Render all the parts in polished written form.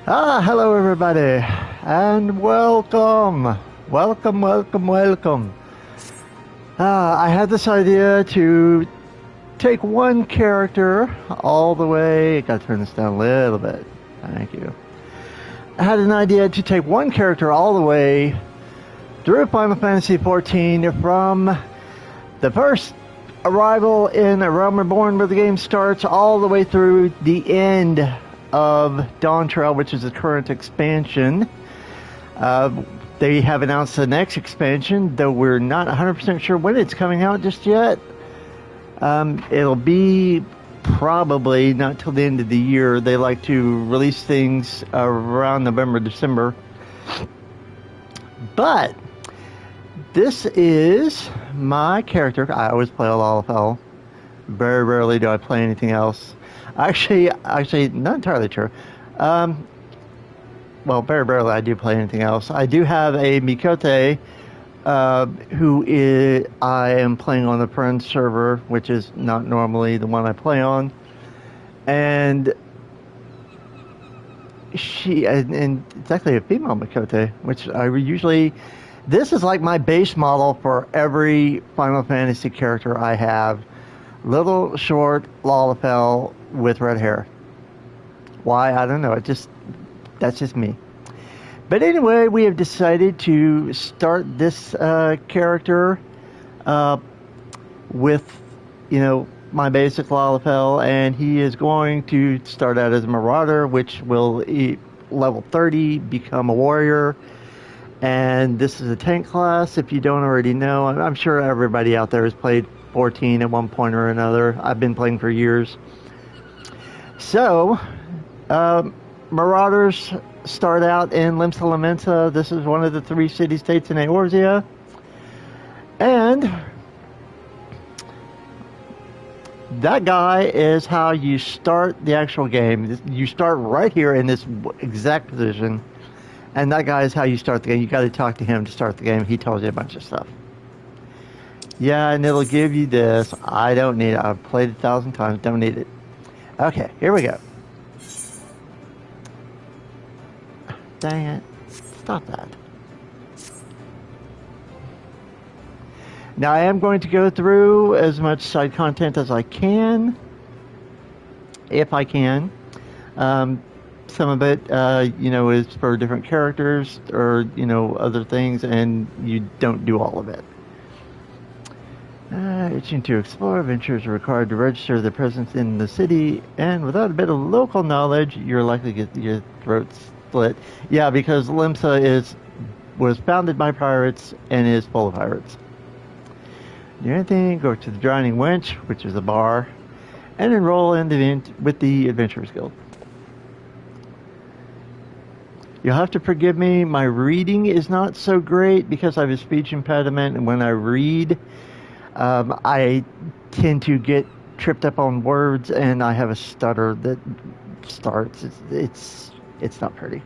Hello everybody, and welcome, welcome. I had this idea to take one character all the way. Gotta turn this down a little bit. Thank you. I had an idea to take one character all the way through Final Fantasy XIV from the first arrival in A Realm Reborn, where the game starts, all the way through the end of Dawn Trail, which is the current expansion. They have announced the next expansion, though we're not 100% sure when it's coming out just yet. It'll be probably not till the end of the year. They like to release things around November, December. But this is my character. I always play Lalafell. Very rarely do I play anything else. Actually, not entirely true. Well, very rarely I do play anything else. I do have a Mikote, I am playing on the friend server, which is not normally the one I play on. And and it's actually a female Mikote, which I usually, this is like my base model for every Final Fantasy character I have. Little, short, Lalafell with red hair. Why? I don't know. That's just me. But anyway, we have decided to start this character with, my basic Lalafell, and he is going to start out as a Marauder, which will level 30 become a warrior. And this is a tank class, if you don't already know. I'm sure everybody out there has played 14 at one point or another. I've been playing for years. So, Marauders start out in Limsa Lominsa. This is one of the 3 city-states in Eorzea. And that guy is how you start the actual game. You start right here in this exact position. And that guy is how you start the game. You got to talk to him to start the game. He tells you a bunch of stuff. Yeah, and it'll give you this. I don't need it. I've played it 1,000 times. Don't need it. Okay, here we go. Dang it. Stop that. Now, I am going to go through as much side content as I can. If I can. Some of it, is for different characters or, other things, and you don't do all of it. Itching to explore, adventurers are required to register their presence in the city, and without a bit of local knowledge, you're likely to get your throat split. Yeah, because Limsa was founded by pirates and is full of pirates. Do anything, go to the Drowning Wench, which is a bar, and enroll with the Adventurers Guild. You'll have to forgive me, my reading is not so great because I have a speech impediment, and when I read, I tend to get tripped up on words, and I have a stutter that starts. It's not pretty.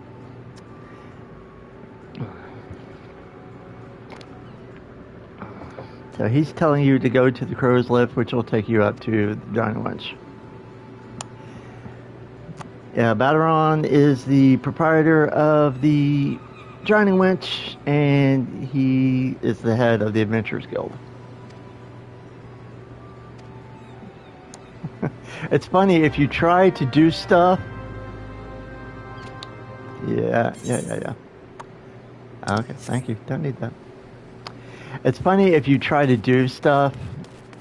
So he's telling you to go to the Crow's Lift, which will take you up to the Drowning Wench. Yeah, Baderon is the proprietor of the Drowning Wench, and he is the head of the Adventurers Guild. It's funny, if you try to do stuff... Yeah. Okay, thank you. Don't need that. It's funny if you try to do stuff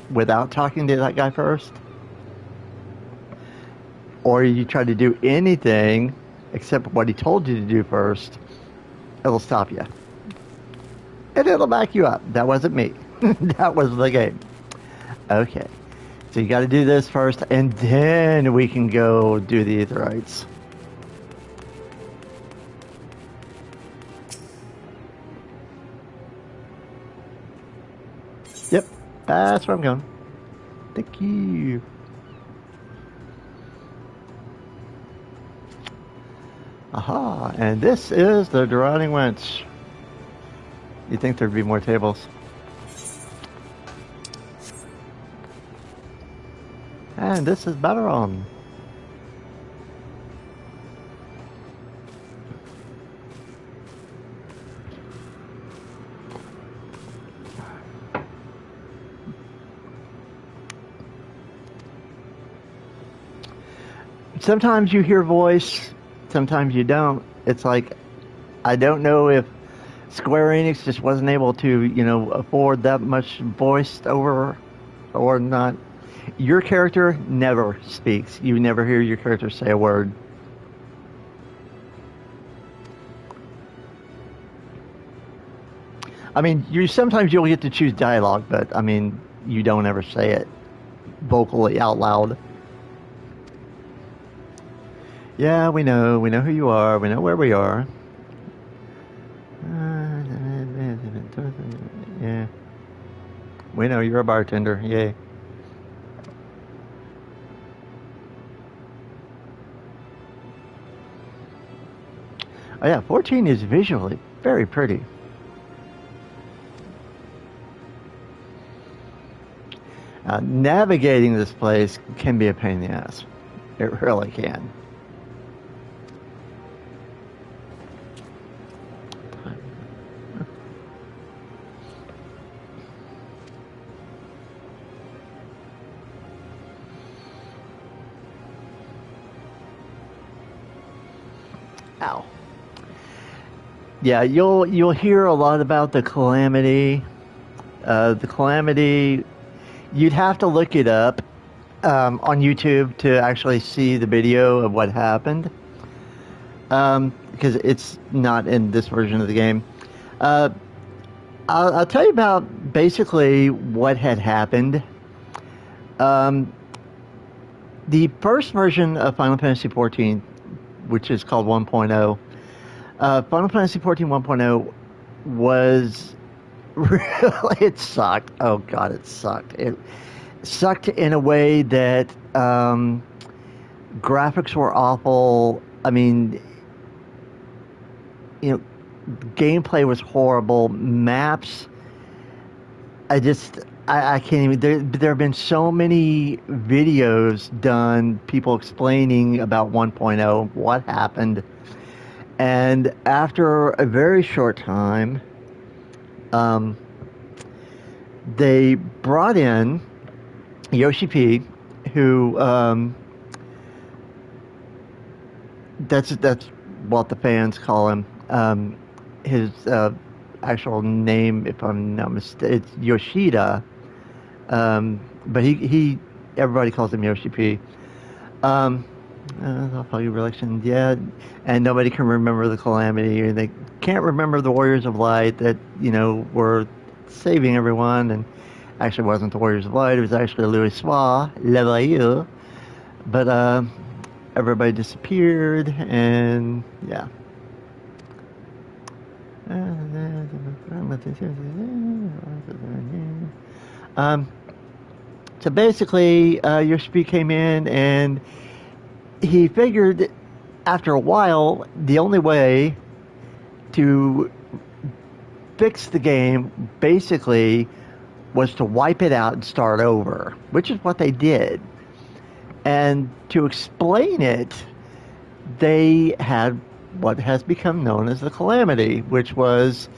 without talking to that guy first. Or you try to do anything except what he told you to do first. It'll stop you. And it'll back you up. That wasn't me. That was the game. Okay. So you got to do this first, and then we can go do the Aetherites. Yep, that's where I'm going. Thank you. Aha, and this is the Drowning Wench. You'd think there'd be more tables. And this is Baderon. sometimes you hear voice, sometimes you don't. It's like, I don't know if Square Enix just wasn't able to, afford that much voiced over or not. Your character never speaks. You never hear your character say a word. I mean, sometimes you'll get to choose dialogue, but I mean, you don't ever say it vocally out loud. Yeah, we know who you are. We know where we are. Yeah. We know you're a bartender. Yay. Oh yeah, 14 is visually very pretty. Navigating this place can be a pain in the ass. It really can. Ow. Yeah, you'll hear a lot about the calamity. The calamity, you'd have to look it up on YouTube to actually see the video of what happened, because it's not in this version of the game. I'll tell you about basically what had happened. The first version of Final Fantasy XIV, which is called 1.0, Final Fantasy XIV 1.0 was really, it sucked. Oh god, it sucked. It sucked in a way that graphics were awful. I mean, gameplay was horrible. Maps, I can't even. There have been so many videos done, people explaining about 1.0, what happened. And after a very short time, they brought in Yoshi P, who, that's what the fans call him. His actual name, if I'm not mistaken, it's Yoshida. But he everybody calls him Yoshi P. I'll tell you relation, yeah, and nobody can remember the calamity, and they can't remember the Warriors of Light that were saving everyone, and actually it wasn't the Warriors of Light, it was actually Louis Soir, Levailleux, but everybody disappeared, and yeah. So basically, Yoshi came in, and he figured after a while the only way to fix the game basically was to wipe it out and start over, which is what they did. And to explain it, they had what has become known as the Calamity, which was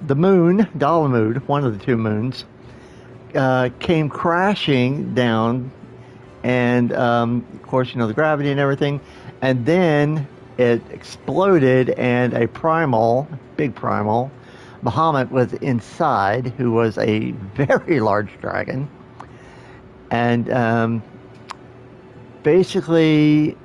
the moon, Dalamud, one of the two moons, came crashing down, and of course, the gravity and everything, and then it exploded, and a big primal, Bahamut, was inside, who was a very large dragon, and basically,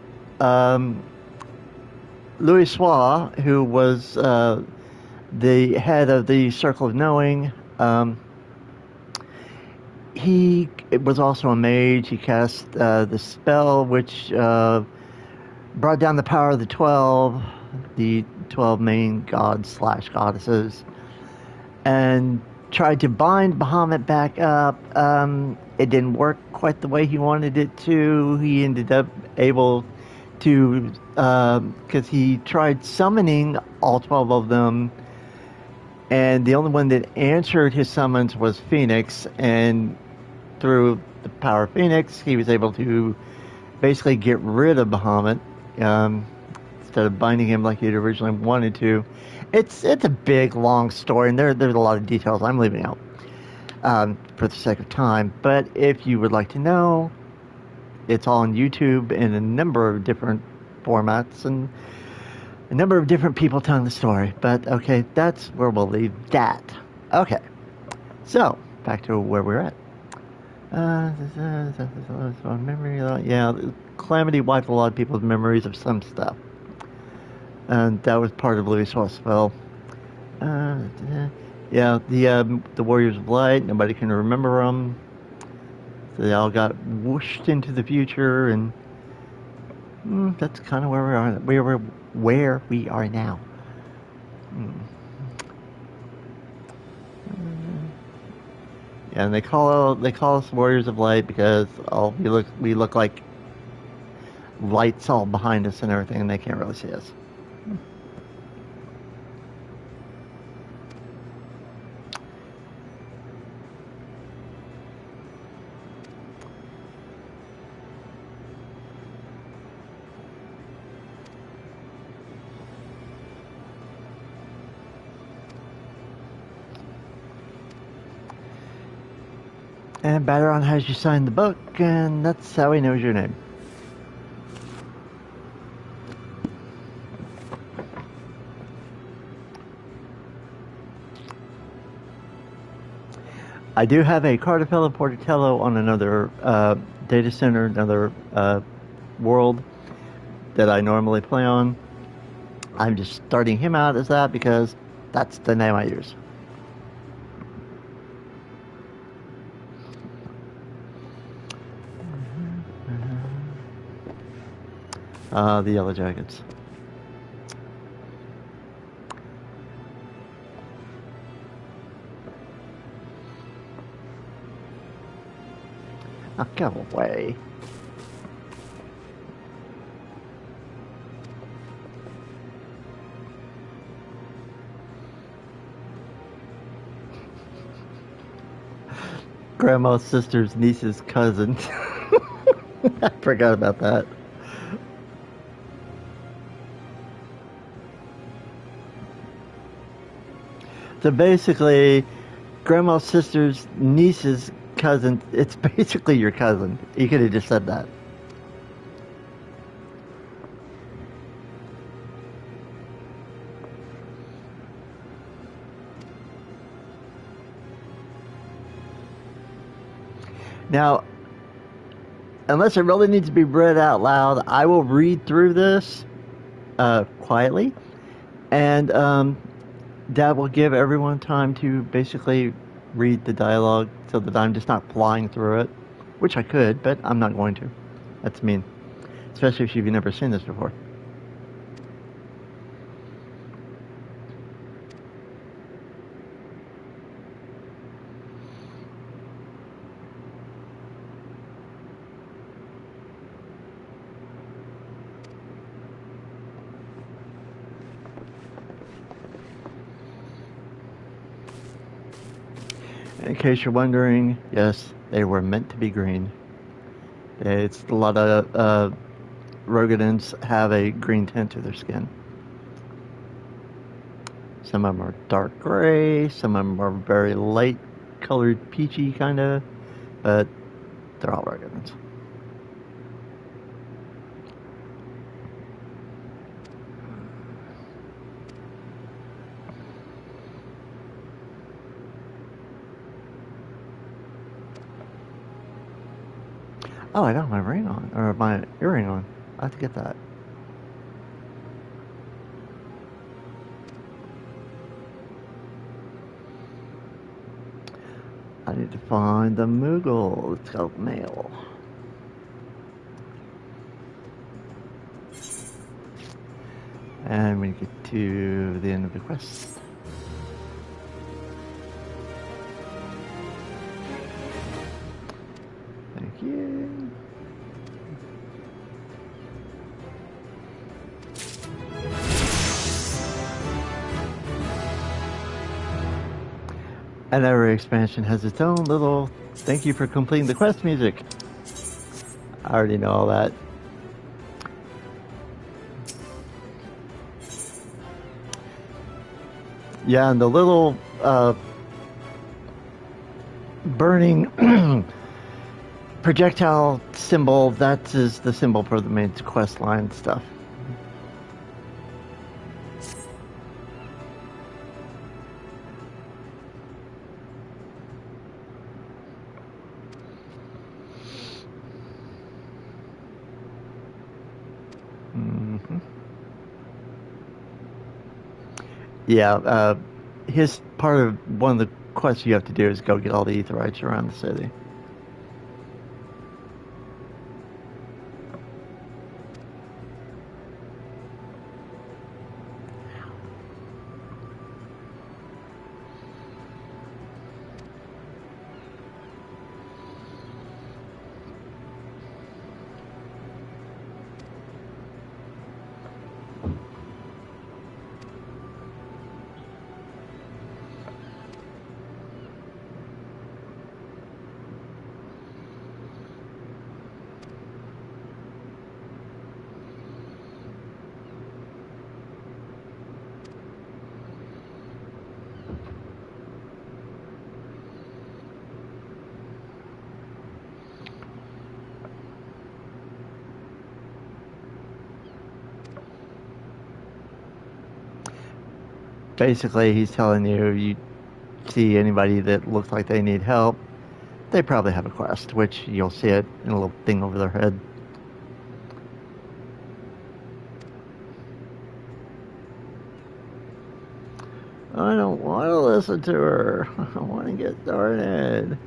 Louis Soir, who was the head of the Circle of Knowing, he was also a mage. He cast the spell which brought down the power of the 12 main gods / goddesses, and tried to bind Bahamut back up. It didn't work quite the way he wanted it to. He ended up able to, because he tried summoning all 12 of them, and the only one that answered his summons was Phoenix, and through the power of Phoenix, he was able to basically get rid of Bahamut, instead of binding him like he'd originally wanted to. It's a big, long story, and there's a lot of details I'm leaving out for the sake of time. But if you would like to know, It's on YouTube in a number of different formats and a number of different people telling the story. But okay, that's where we'll leave that. Okay, so back to where we're at. Memory, yeah, Calamity wiped a lot of people's memories of some stuff, and that was part of Louis Hospital. Yeah, the Warriors of Light. Nobody can remember them. So they all got whooshed into the future, and that's kind of where we are. Where we are now. Yeah, and they call us Warriors of Light because we look like lights all behind us and everything, and they can't really see us. And Battleron has you sign the book, and that's how he knows your name. I do have a Cardafello Portatello on another data center, another world that I normally play on. I'm just starting him out as that because that's the name I use. The Yellow Jackets. Oh, go away. Grandma's sister's niece's cousin. I forgot about that. So basically, Grandma's sister's niece's cousin, it's basically your cousin. You could have just said that. Now, unless it really needs to be read out loud, I will read through this quietly, and that will give everyone time to basically read the dialogue so that I'm just not flying through it, which I could, but I'm not going to. That's mean, especially if you've never seen this before. In case you're wondering, yes, they were meant to be green. It's a lot of Rogadins have a green tint to their skin. Some of them are dark gray, some of them are very light colored peachy kind of, but they're all Rogadins. Oh, I don't have my ring on, or my earring on. I have to get that. I need to find the Moogle. It's called mail. And we get to the end of the quest. Thank you. And every expansion has its own little thank you for completing the quest music. I already know all that. Yeah, and the little burning projectile symbol, that is the symbol for the main quest line stuff. Yeah, his part of one of the quests you have to do is go get all the Eorzea around the city. Basically, he's telling you see anybody that looks like they need help, they probably have a quest, which you'll see it in a little thing over their head. I don't want to listen to her. I want to get started.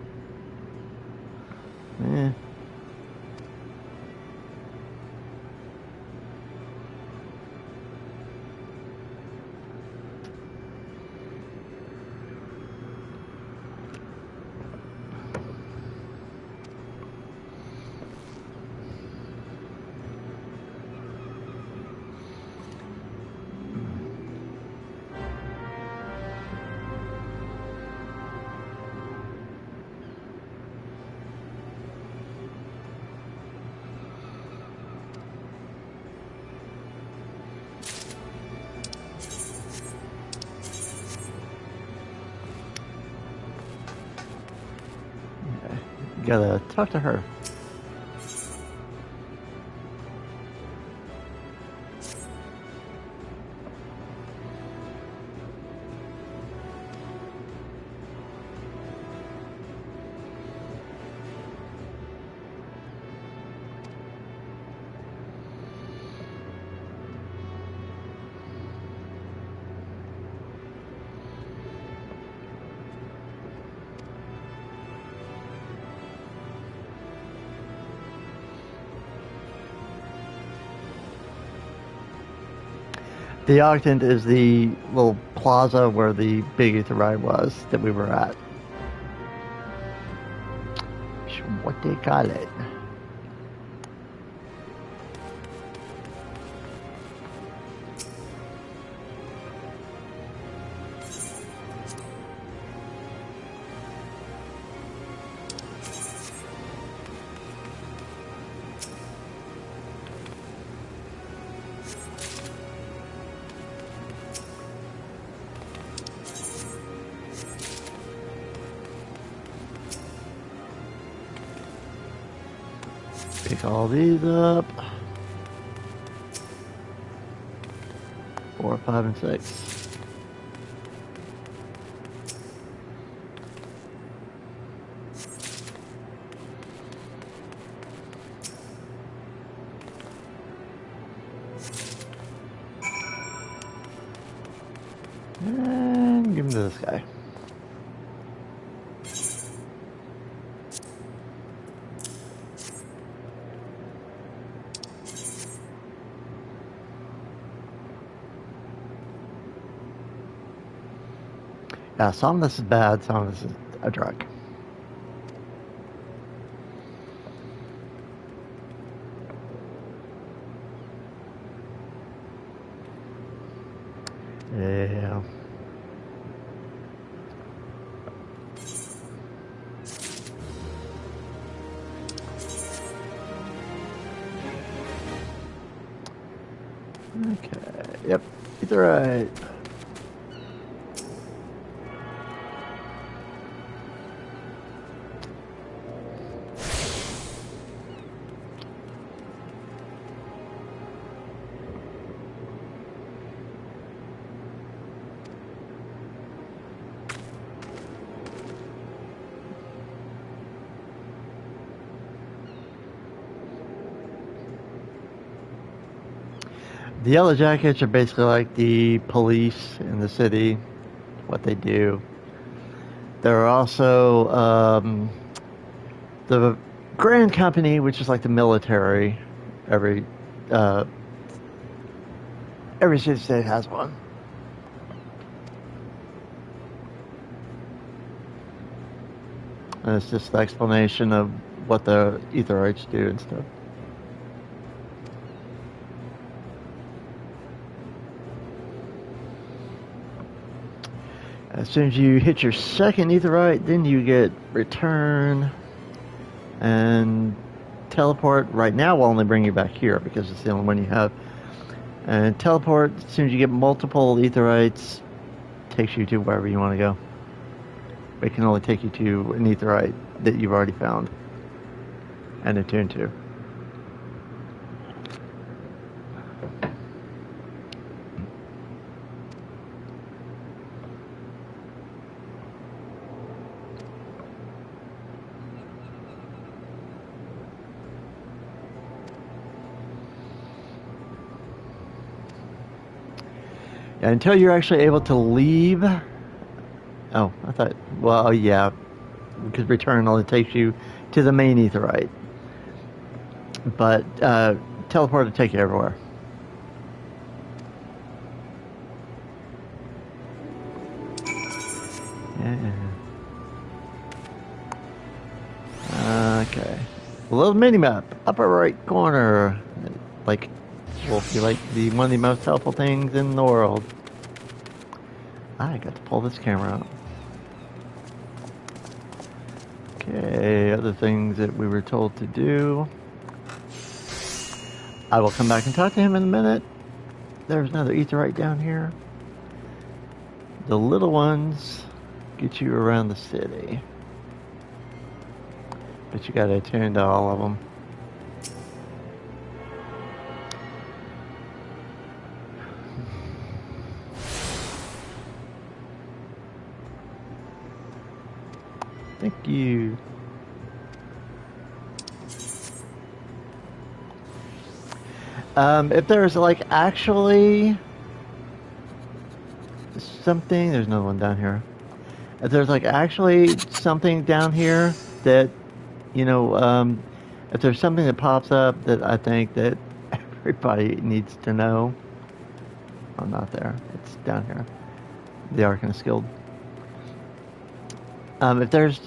Eh. You gotta talk to her. The Octant is the little plaza where the big Eorzea was that we were at. What they call it? Pick all these up. 4, 5, and 6. And give them to this guy. Yeah, some of this is bad, some of this is a drug. Yeah. Okay, yep, it's alright. The Yellow Jackets are basically like the police in the city, what they do. There are also the Grand Company, which is like the military. Every uh, every city state has one. And it's just the explanation of what the Eorzea do and stuff. As soon as you hit your second Eorzea, then you get return and teleport. Right now will only bring you back here because it's the only one you have. And teleport, as soon as you get multiple Eorzea, takes you to wherever you want to go. It can only take you to an Eorzea that you've already found and attuned to. Until you're actually able to leave. Oh, I thought, well, yeah, because return only takes you to the main Eorzea. But teleport will take you everywhere. Yeah. Okay. A little mini map, upper right corner. Like, will be like one of the most helpful things in the world. I got to pull this camera out. Okay, other things that we were told to do. I will come back and talk to him in a minute. There's another Eorzea down here. The little ones get you around the city. But you gotta attune to all of them. Thank you. If there's like actually something, there's another one down here. If there's like actually something down here that, you know, if there's something that pops up that I think that everybody needs to know. I'm not there. It's down here. The Arcanist Guild. If there's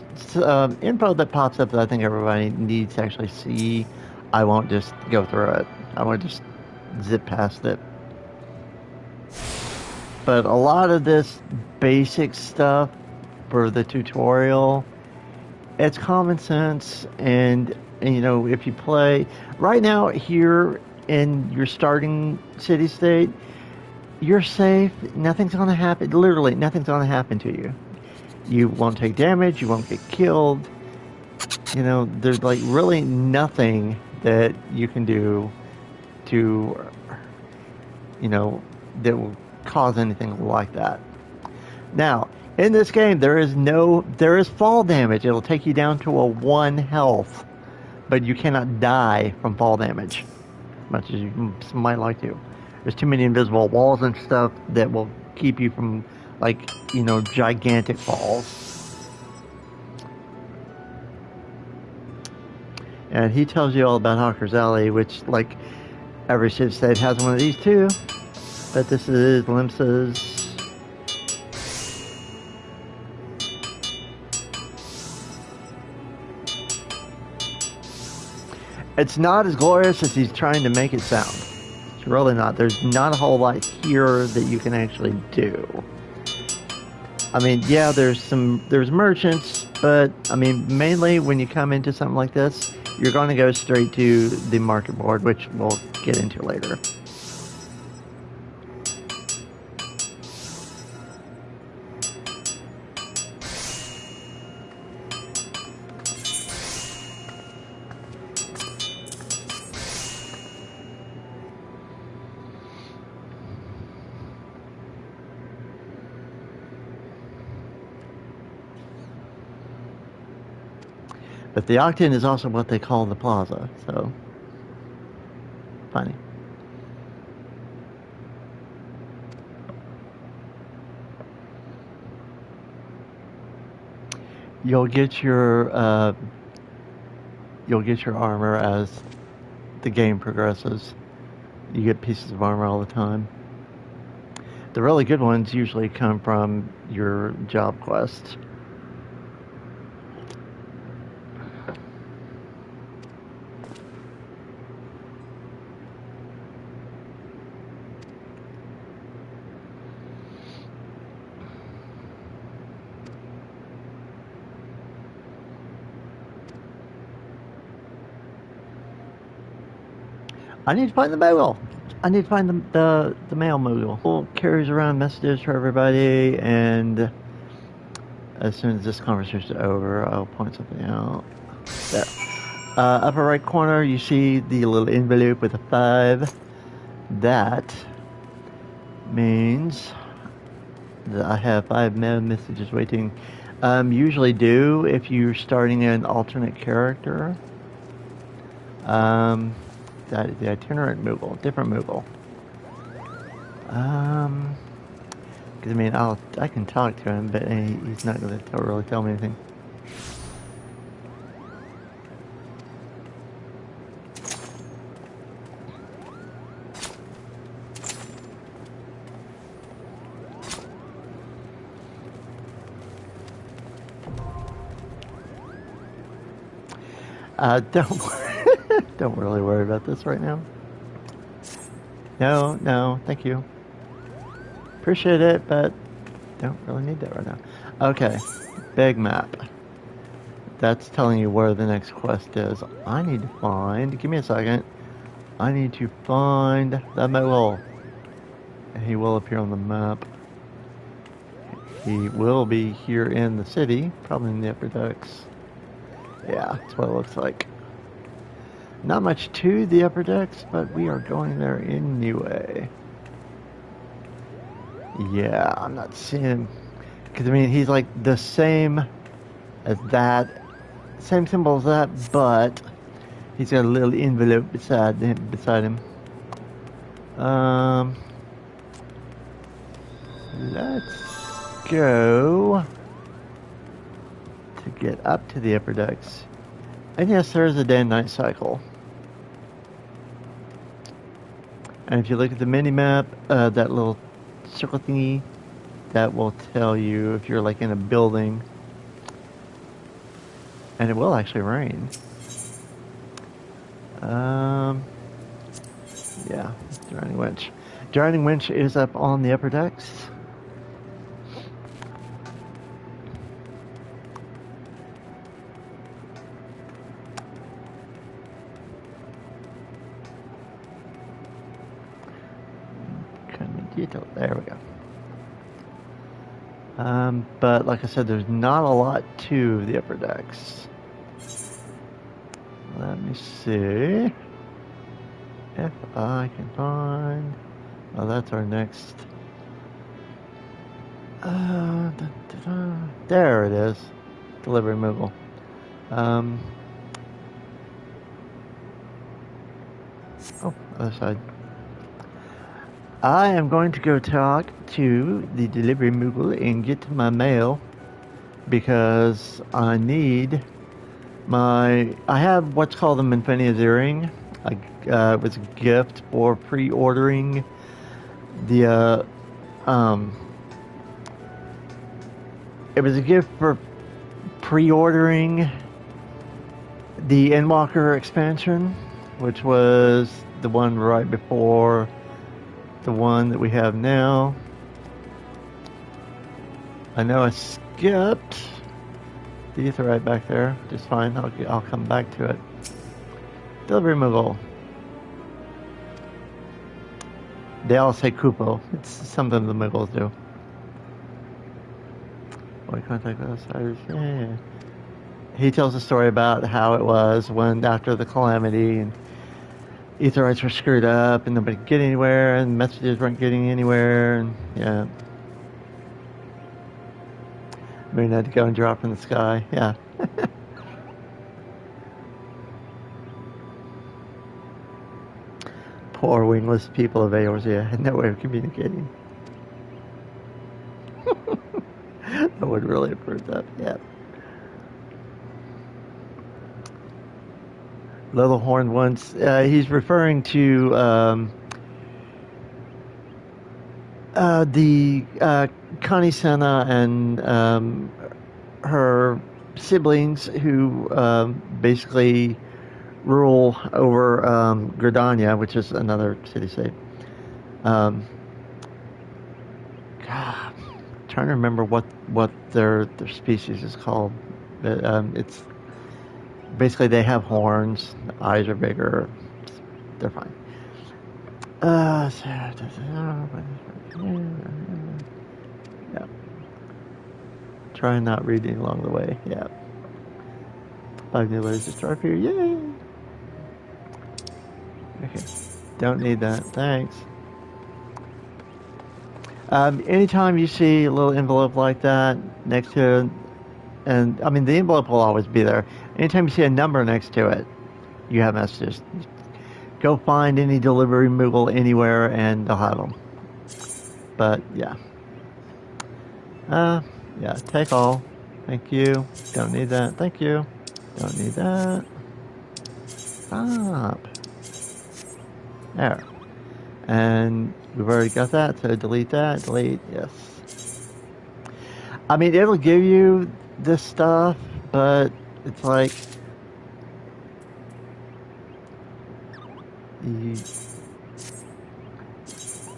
info that pops up that I think everybody needs to actually see, I won't just go through it. I won't just zip past it. But a lot of this basic stuff for the tutorial, it's common sense, and you know, if you play right now here in your starting city state, you're safe. Nothing's gonna happen. Literally, nothing's gonna happen to you. You won't take damage. You won't get killed. You know, there's like really nothing that you can do to, you know, that will cause anything like that. Now, in this game, there is fall damage. It'll take you down to a 1 health, but you cannot die from fall damage, much as you might like to. There's too many invisible walls and stuff that will keep you from, like, you know, gigantic falls. And he tells you all about Hawker's Alley, which, like, every city state has one of these too. But this is Limsa's. It's not as glorious as he's trying to make it sound. It's really not. There's not a whole lot here that you can actually do. I mean, yeah, there's merchants, but I mean, mainly when you come into something like this, you're going to go straight to the market board, which we'll get into later. But the Octane is also what they call the plaza, so funny. you'll get your armor as the game progresses. You get pieces of armor all the time. The really good ones usually come from your job quests. I need to find the Moogle. I need to find the male Moogle. Carries around messages for everybody, and as soon as this conversation is over, I'll point something out. There. Upper right corner, you see the little envelope with a 5. That means that I have 5 mail messages waiting. Usually do if you're starting an alternate character. That is the itinerant Moogle, different Moogle. Because I mean, I can talk to him, but he's not going to really tell me anything. Don't really worry about this right now. No, thank you. Appreciate it, but don't really need that right now. Okay, big map. That's telling you where the next quest is. I need to find, give me a second. I need to find the Moogle. He will appear on the map. He will be here in the city, probably in the upper decks. Yeah, that's what it looks like. Not much to the upper decks, but we are going there anyway. Yeah, I'm not seeing him. Because, I mean, he's like the same as that. Same symbol as that, but he's got a little envelope beside him. Let's go to get up to the upper decks. And yes, there is a day and night cycle. And if you look at the mini-map, that little circle thingy, that will tell you if you're like in a building. And it will actually rain. Yeah, Drowning Winch. Drowning Winch is up on the upper decks. There we go. But like I said, there's not a lot to the upper decks. Let me see if I can find. Oh, that's our next. There it is. Delivery Moogle. Oh, other side. I am going to go talk to the delivery Moogle and get my mail because I need I have what's called a Minfinia's earring. It was a gift for pre-ordering the it was a gift for pre-ordering the Endwalker expansion, which was the one right before the one that we have now. I know I skipped the Aetheryte back there, just fine. I'll come back to it. Delivery Moogle. They all say Kupo. It's something the Moogles do. Boy, contact outsiders. Yeah. He tells a story about how it was when after the calamity and Aetherytes were screwed up and nobody could get anywhere and messages weren't getting anywhere, and yeah. Moon had to go and drop from the sky, yeah. Poor wingless people of Eorzea had no way of communicating. I would really approve that, yeah. little horned ones. He's referring to the Connie Senna and her siblings who basically rule over Gridania, which is another city-state. God, I'm trying to remember what their species is called. But it's basically they have horns, the eyes are bigger. They're fine. Yeah. Try not reading along the way. Yeah. 5 new letters to start here. Yay! Okay. Don't need that. Thanks. Anytime you see a little envelope like that next to it, and I mean the envelope will always be there. Anytime you see a number next to it, you have messages. Go find any delivery Moogle anywhere and they'll have them. But yeah. Yeah, take all. Thank you. Don't need that. Thank you. Don't need that. Stop. There. And we've already got that, so delete that. Delete, yes. I mean, it'll give you this stuff, but it's like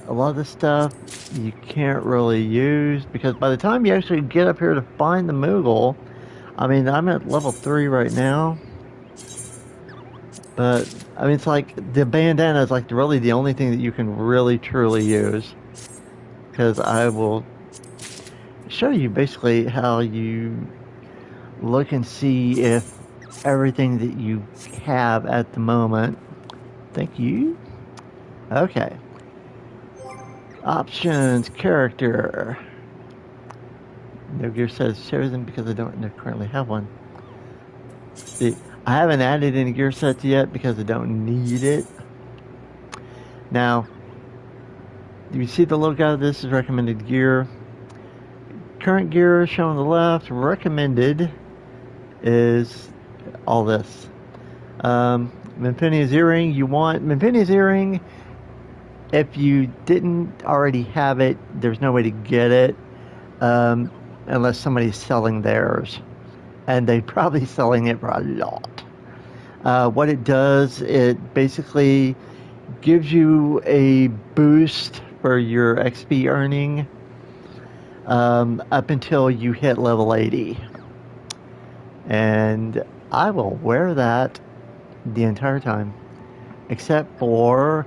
a lot of this stuff you can't really use because by the time you actually get up here to find the Moogle, I mean, I'm at level 3 right now, but I mean, it's like the bandana is like really the only thing that you can really truly use, because I will show you basically how you look and see if everything that you have at the moment. Thank you. Okay. Options, character. No gear says chosen because I don't currently have one. See, I haven't added any gear sets yet because I don't need it. Now, you see the logo of this is recommended gear. Current gear shown on the left. Recommended is all this. Mempinia's earring. You want Mempinia's earring. If you didn't already have it, there's no way to get it unless somebody's selling theirs. And they're probably selling it for a lot. What it does, it basically gives you a boost for your XP earning up until you hit level 80. And I will wear that the entire time. Except for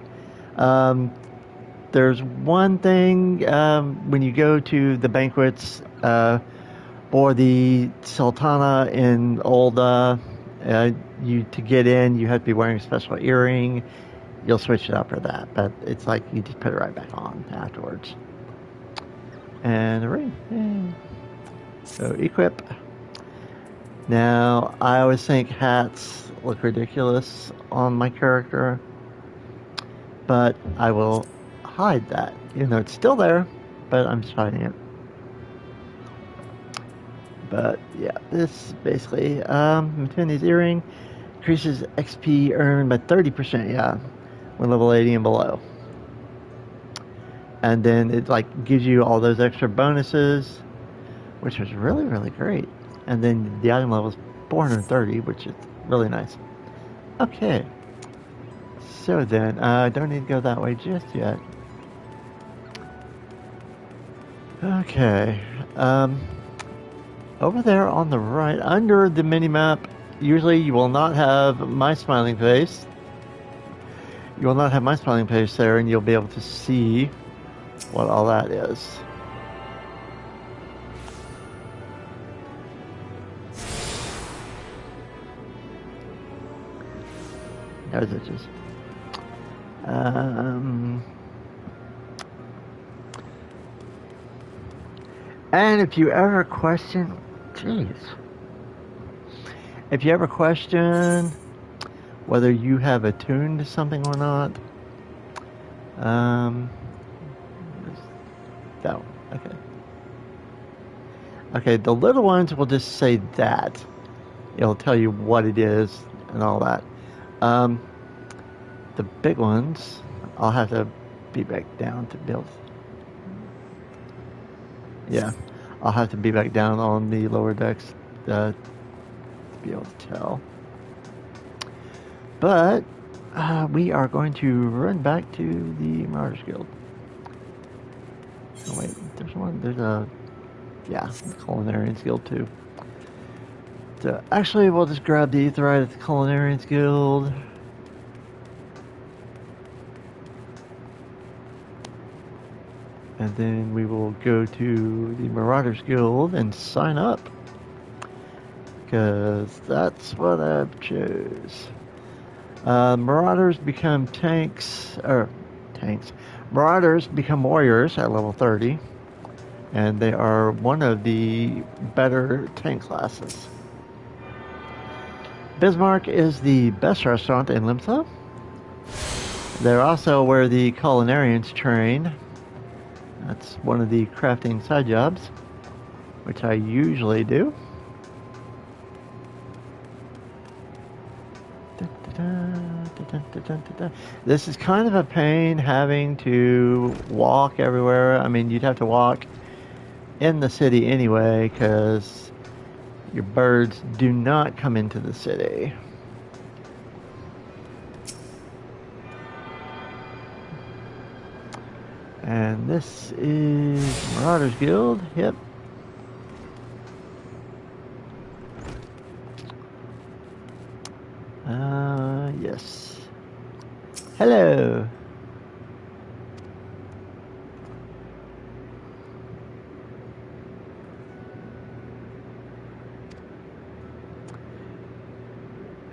there's one thing when you go to the banquets for the Sultana in Olda, you to get in you have to be wearing a special earring. You'll switch it up for that, but it's like you just put it right back on afterwards. And the ring. Yeah. So equip. Now I always think hats look ridiculous on my character, but I will hide that, even though it's still there, but I'm just hiding it. But yeah, this basically, Infinity's earring increases XP earned by 30%, yeah, when level 80 and below. And then it like gives you all those extra bonuses, which was really, really great. And then the item level is 430, which is really nice. Okay. So then, I don't need to go that way just yet. Okay. Over there on the right, under the mini-map, usually you will not have my smiling face. You will not have my smiling face there, and you'll be able to see what all that is. There's itches. And if you ever question, if you ever question whether you have attuned to something or not, that one, okay. Okay, the little ones will just say that. It'll tell you what it is and all that. Um, the big ones, I'll have to be back down to build. Yeah, I'll have to be back down on the lower decks to be able to tell. But we are going to run back to the Marauders Guild. Oh wait, there's one. There's a the Culinarians Guild too. So actually, we'll just grab the Aetherite at the Culinarians Guild. And then we will go to the Marauders Guild and sign up. Because that's what I've chose. Marauders become tanks. Marauders become warriors at level 30. And they are one of the better tank classes. Bismarck is the best restaurant in Limsa. They're also where the culinarians train. That's one of the crafting side jobs, which I usually do. This is kind of a pain having to walk everywhere. I mean, you'd have to walk in the city anyway, because your birds do not come into the city. And this is Marauders Guild. Yep. Yes. Hello.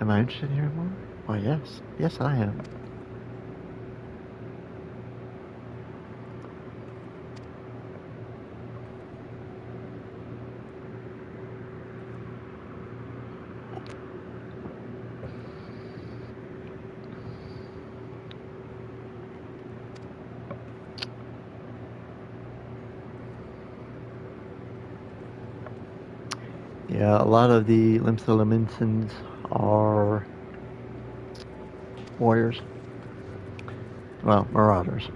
Am I interested in hearing more? Oh, yes. Yes, I am. Yeah, a lot of the Limsa are warriors. Well, marauders.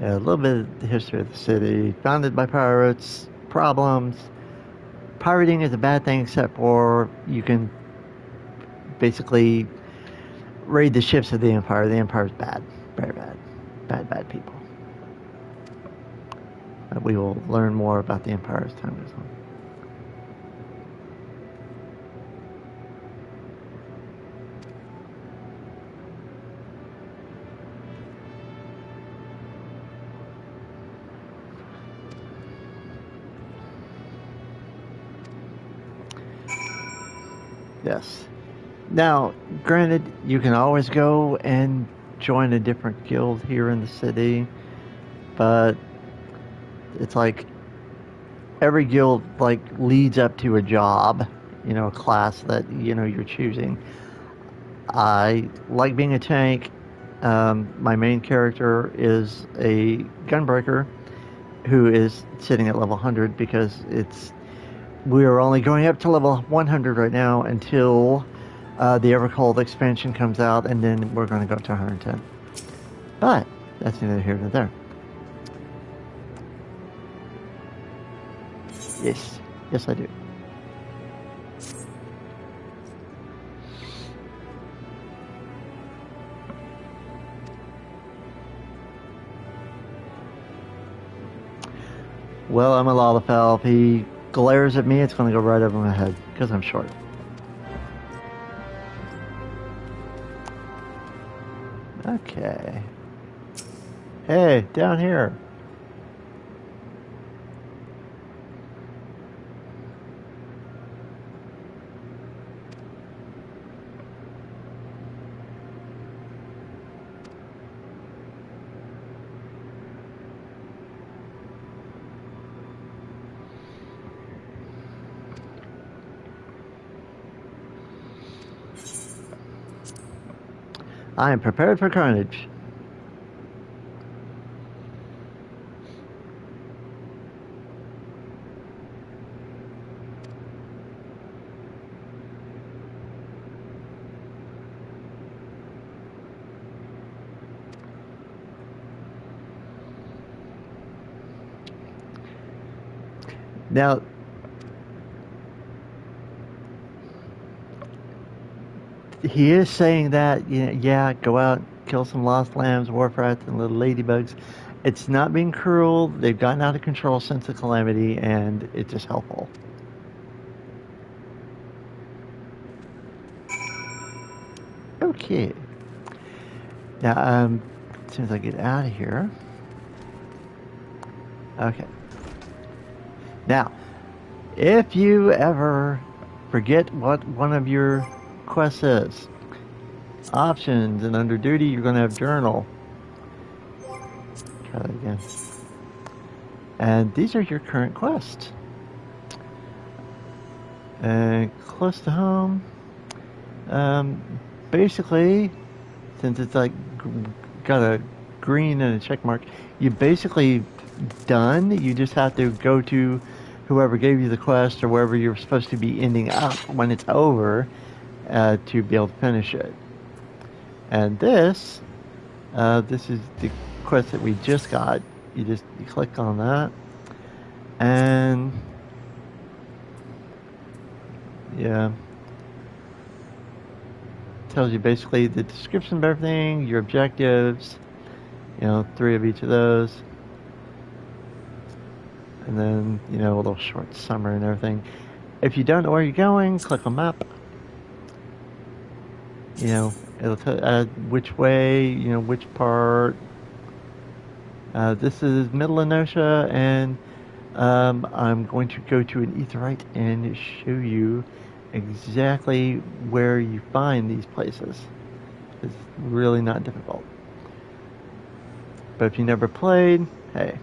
Yeah, a little bit of the history of the city. Founded by pirates. Problems. Pirating is a bad thing, except for you can basically raid the ships of the Empire. The Empire's bad. Very bad. Bad people. We will learn more about the Empire as time goes on. Yes. Now, granted, you can always go and join a different guild here in the city, but it's like every guild like leads up to a job, a class that you're choosing. I like being a tank. My main character is a gunbreaker who is sitting at level 100 because we are only going up to level 100 right now until the Evercold expansion comes out, and then we're going to go up to 110. But that's neither here nor there. Yes, I do. Well, I'm a Lalafell. If he glares at me, it's going to go right over my head because I'm short. Okay. Hey, down here. I am prepared for carnage. Now, he is saying that, yeah, go out, kill some lost lambs, wharf rats, and little ladybugs. It's not being cruel. They've gotten out of control since the calamity, and it's just helpful. Okay. Now, as soon as I get out of here. Okay. Now, if you ever forget what one of your quests is, options, and under duty, you're going to have journal. Try that again. And these are your current quests. And close to home, basically, since it's like got a green and a check mark, you basically done. You just have to go to whoever gave you the quest or wherever you're supposed to be ending up when it's over to be able to finish it. And this is the quest that we just got. You click on that, and yeah, tells you basically the description of everything, your objectives, 3 of each of those, and then a little short summary and everything. If you don't know where you're going, click on map. It'll tell which way, which part. This is Middle Enosia, and I'm going to go to an Aetheryte and show you exactly where you find these places. It's really not difficult. But if you never played, hey.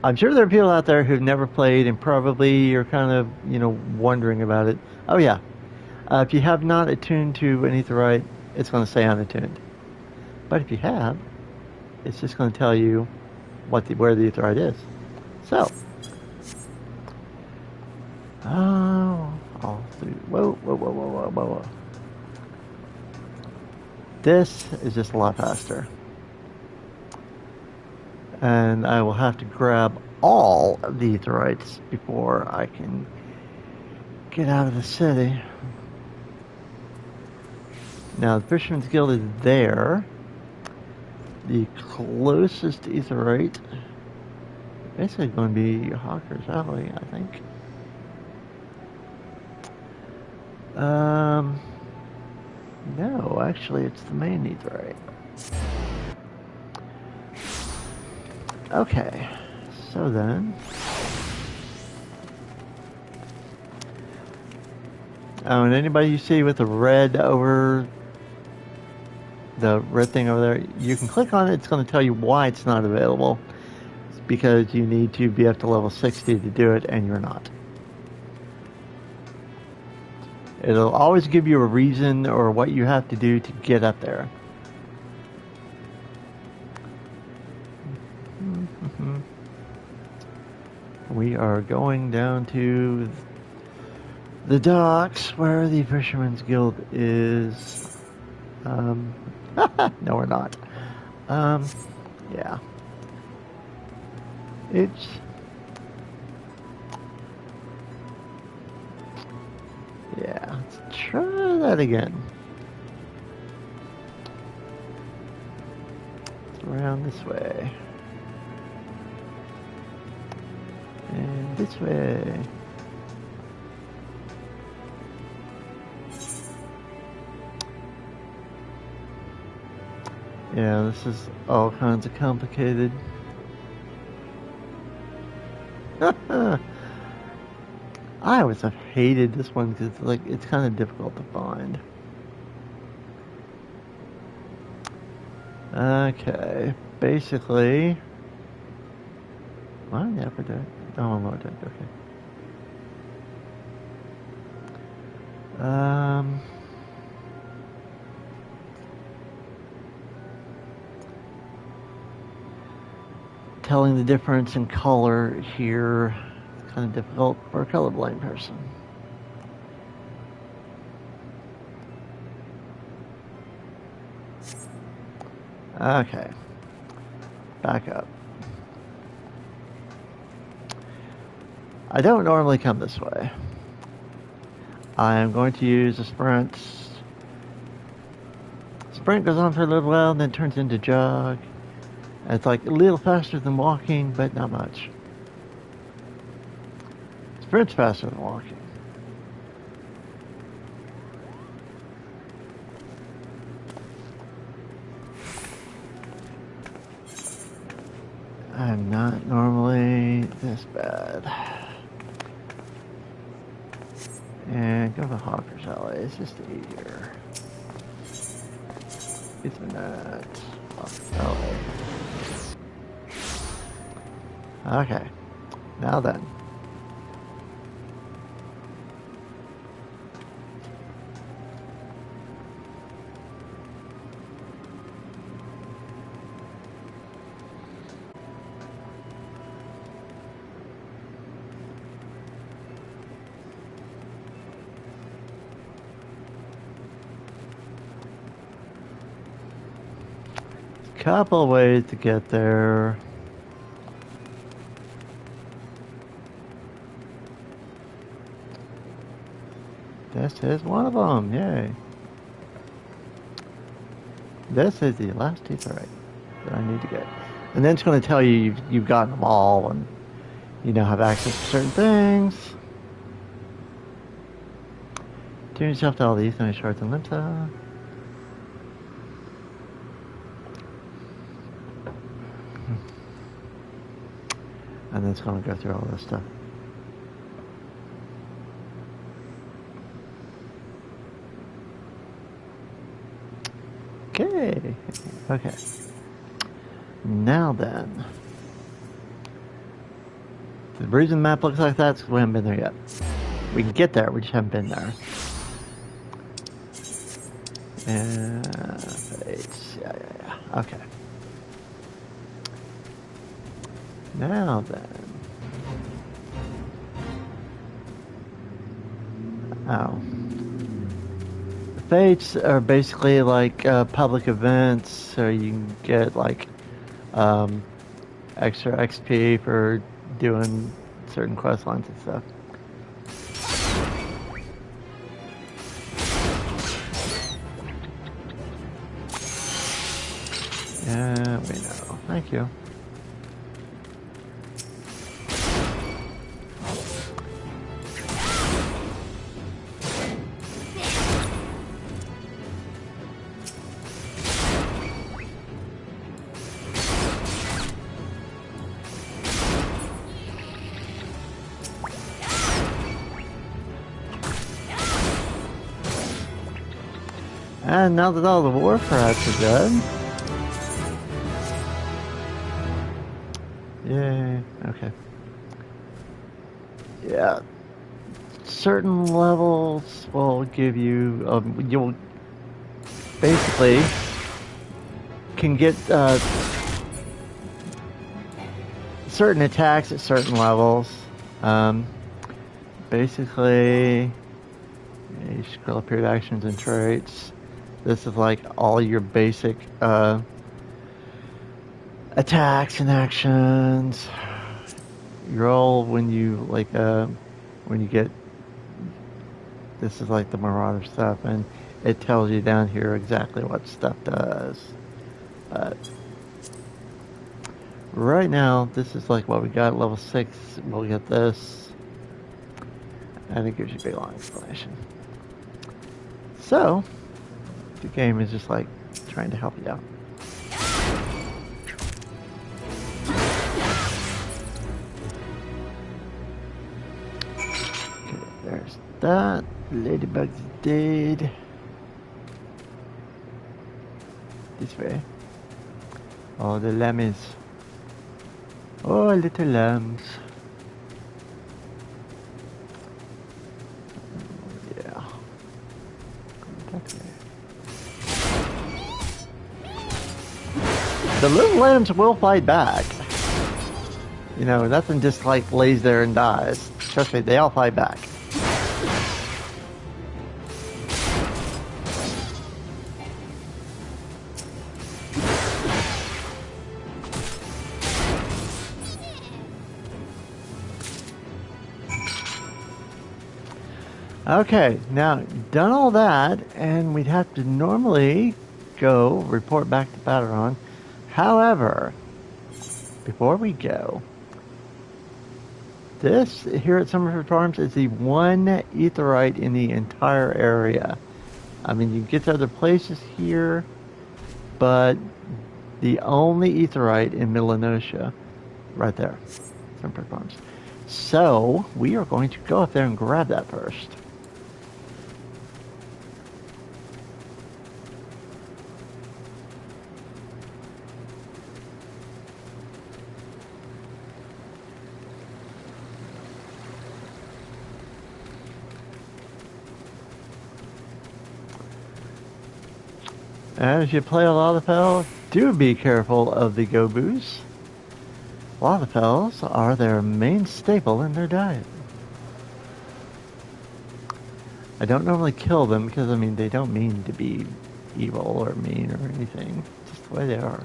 I'm sure there are people out there who've never played and probably are kind of, wondering about it. Oh yeah. If you have not attuned to an Aetheryte, it's going to say unattuned. But if you have, it's just going to tell you where the Aetheryte is. So, whoa. This is just a lot faster. And I will have to grab all of the Aetherytes before I can get out of the city. Now, the Fisherman's Guild is there. The closest Aetheryte basically going to be Hawker's Alley, I think. No, actually, it's the main Aetheryte. Okay, so then. Oh, and anybody you see with the red thing over there, you can click on it. It's going to tell you why it's not available. It's because you need to be up to level 60 to do it, and you're not. It'll always give you a reason or what you have to do to get up there. We are going down to the docks where the Fisherman's Guild is. No, we're not. Yeah. Yeah, let's try that again. It's around this way. And this way. Yeah, this is all kinds of complicated. I always have hated this one because it's kind of difficult to find. Okay, basically. What? The upper deck? Oh, lower deck. Okay. telling the difference in color here. It's kind of difficult for a colorblind person. Okay, back up. I don't normally come this way. I am going to use a sprint. Sprint goes on for a little while and then turns into jog. And it's like a little faster than walking, but not much. Sprint's faster than walking. I'm not normally this bad. And go to Hawker's Alley, it's just easier. It's a nut. Hawker's Alley. Okay, now then. Couple ways to get there. This is one of them, yay. This is the last T3 that I need to get. And then it's going to tell you you've gotten them all and you now have access to certain things. Tune yourself to all these nice shards and limsa. And then it's going to go through all this stuff. Okay. Okay. Now then. The reason the map looks like that is because we haven't been there yet. We can get there, we just haven't been there. Yeah. Okay. Now then. Oh. The fates are basically like public events, so you can get like extra XP for doing certain quest lines and stuff. Yeah, we know. Thank you. And now that all the war parts are done. Yay, okay. Yeah. Certain levels will give you, you'll basically can get certain attacks at certain levels. Basically, you scroll up here to actions and traits. This is like all your basic attacks and actions. You roll when you when you get. This is like the Marauder stuff, and it tells you down here exactly what stuff does. But right now, this is like what we got. Level 6, we'll get this, and it gives you a big long explanation. So the game is just like trying to help you out. Okay, there's that. Ladybug's dead. This way. Oh, the lambs. Oh, little lambs. Yeah. That way. The little lambs will fight back. You know, nothing just like lays there and dies. Trust me, they all fight back. Okay, now done all that, and we'd have to normally go report back to Baderon. However, before we go, this here at Summerford Farms is the one aetheryte in the entire area. I mean, you get to other places here, but the only aetheryte in Melanosia, right there, Summerford Farms. So we are going to go up there and grab that first. And if you play Lalafell, do be careful of the Gobus. Lalafells are their main staple in their diet. I don't normally kill them because, I mean, they don't mean to be evil or mean or anything. It's just the way they are.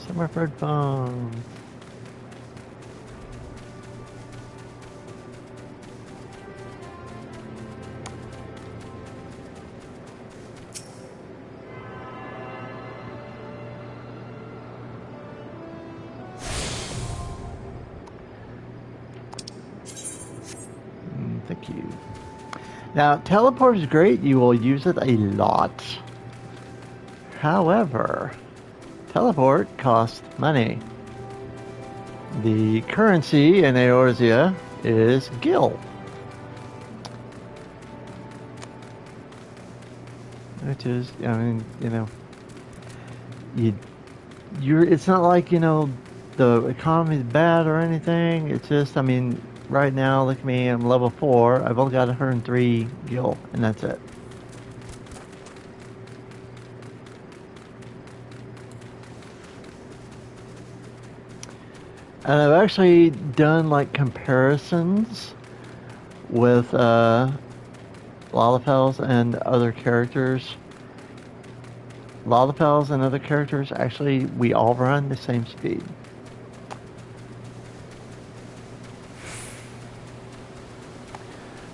Summerford Farms. Thank you. Now, teleport is great. You will use it a lot. However, teleport costs money. The currency in Eorzea is gil. Which is, I mean, you know, it's not like, you know, the economy is bad or anything. It's just, I mean, right now, look at me, I'm level 4. I've only got 103 gil, and that's it. And I've actually done like comparisons with Lalafells and other characters. Lalafells and other characters, actually, we all run the same speed.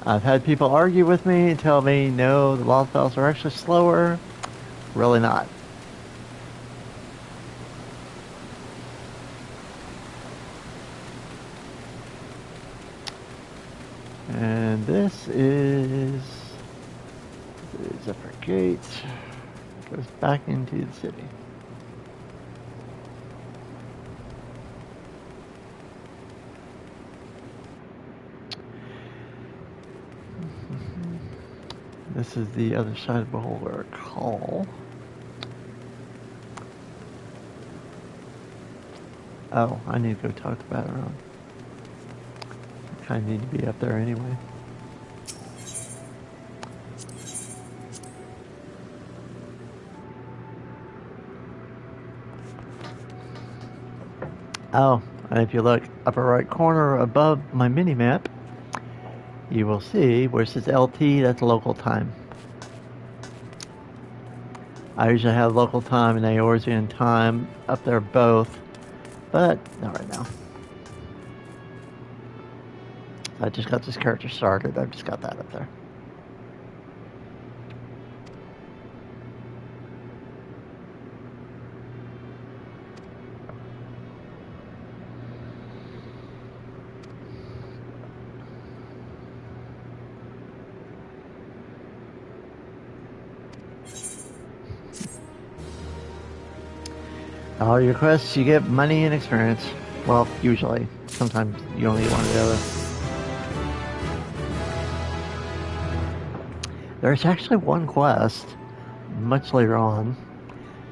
I've had people argue with me and tell me, no, the Lalafells are actually slower. Really not. And this is the Zephyr Gate. Goes back into the city. This is the other side of Bulwark Hall. Oh, I need to go talk to Baderon. I kind of need to be up there anyway. Oh, and if you look upper right corner above my mini-map, you will see where it says LT, that's local time. I usually have local time and Eorzean time up there both, but not right now. I just got this character started, I've just got that up there. All your quests, you get money and experience. Well, usually. Sometimes you only get one or the other. There's actually one quest, much later on,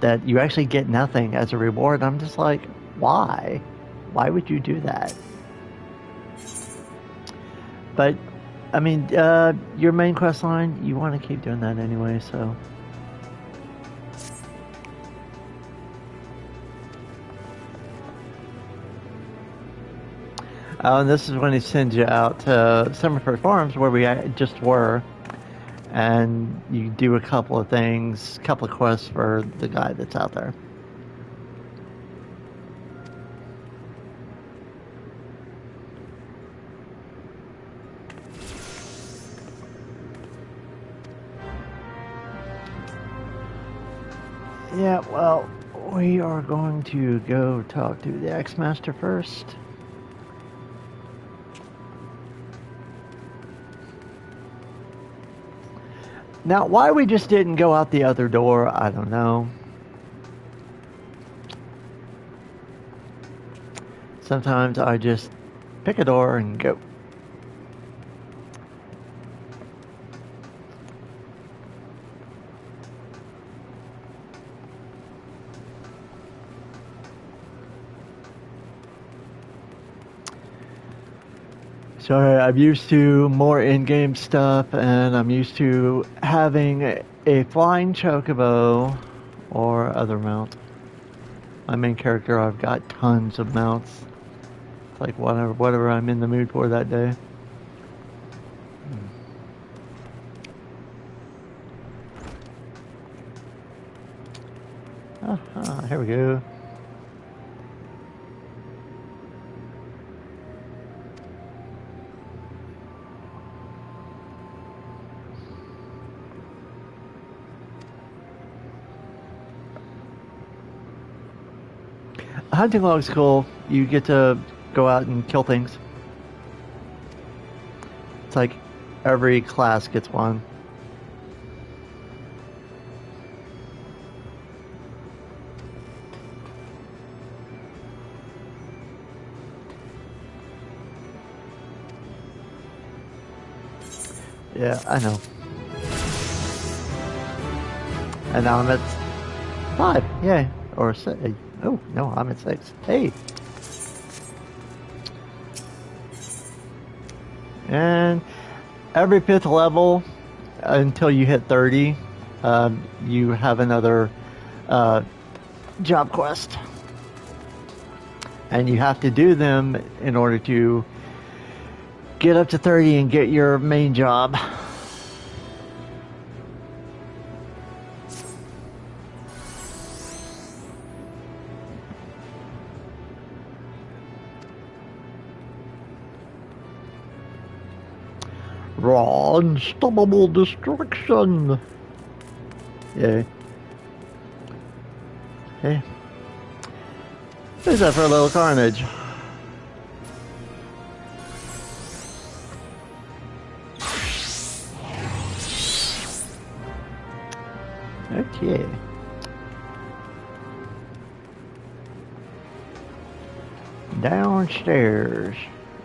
that you actually get nothing as a reward. I'm just like, why? Why would you do that? But, I mean, your main quest line, you want to keep doing that anyway, so. Oh, and this is when he sends you out to Summerford Farms, where we just were, and you do a couple of things, couple of quests for the guy that's out there. Yeah, well, we are going to go talk to the X-Master first. Now, why we just didn't go out the other door, I don't know. Sometimes I just pick a door and go. Sorry, I'm used to more in-game stuff, and I'm used to having a flying chocobo or other mount. My main character, I've got tons of mounts. It's like whatever I'm in the mood for that day. Here we go. Hunting log's cool. You get to go out and kill things. It's like every class gets one. Yeah, I know. And now I'm at 5. Yay. Or 6. Oh, no, I'm at 6. Hey. And every 5th level, until you hit 30, you have another job quest. And you have to do them in order to get up to 30 and get your main job. Raw unstoppable destruction. Yay. Hey. Who's that for a little carnage? Okay. Downstairs.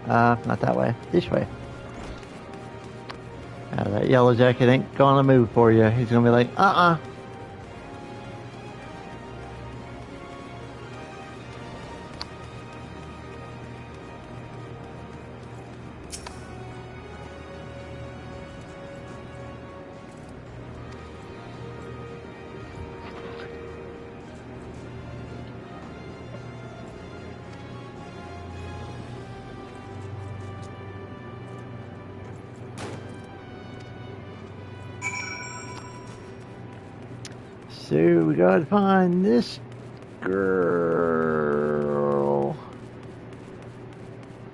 Not that way. This way. That yellow jacket ain't gonna move for you. He's gonna be like, So we gotta find this girl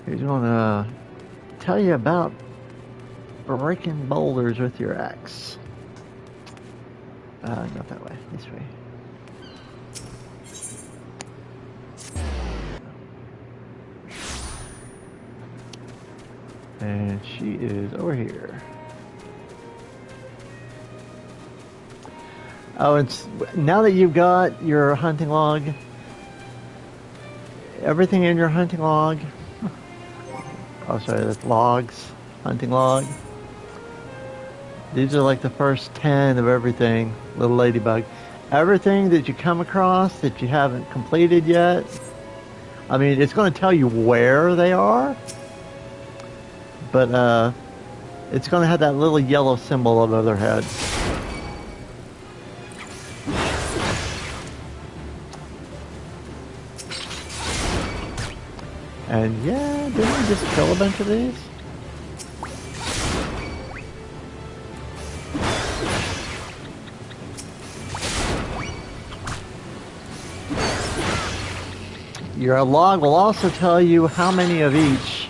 who's gonna tell you about breaking boulders with your axe. Not that way, this way. And she is over here. Oh, it's now that you've got your hunting log, everything in your hunting log. Oh, sorry, that's logs, hunting log. These are like the first 10 of everything, little ladybug. Everything that you come across that you haven't completed yet, I mean, it's going to tell you where they are, but it's going to have that little yellow symbol above their head. And yeah, didn't we just kill a bunch of these? Your log will also tell you how many of each,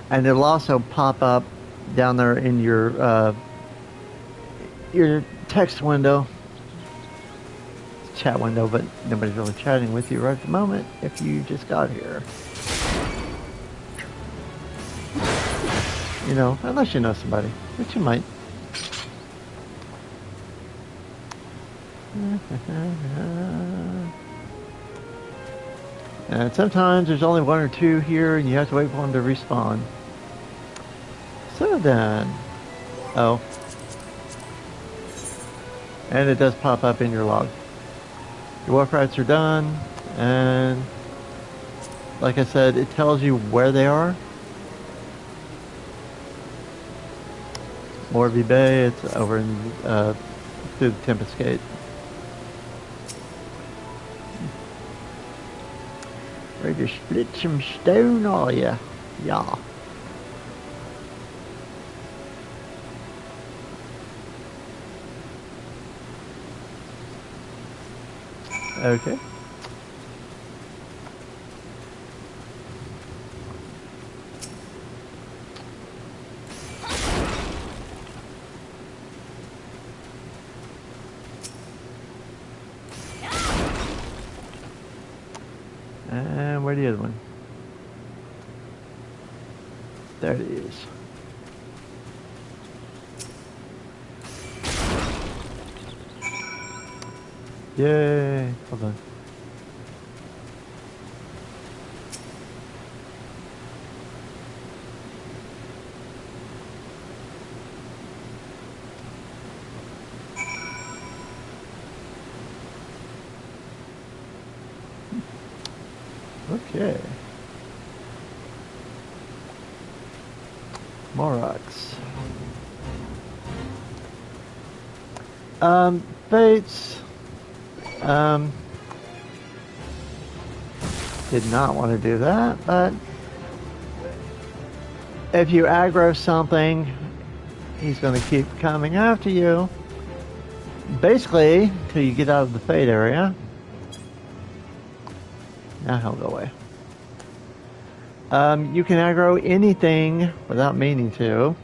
and it'll also pop up down there in your text window, chat window, but nobody's really chatting with you right at the moment if you just got here. You know, unless you know somebody, which you might. And sometimes there's only one or two here and you have to wait for them to respawn. So then, oh, and it does pop up in your log. Your wolf rats are done, and like I said, it tells you where they are. Morby Bay, it's over in through the Tempest Gate. Ready to split some stone, are ya? Yeah. Okay. And where's the other one? There it is. Yay! Hold on. Okay. More rocks. Fates. Did not want to do that, but if you aggro something, he's going to keep coming after you. Basically, till you get out of the Fate area. Now he'll go away. You can aggro anything without meaning to.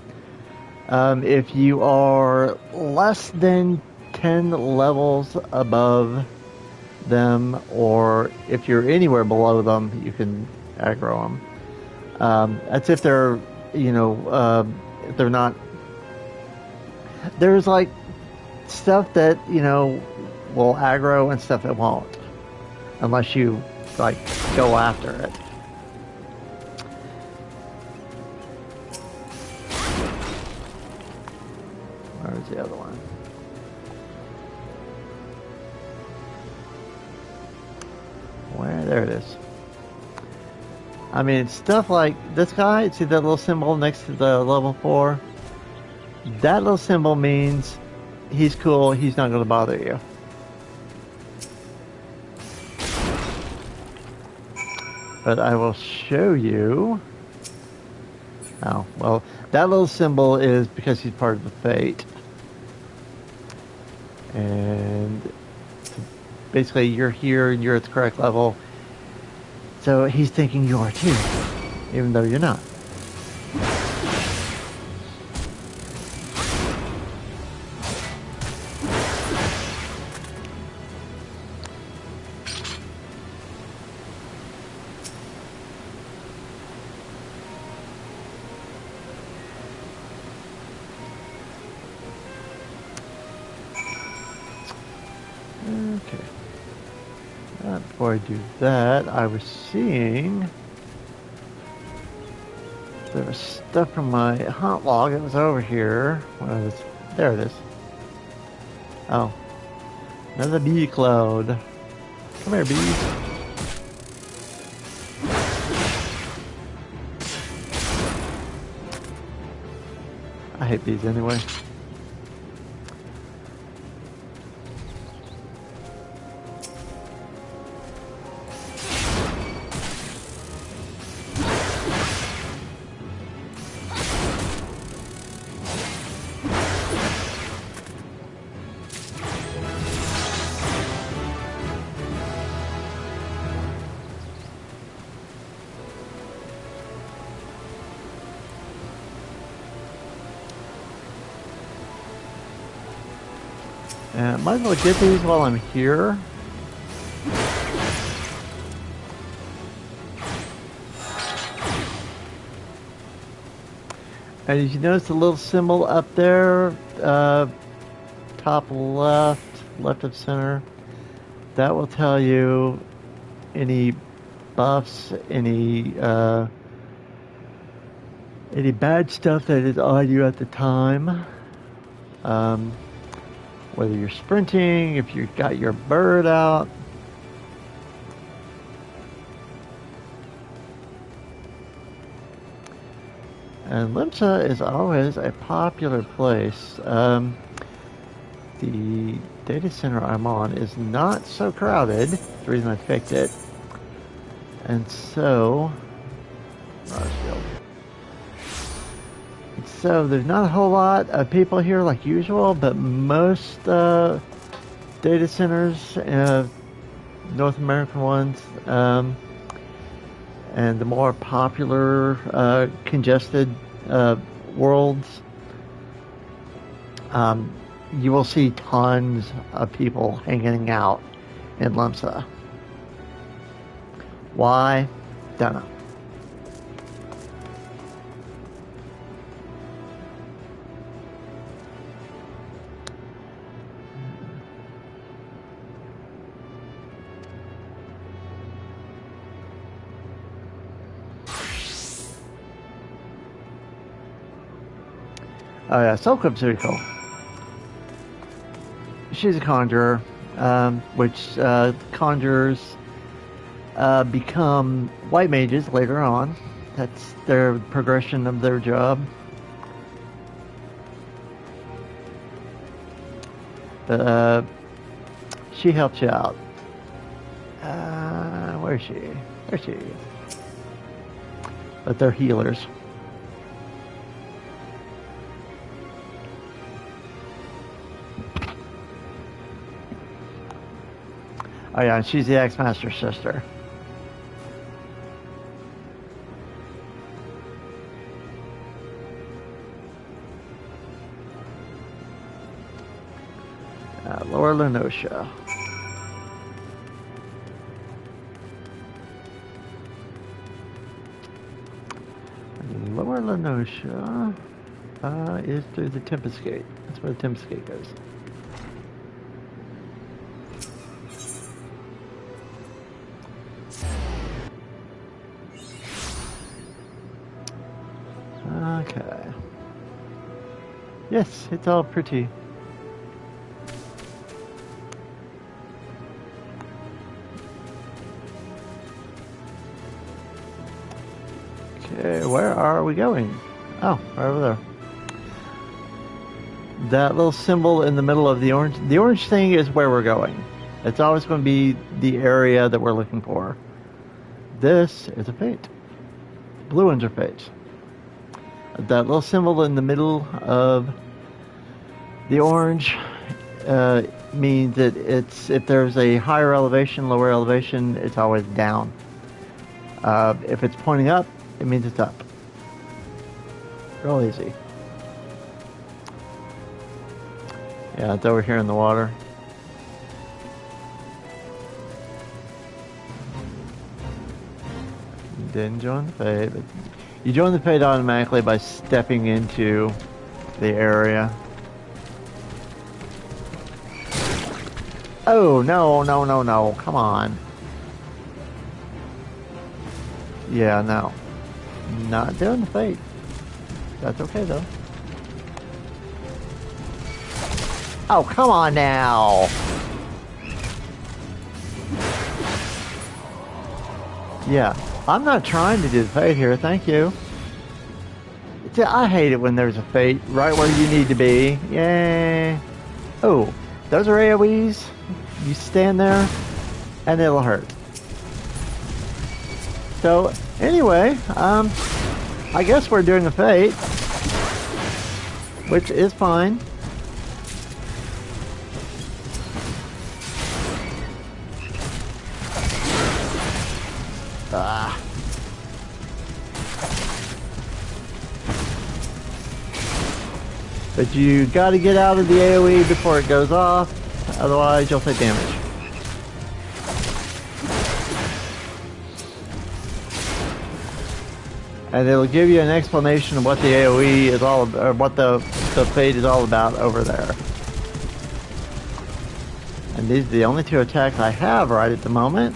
If you are less than 10 levels above them, or if you're anywhere below them, you can aggro them. That's if they're, you know, if they're not. There's like stuff that, you know, will aggro and stuff that won't, unless you like go after it. Where's the other one? Where? There it is. I mean, stuff like this guy, see that little symbol next to the level 4? That little symbol means he's cool, he's not going to bother you. But I will show you. Oh, well, that little symbol is because he's part of the Fate. And basically you're here and you're at the correct level. So he's thinking you are too, even though you're not. Okay. Before I do that, I was seeing there was stuff from my hunt log that was over here. There it is. Oh. Another bee cloud. Come here, bees. I hate these anyway. Might as well get these while I'm here. And did you notice the little symbol up there? Top left of center. That will tell you any buffs, any bad stuff that is on you at the time. Whether you're sprinting, if you've got your bird out. And Limsa is always a popular place. The data center I'm on is not so crowded. That's the reason I picked it. And so, so there's not a whole lot of people here like usual, but most data centers, North American ones, and the more popular, congested worlds, you will see tons of people hanging out in Limsa. Why? Don't know. Oh yeah, Soul Club's pretty cool. She's a conjurer, which conjurers become white mages later on. That's their progression of their job. But she helps you out. Where is she? There she is. But they're healers. Oh yeah, she's the X-Master's sister. Lower Lenosha. Lower Lenosha is through the Tempest Gate. That's where the Tempest Gate goes. Okay. Yes, it's all pretty. Okay, where are we going? Oh, right over there. That little symbol in the middle of the orange thing is where we're going. It's always going to be the area that we're looking for. This is a fate. Blue ones are fates. That little symbol in the middle of the orange means that it's, if there's a higher elevation, lower elevation, it's always down. If it's pointing up, it means it's up. Real easy. Yeah, it's over here in the water. Didn't join the fade, but you join the fade automatically by stepping into the area. Oh, no, no, no, no. Come on. Yeah, no. Not doing the fade. That's okay, though. Oh, come on now. Yeah. I'm not trying to do the fade here, thank you. I hate it when there's a fate right where you need to be. Yay. Oh, those are AoEs. You stand there and it'll hurt. So, anyway, I guess we're doing a fate, which is fine. But you got to get out of the AoE before it goes off, otherwise you'll take damage. And it'll give you an explanation of what the AoE is all about, or what the fate is all about over there. And these are the only two attacks I have right at the moment.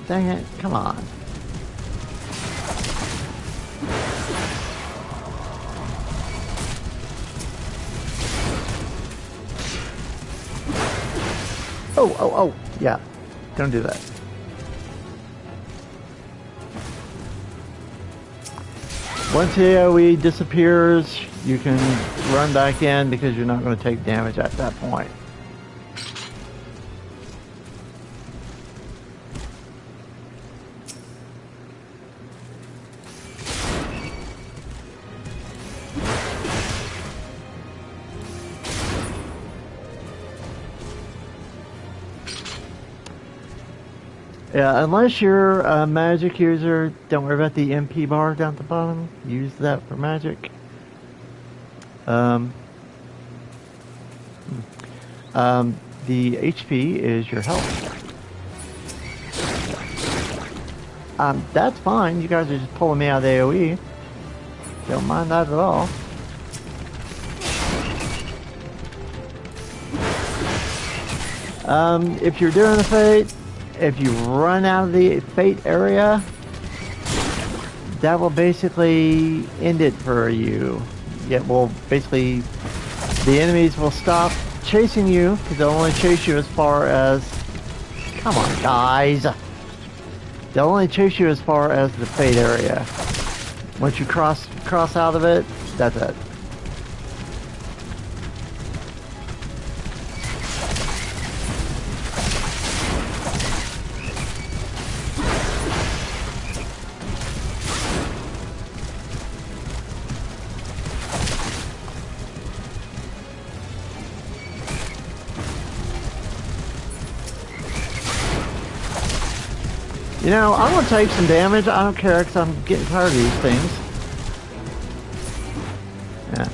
Dang it, come on. Oh, yeah. Don't do that. Once the AoE disappears, you can run back in because you're not going to take damage at that point. Yeah, unless you're a magic user, don't worry about the MP bar down at the bottom. Use that for magic. The HP is your health. That's fine. You guys are just pulling me out of the AoE. Don't mind that at all. If you're doing a fate, if you run out of the fate area, that will basically end it for you. It will basically, the enemies will stop chasing you because they'll only chase you as far as, come on guys, they'll only chase you as far as the fate area. Once you cross out of it, that's it. You know, I'm going to take some damage. I don't care because I'm getting tired of these things. Yeah.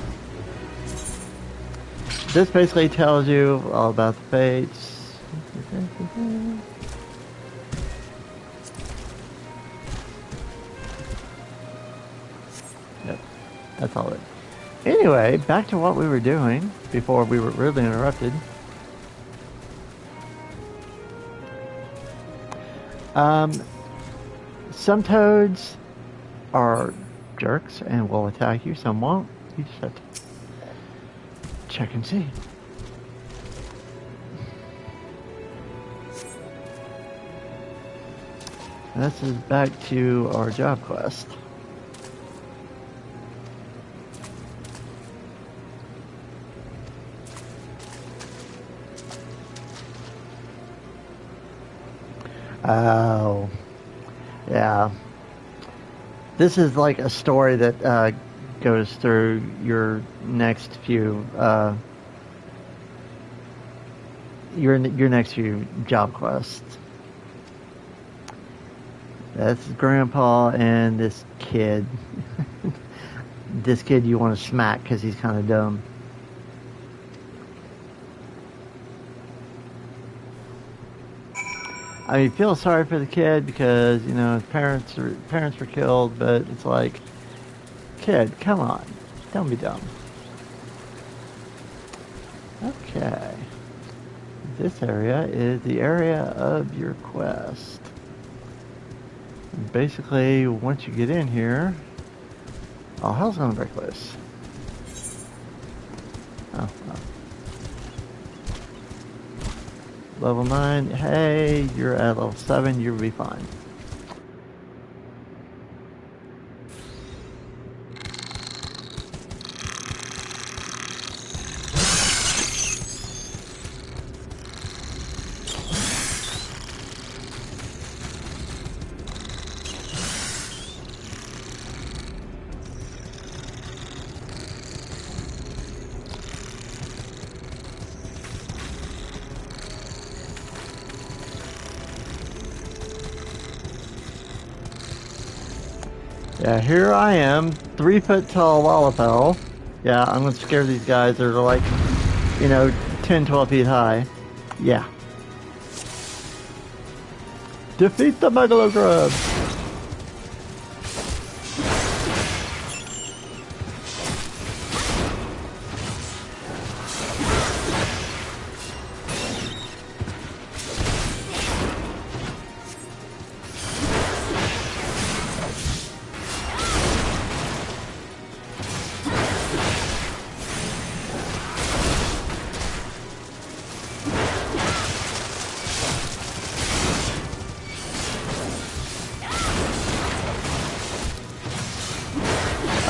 This basically tells you all about the fates. Yep. That's all it. Anyway, back to what we were doing before we were rudely interrupted. Some toads are jerks and will attack you, some won't. You just have to check and see. And this is back to our job quest. Oh, yeah. This is like a story that goes through your next few your next few job quests. That's Grandpa and this kid. This kid you want to smack because he's kind of dumb. I mean, feel sorry for the kid because, you know, his parents were killed, but it's like, kid, come on, don't be dumb. Okay, this area is the area of your quest. Basically, once you get in here, oh, hell's gonna break loose. Oh, oh. Level 9. Hey, you're at level 7. You'll be fine. Yeah, here I am, 3 foot tall Wallapel. Yeah, I'm gonna scare these guys that are like, you know, 10, 12 feet high. Yeah. Defeat the Megalograb!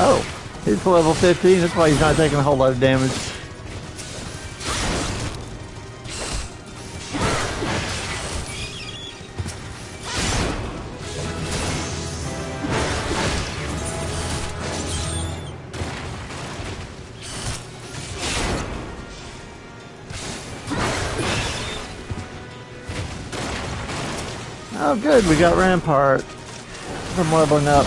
Oh, he's level 15, that's why he's not taking a whole lot of damage. Oh good, we got Rampart from leveling up.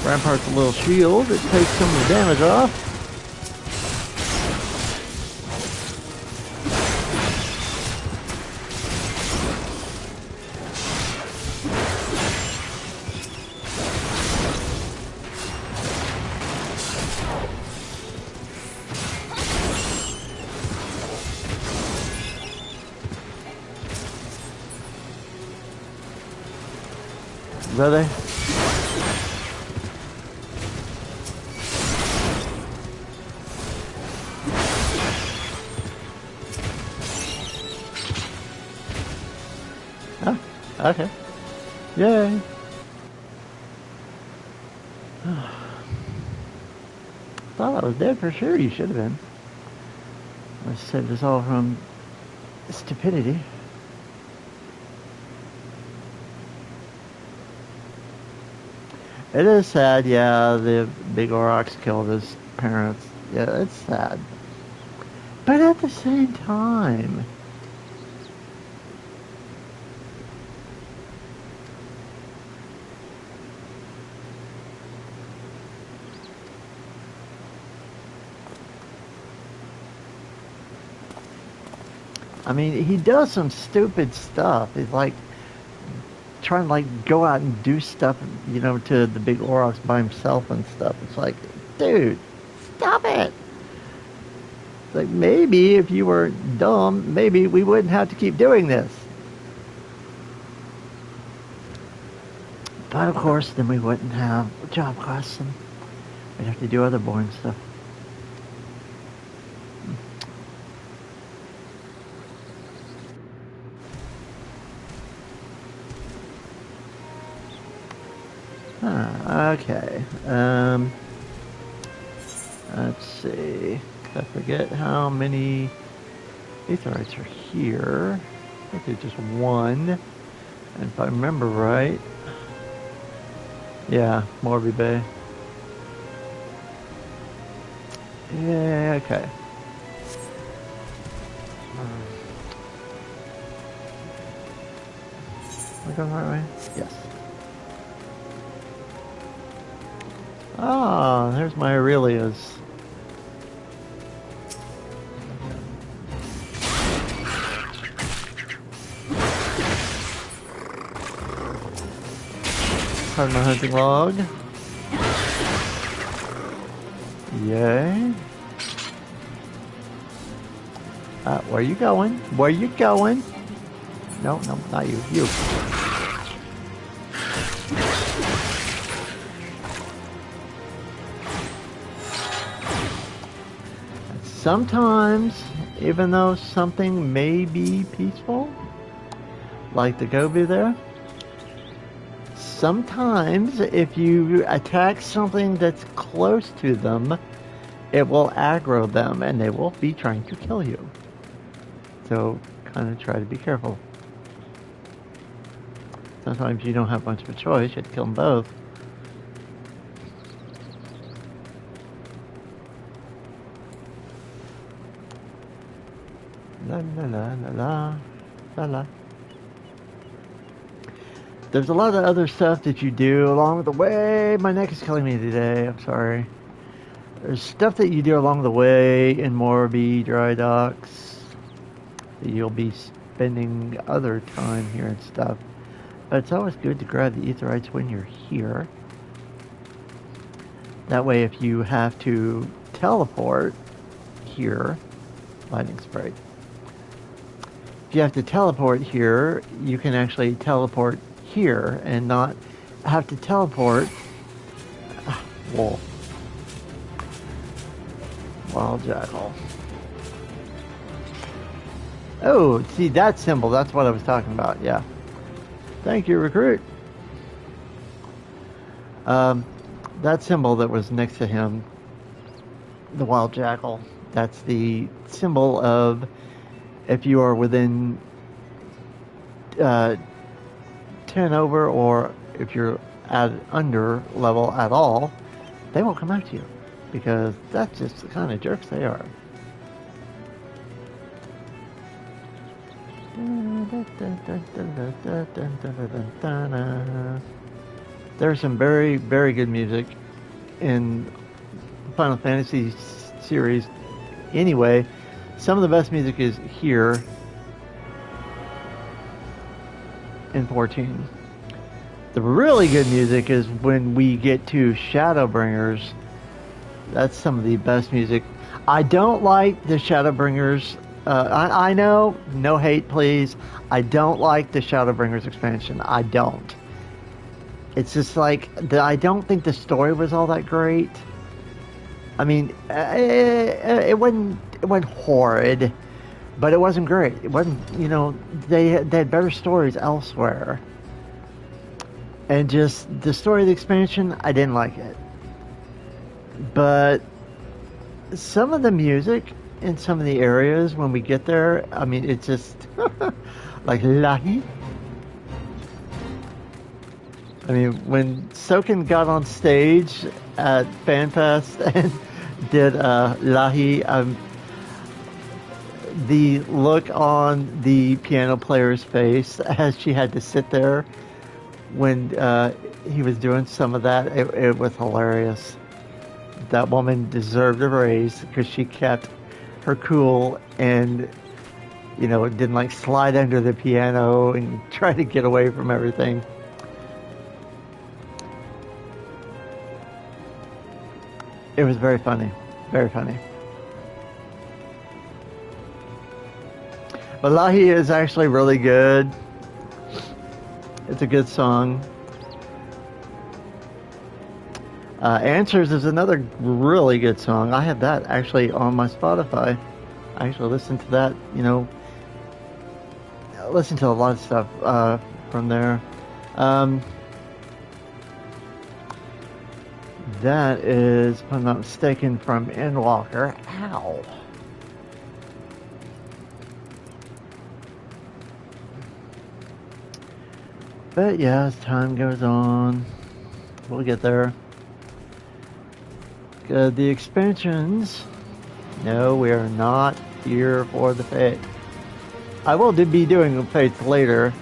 Rampart's a little shield, it takes some of the damage off. Really? Oh, okay. Yay. Thought I was dead for sure. You should have been. I saved this all from stupidity. It is sad, yeah, the big Aurochs killed his parents. Yeah, it's sad. But at the same time, I mean, he does some stupid stuff. He's like trying to like go out and do stuff, you know, to the big Aurochs by himself and stuff. It's like, dude, stop it. It's like, maybe if you were dumb, maybe we wouldn't have to keep doing this. But of course, then we wouldn't have job quests and we'd have to do other boring stuff. Okay. Let's see. I forget how many Aetherites are here. I think it's just one. And if I remember right, yeah, Morby Bay. Yeah, okay. Am I going the right way? Yes. Ah, there's my Aurelias. Pardon my hunting log. Yay. Where you going? Where you going? No, no, not you. You. Sometimes, even though something may be peaceful, like the Gobi there, sometimes if you attack something that's close to them, it will aggro them and they will be trying to kill you. So kind of try to be careful. Sometimes you don't have much of a choice, you have to kill them both. La la la la la la la. There's a lot of other stuff that you do along the way. My neck is killing me today, I'm sorry. There's stuff that you do along the way in Morby dry docks that you'll be spending other time here and stuff. But it's always good to grab the Aetherites when you're here. That way if you have to teleport here, lightning spray. If you have to teleport here, you can actually teleport here and not have to teleport. Wolf. Wild jackal. Oh, see that symbol, that's what I was talking about, yeah. Thank you, recruit. That symbol that was next to him, the wild jackal, that's the symbol of if you are within 10 over, or if you're at under level at all, they won't come after you, because that's just the kind of jerks they are. There's some very, very good music in Final Fantasy series anyway. Some of the best music is here in 14. The really good music is when we get to Shadowbringers. That's some of the best music. I don't like the Shadowbringers. I know, no hate please. I don't like the Shadowbringers expansion. I don't. It's just like, I don't think the story was all that great. I mean, it wasn't horrid, but it wasn't great. It wasn't, you know, they had better stories elsewhere. And just the story of the expansion, I didn't like it. But some of the music in some of the areas when we get there, I mean, it's just like Lahi. I mean, when Soken got on stage at FanFest and did Lahi, the look on the piano player's face as she had to sit there when he was doing some of that, it was hilarious. That woman deserved a raise because she kept her cool and, you know, didn't like slide under the piano and try to get away from everything. It was very funny. Very funny. But Lahi is actually really good. It's a good song. Answers is another really good song. I have that actually on my Spotify. I actually listen to that, you know, listen to a lot of stuff from there. That is, if I'm not mistaken, from Endwalker. Ow. But yeah, as time goes on, we'll get there. The expansions, no, we are not here for the Fate. I will be doing the Fates later,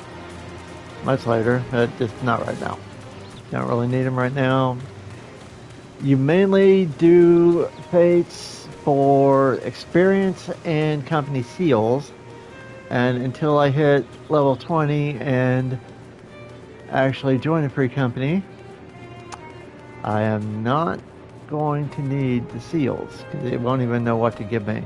much later, but just not right now. Don't really need them right now. You mainly do Fates for experience and company seals, and until I hit level 20 and actually join a free company, I am not going to need the seals because it won't even know what to give me.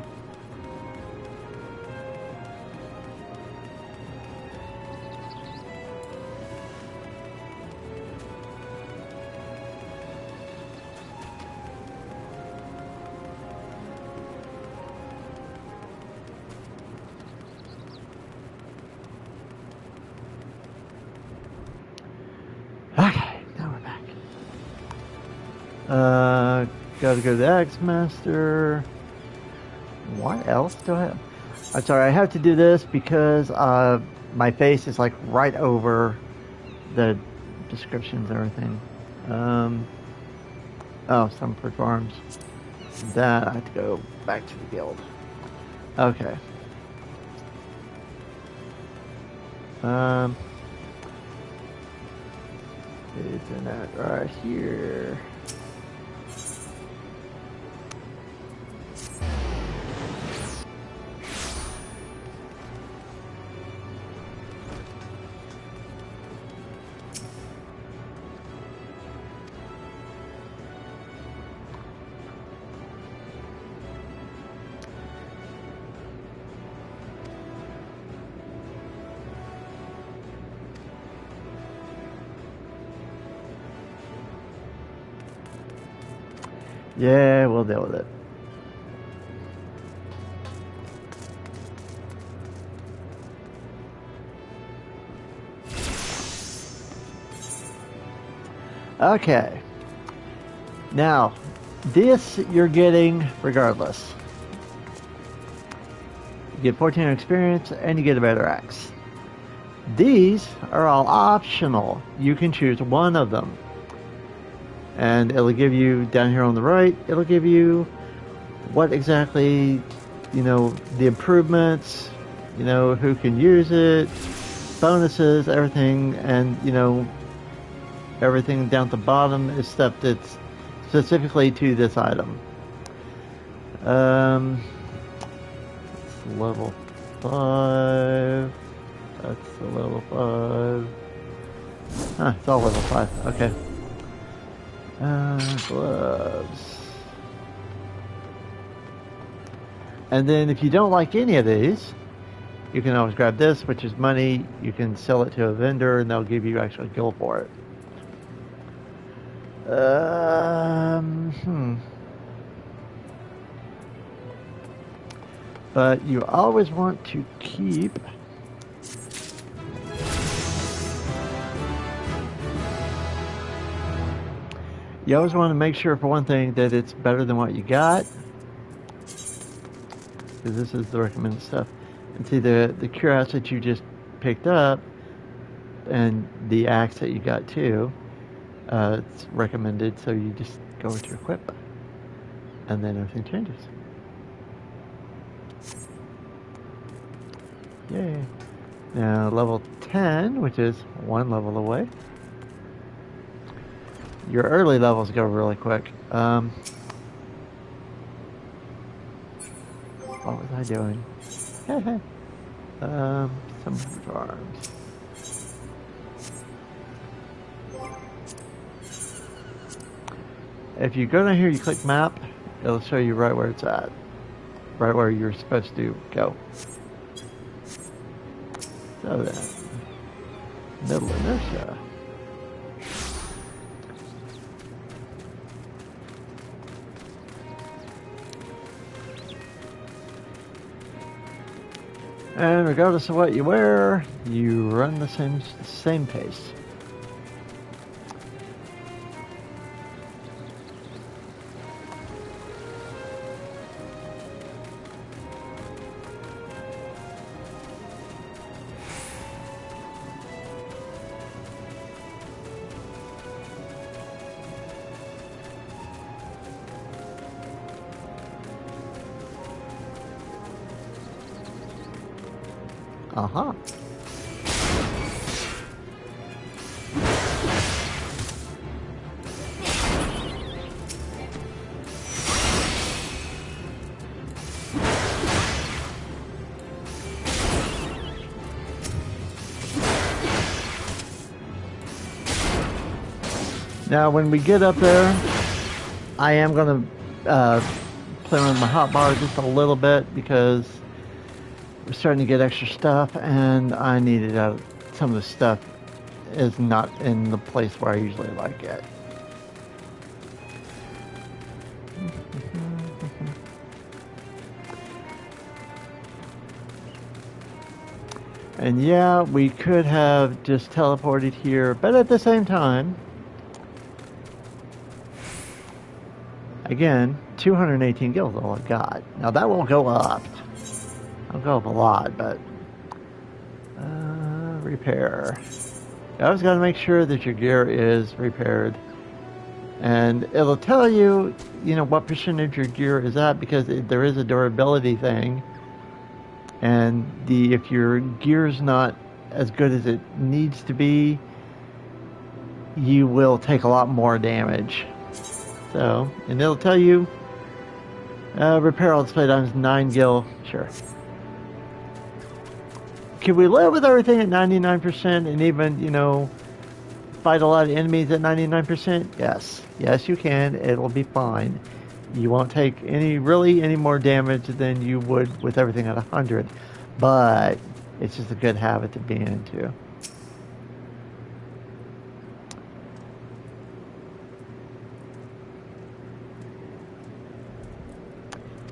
Gotta go to the Axe Master. What else do I have? I'm sorry, I have to do this because my face is like right over the descriptions and everything. Oh, some farms. That I have to go back to the guild. Okay. Isn't that right here? Yeah, we'll deal with it. Okay. Now, this you're getting regardless. You get 14 experience and you get a better axe. These are all optional. You can choose one of them. And it'll give you, down here on the right, it'll give you what exactly, you know, the improvements, you know, who can use it, bonuses, everything, and, you know, everything down at the bottom is stuff that's specifically to this item. It's level 5. That's the level 5. Huh, it's all level 5. Okay. Gloves. And then if you don't like any of these, you can always grab this, which is money. You can sell it to a vendor and they'll give you actual gold for it. But you always want to keep you always want to make sure, for one thing, that it's better than what you got, because this is the recommended stuff. And see, the cuirass that you just picked up and the axe that you got too, it's recommended, so you just go to equip and then everything changes. Yay. Now level 10, which is one level away. Your early levels go really quick. What was I doing? Some farms. If you go down here, you click map, it'll show you right where it's at. Right where you're supposed to go. So then, middle inertia. And regardless of what you wear, you run the same pace. Uh-huh. Now, when we get up there, I am going to play with my hotbar just a little bit because we're starting to get extra stuff, and I needed some of the stuff is not in the place where I usually like it. And yeah, we could have just teleported here, but at the same time, Again, 218 gills all I've got. Now that won't go up. I'll go up a lot, but repair. You always got to make sure that your gear is repaired, and it'll tell you, what percentage your gear is at, because there is a durability thing, and if your gear's not as good as it needs to be, you will take a lot more damage. So, and it'll tell you repair all display times 9 gil. Sure. Can we live with everything at 99% and even, fight a lot of enemies at 99%? Yes. Yes, you can. It'll be fine. You won't take any more damage than you would with everything at 100. But it's just a good habit to be into.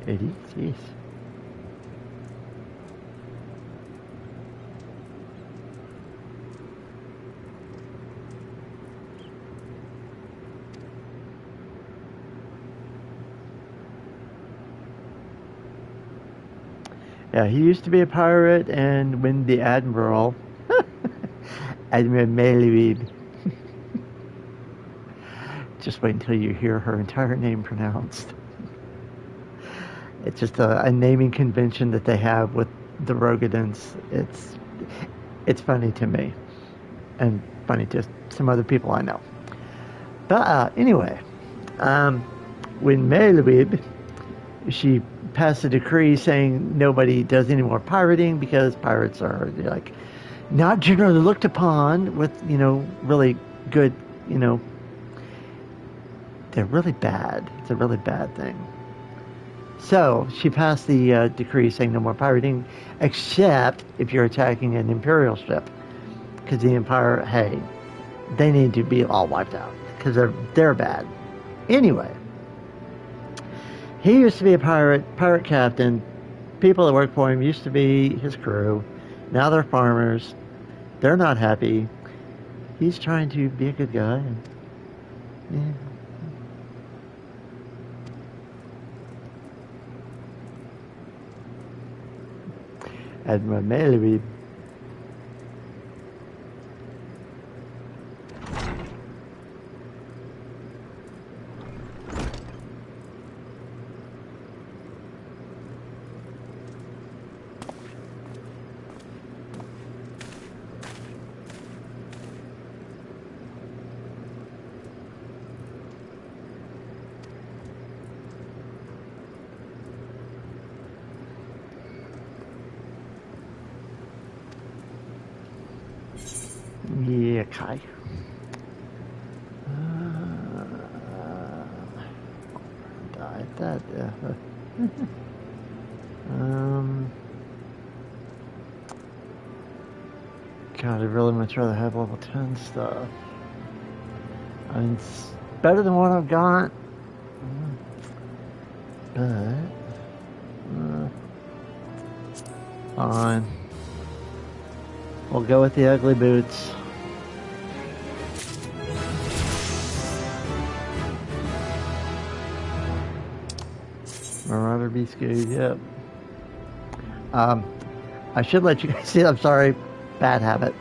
Jeez. Yeah, he used to be a pirate, and when the Admiral, Admiral Melvib, just wait until you hear her entire name pronounced. It's just a naming convention that they have with the Rogadins. It's funny to me, and funny to some other people I know. But anyway, when Melvib, she passed a decree saying nobody does any more pirating because pirates are like not generally looked upon with really good, they're really bad. It's a really bad thing. So she passed the decree saying no more pirating, except if you're attacking an Imperial ship, because the Empire, hey, they need to be all wiped out because they're bad. Anyway. He used to be a pirate captain. People that work for him used to be his crew. Now they're farmers. They're not happy. He's trying to be a good guy. Yeah. Admiral Melvib. Yeah, Kai. Died that. God, I'd really much rather have level 10 stuff. I mean, it's better than what I've got. But fine. We'll go with the ugly boots. Marauder be screwed, yep. I should let you guys see, I'm sorry, bad habit.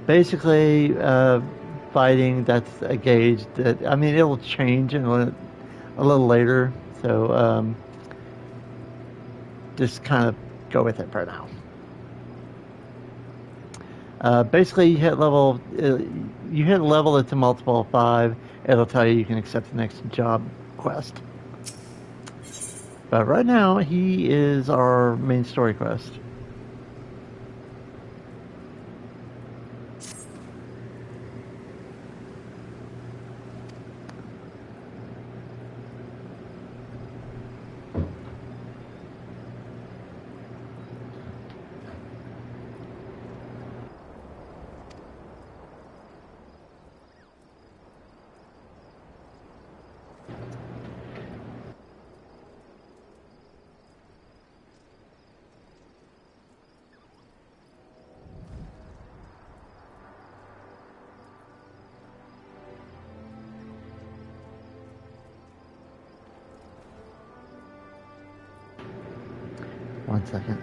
Basically, fighting, that's a gauge that, I mean, it'll change in a little later, so just kind of go with it for now. Basically, you hit a level that's a multiple of 5, it'll tell you can accept the next job quest. But right now, he is our main story quest. 1 second.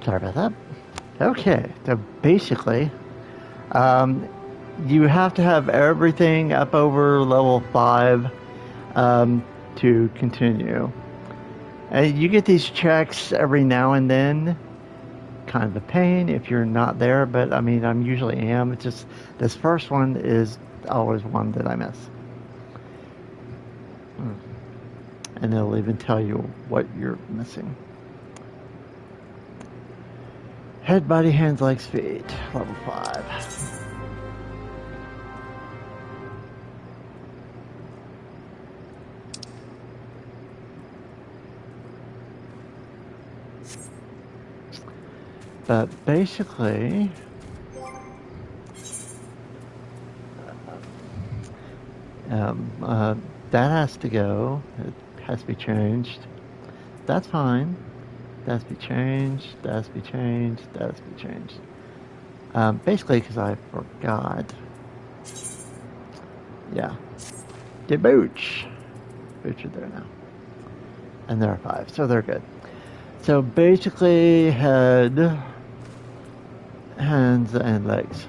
Sorry about that. Okay, so basically, you have to have everything up over level 5 to continue. And you get these checks every now and then. Kind of a pain if you're not there, but I mean, I'm usually am. It's just this first one is always one that I miss. And it'll even tell you what you're missing. Head, body, hands, legs, feet. Level 5. But basically, that has to go. It has to be changed. That's fine. That has to be changed. That has to be changed. That has to be changed. Basically, because I forgot. Yeah. Debooch. Booch are there now. And there are 5, so they're good. So basically, head, hands, and legs.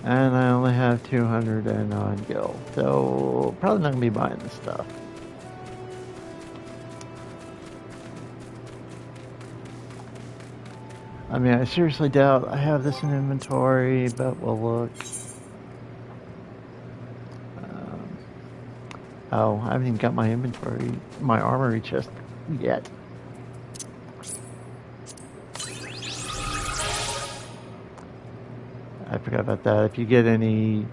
And I only have 209 gil, so probably not going to be buying this stuff. I mean, I seriously doubt I have this in inventory, but we'll look. Oh, I haven't even got my inventory, my armory chest yet. I forgot about that. If you get any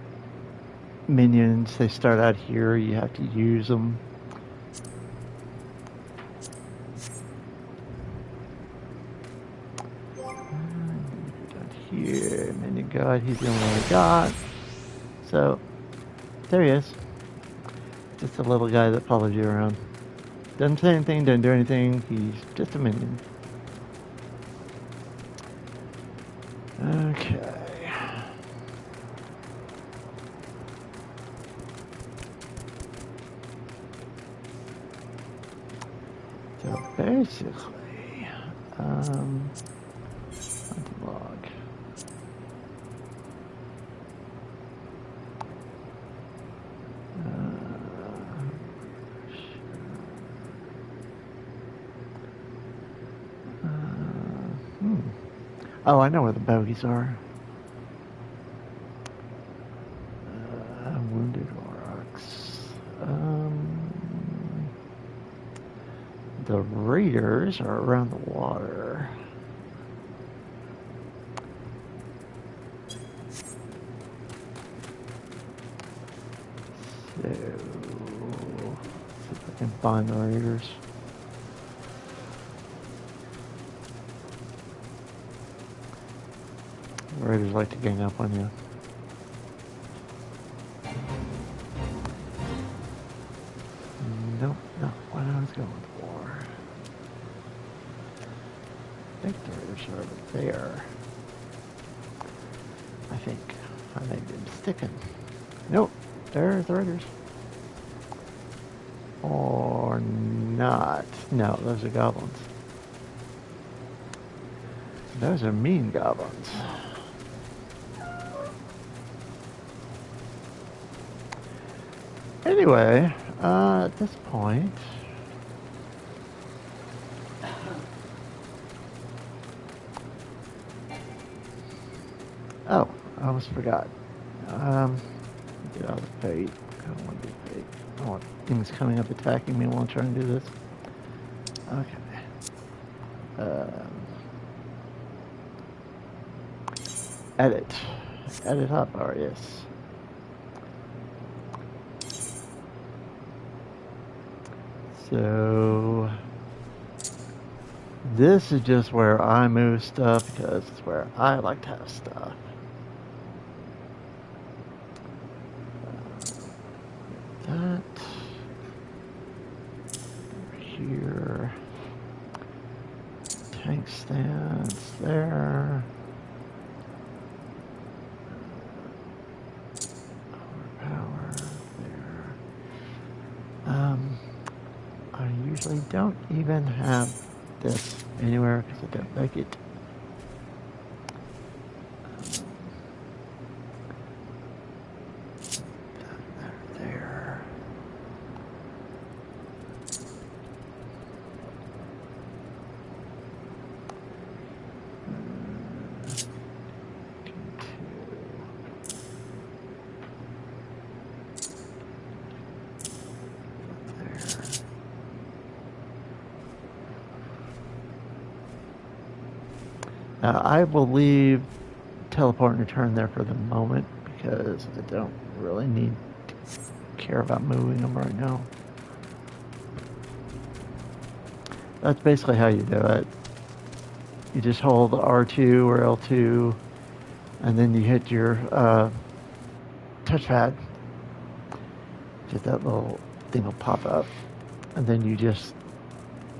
minions, they start out here, you have to use them. Down here, minion god, he's the only one I got. So, there he is. Just a little guy that follows you around. Doesn't say anything, doesn't do anything, he's just a minion. Okay. So basically, log. Oh, I know where the bogies are. Wounded orcs. The raiders are around the water. So, let's see if I can find the raiders. Raiders like to gang up on you. Nope, not what I was going for. I think the raiders are over there. I think. I may be mistaken. Nope, there's the raiders. Or not. No, those are goblins. Those are mean goblins. Anyway, at this point, oh, I almost forgot. Get out of the fate. I don't want to do fate. I don't want things coming up attacking me while I'm trying to do this. Okay. Edit. Edit hotbar, yes. So this is just where I move stuff because it's where I like to have stuff. that. Over here. Tank stands there. Power there. I usually don't even have this anywhere because I don't like it. There. Now, I will leave teleport and return there for the moment because I don't really need to care about moving them right now. That's basically how you do it. You just hold R2 or L2 and then you hit your touchpad. Just that little thing will pop up and then you just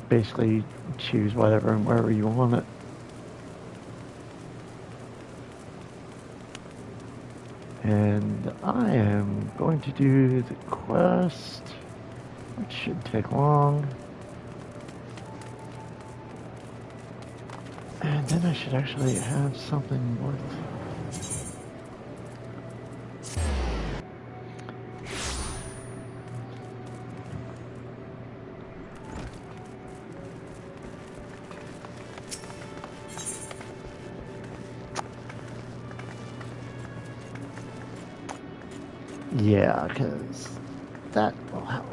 basically choose whatever and wherever you want it. And I am going to do the quest, which should take long. And then I should actually have something worth. Yeah, because that will help.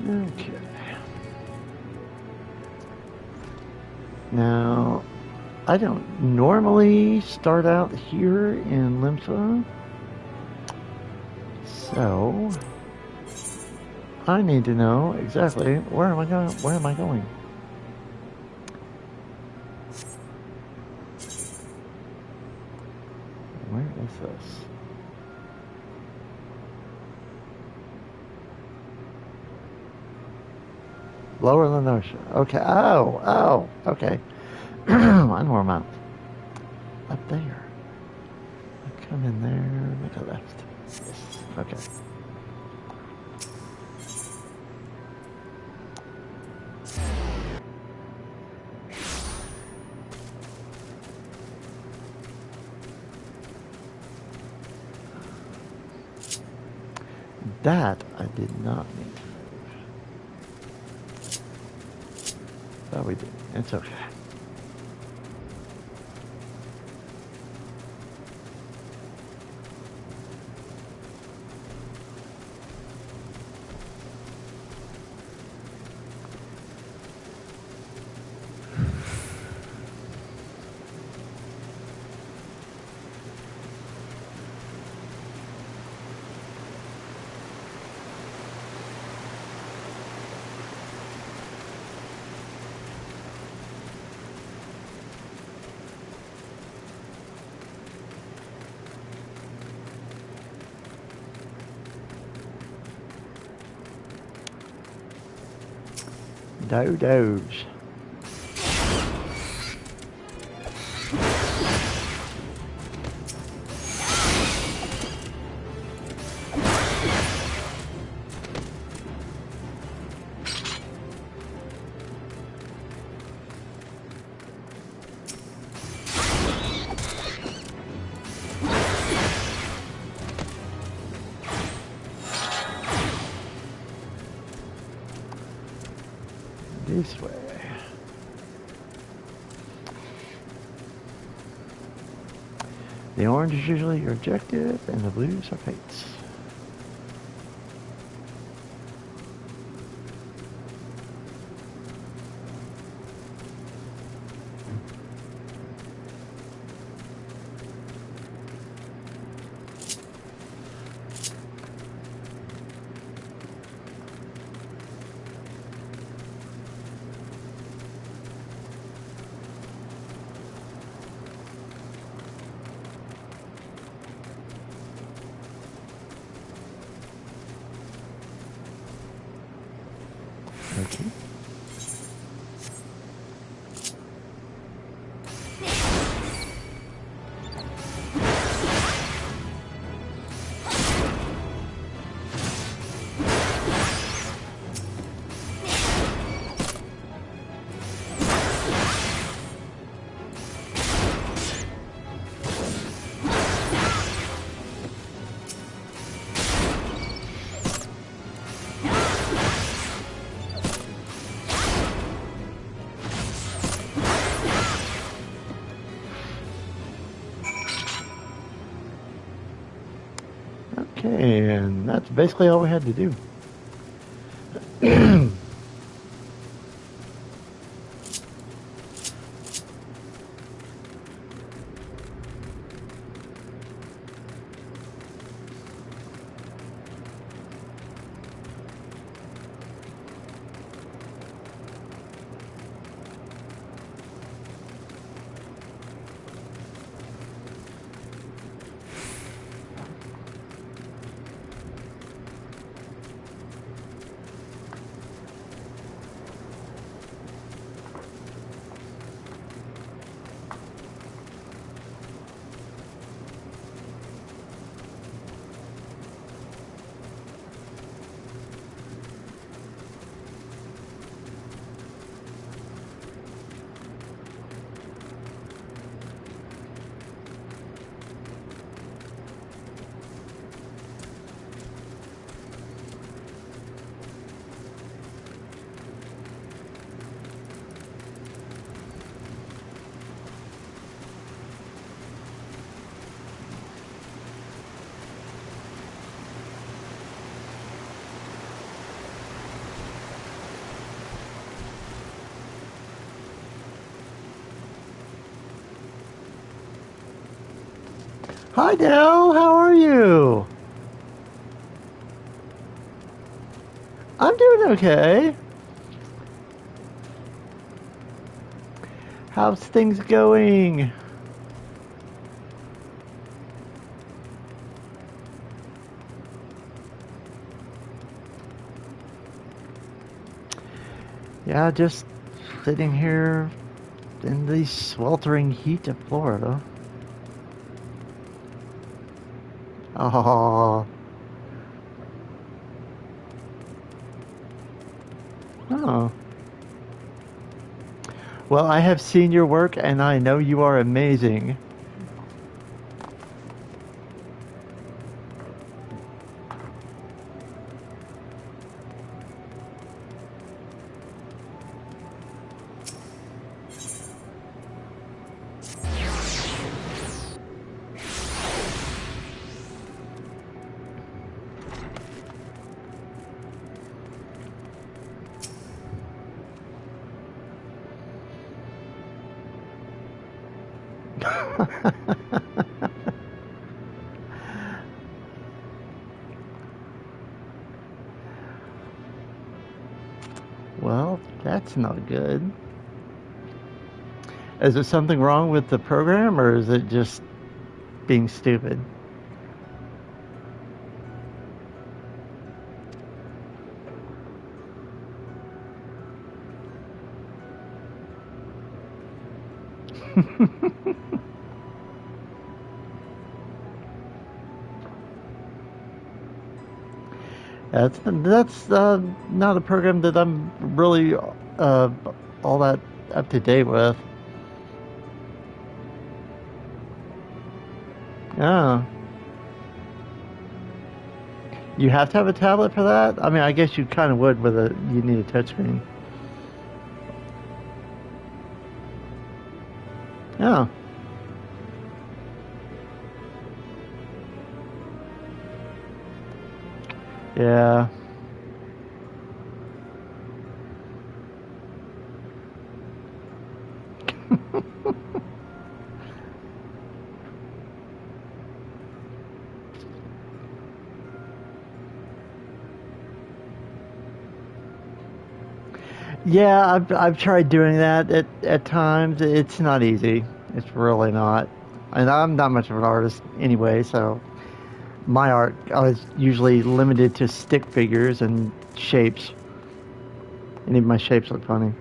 Okay. Now, I don't normally start out here in Lympha, so I need to know exactly where am I going. Where am I going? Where is this? Lower than ocean. Okay. Oh, okay. One more mount. Up there. I come in there, make a left. Yes. Okay. That I did not need to move. But we did. It's okay. Doge. This way. The orange is usually your objective, and the blues are fates. Okay. Okay, and that's basically all we had to do. Hi, Dell. How are you? I'm doing okay. How's things going? Yeah, just sitting here in the sweltering heat of Florida. Oh. Oh. Well, I have seen your work and I know you are amazing. Well, that's not good. Is there something wrong with the program or is it just being stupid? That's not a program that I'm really all that up to date with. Yeah. You have to have a tablet for that? I mean, I guess you kind of would with a, you need a touchscreen. Oh. Yeah. Yeah, I've tried doing that at times. It's not easy. It's really not. And I'm not much of an artist anyway, so my art I was usually limited to stick figures and shapes. And even my shapes look funny.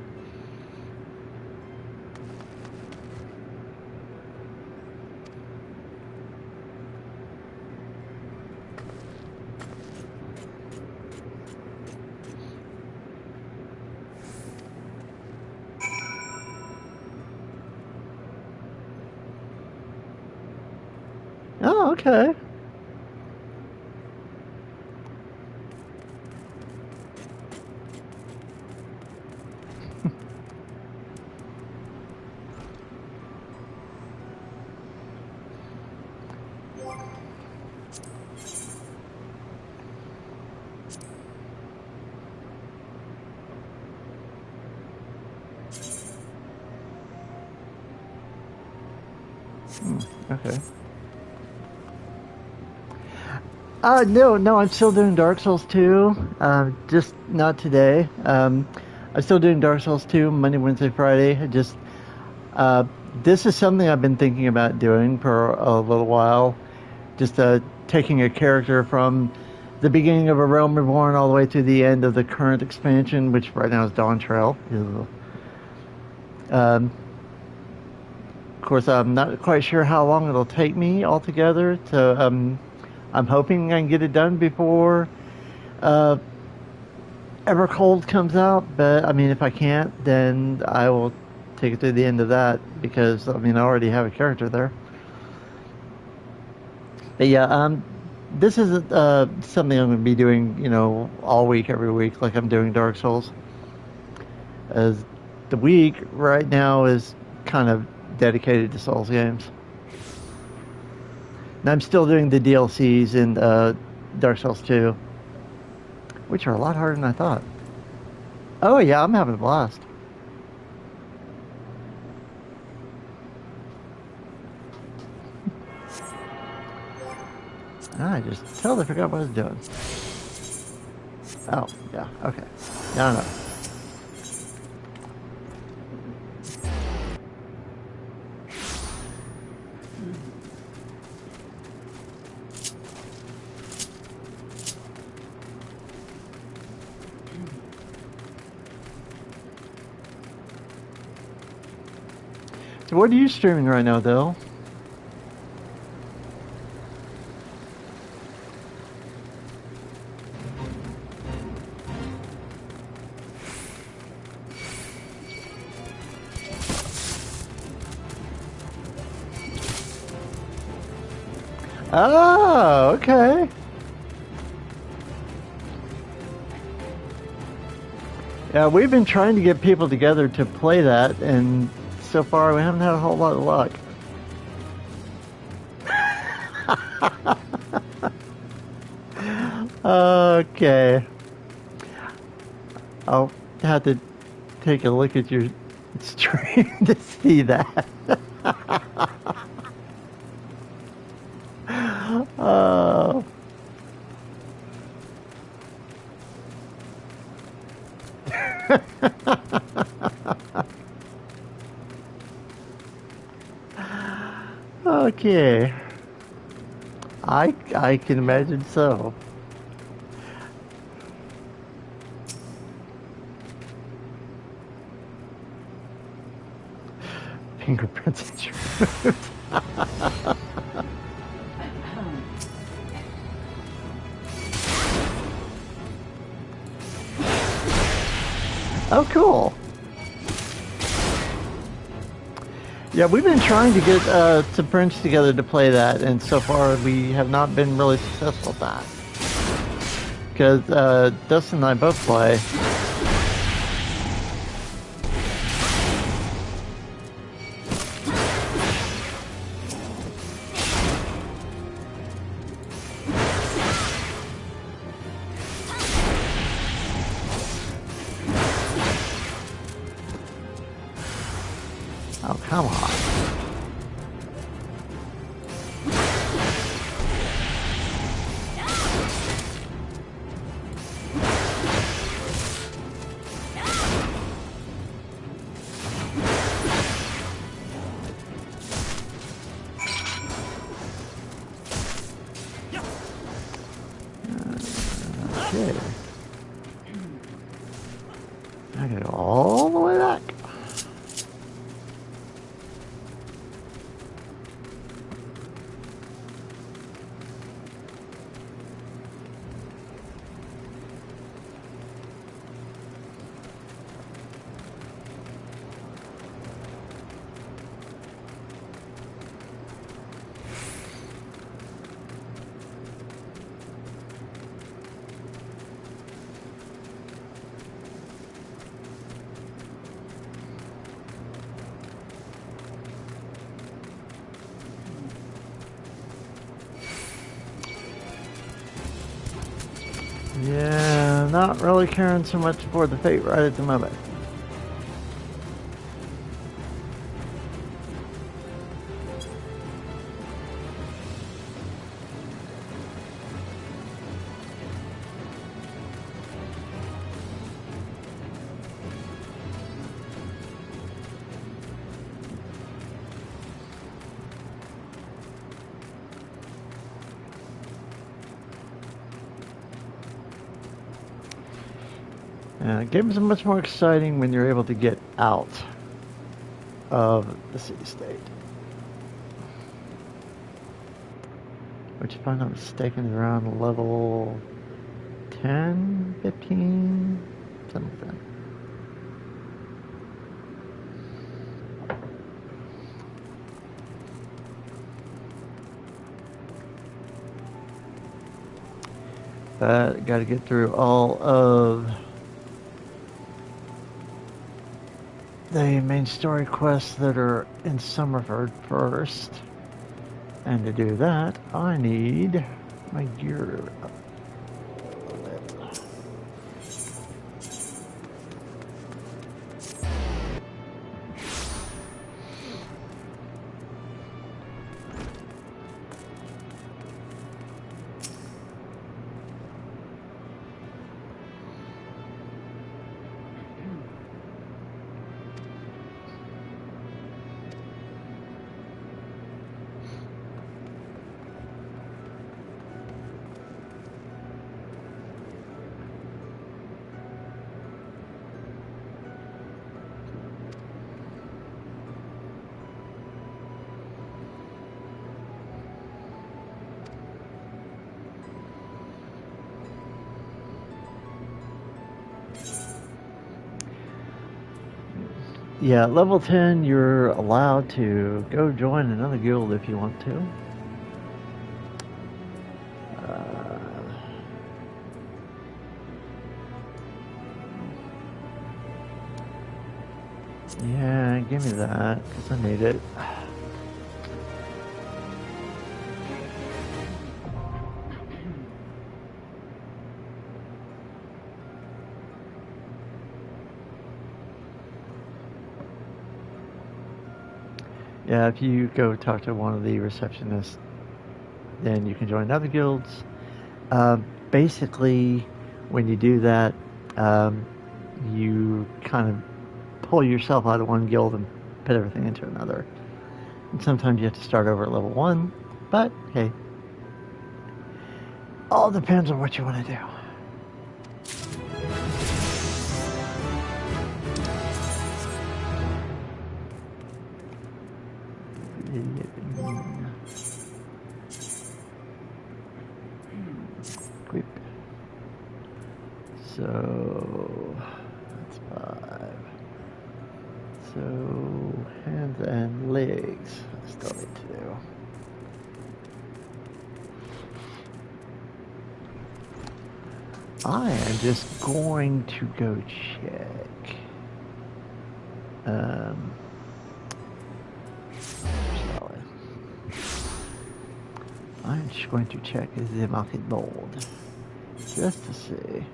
Oh, okay. Okay. No, I'm still doing Dark Souls 2. Just not today. I'm still doing Dark Souls 2 Monday, Wednesday, Friday. Uh, this is something I've been thinking about doing for a little while. Just taking a character from the beginning of A Realm Reborn all the way to the end of the current expansion, which right now is Dawn Trail. Of course, I'm not quite sure how long it'll take me altogether to. I'm hoping I can get it done before Evercold comes out, but I mean, if I can't, then I will take it to the end of that because I mean, I already have a character there. But yeah, this isn't something I'm going to be doing, all week, every week, like I'm doing Dark Souls. As the week right now is kind of dedicated to Souls games. And I'm still doing the DLCs in Dark Souls 2, which are a lot harder than I thought. Oh yeah, I'm having a blast. I just totally forgot what I was doing. Oh, yeah, okay. No, no. So what are you streaming right now, Dale? Oh, okay. Yeah, we've been trying to get people together to play that, and so far we haven't had a whole lot of luck. Okay. I'll have to take a look at your stream to see that. Oh. Okay. I can imagine so. Fingerprints removed. Oh, cool. Yeah, we've been trying to get some friends together to play that, and so far we have not been really successful at that. Because Dustin and I both play. Come on. Okay. I gotta go all the way back. Yeah, not really caring so much for the fate right at the moment. Games are much more exciting when you're able to get out of the city state. Which, if I'm not mistaken, is around level 10, 15, something like that. But got to get through all of the main story quests that are in Summerford first. And to do that, I need my gear up a little bit. Yeah, level 10, you're allowed to go join another guild if you want to. Yeah, give me that, because I need it. Yeah, if you go talk to one of the receptionists, then you can join other guilds. Basically, when you do that, you kind of pull yourself out of one guild and put everything into another. And sometimes you have to start over at level 1, but hey, all depends on what you want to do. Equip. So that's 5. So hands and legs I still need to do. I am just going to go check. Sorry. I'm just going to check the market board just to see.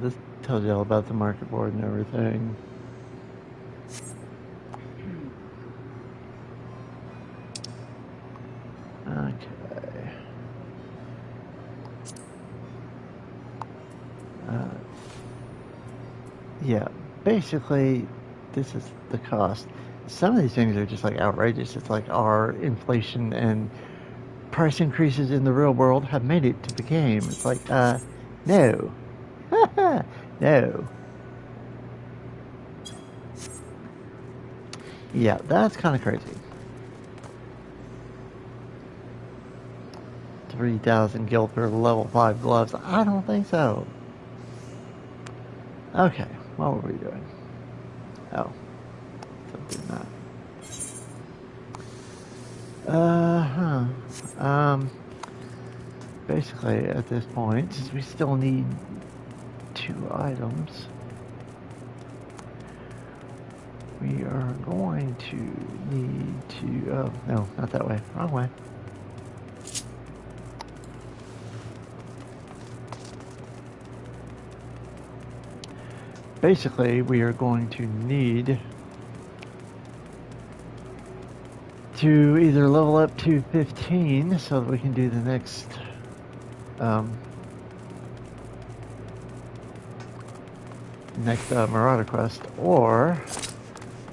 this tells you all about the market board and everything. Okay. Yeah, basically, this is the cost. Some of these things are just like outrageous. It's like our inflation and price increases in the real world have made it to the game. It's like, no. No. Yeah, that's kind of crazy. 3,000 gil for level 5 gloves. I don't think so. Okay, what were we doing? Oh, something not. Basically, at this point, we still need 2 items. We are going to need to... Oh, no, not that way. Wrong way. Basically, we are going to need to either level up to 15 so that we can do the next Marauder quest, or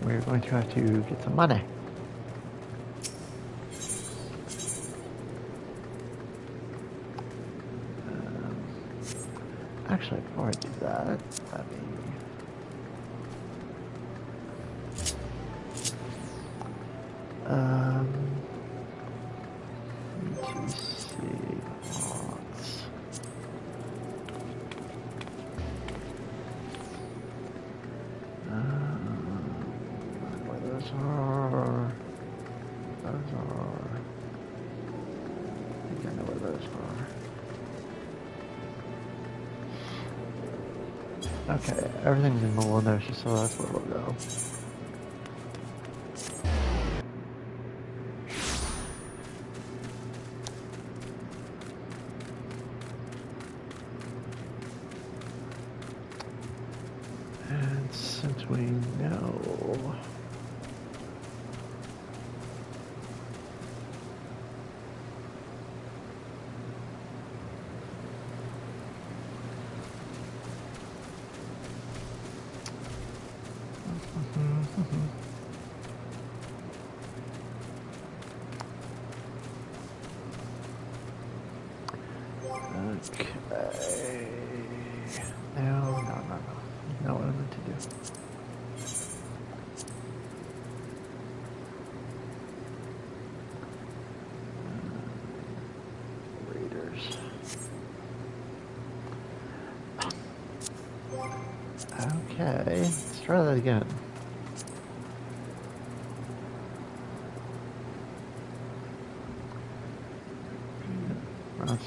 we're going to have to get some money. Actually, before I do that, let me... ETC plots. Where those are. Those are. I think I know where those are. Okay, everything's in Melanocia, so that's where we'll go. And since we know... Okay. No. Not what I meant to do. Raiders. Okay. Let's try that again.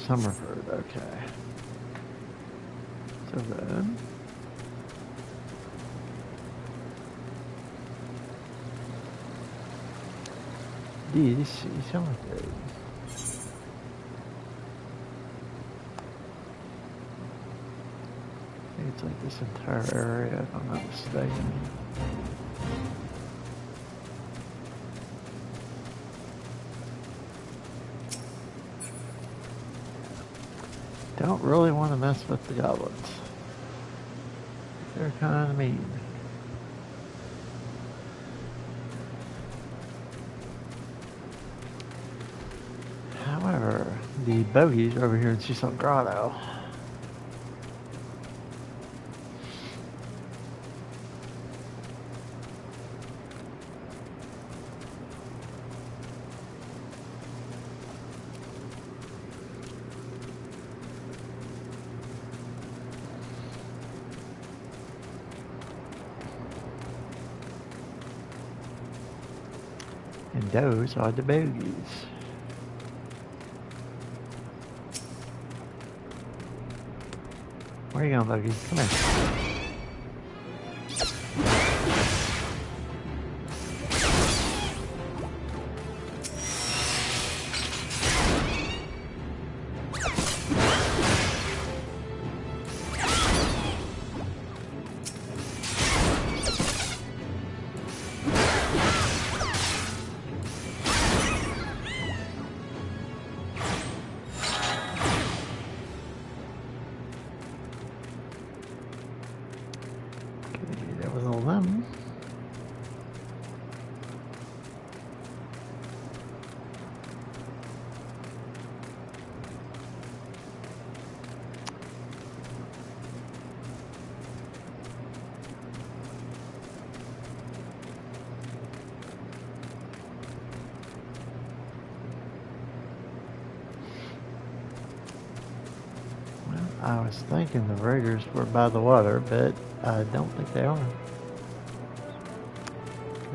Summerford, okay. So then... DC Summerford. I think it's like this entire area, if I'm not mistaken. Don't really want to mess with the goblins. They're kind of mean. However, the bogies are over here in Seasalt Grotto. And those are the bogies. Where are you going, bogies? Come here. I was thinking the raiders were by the water, but I don't think they are.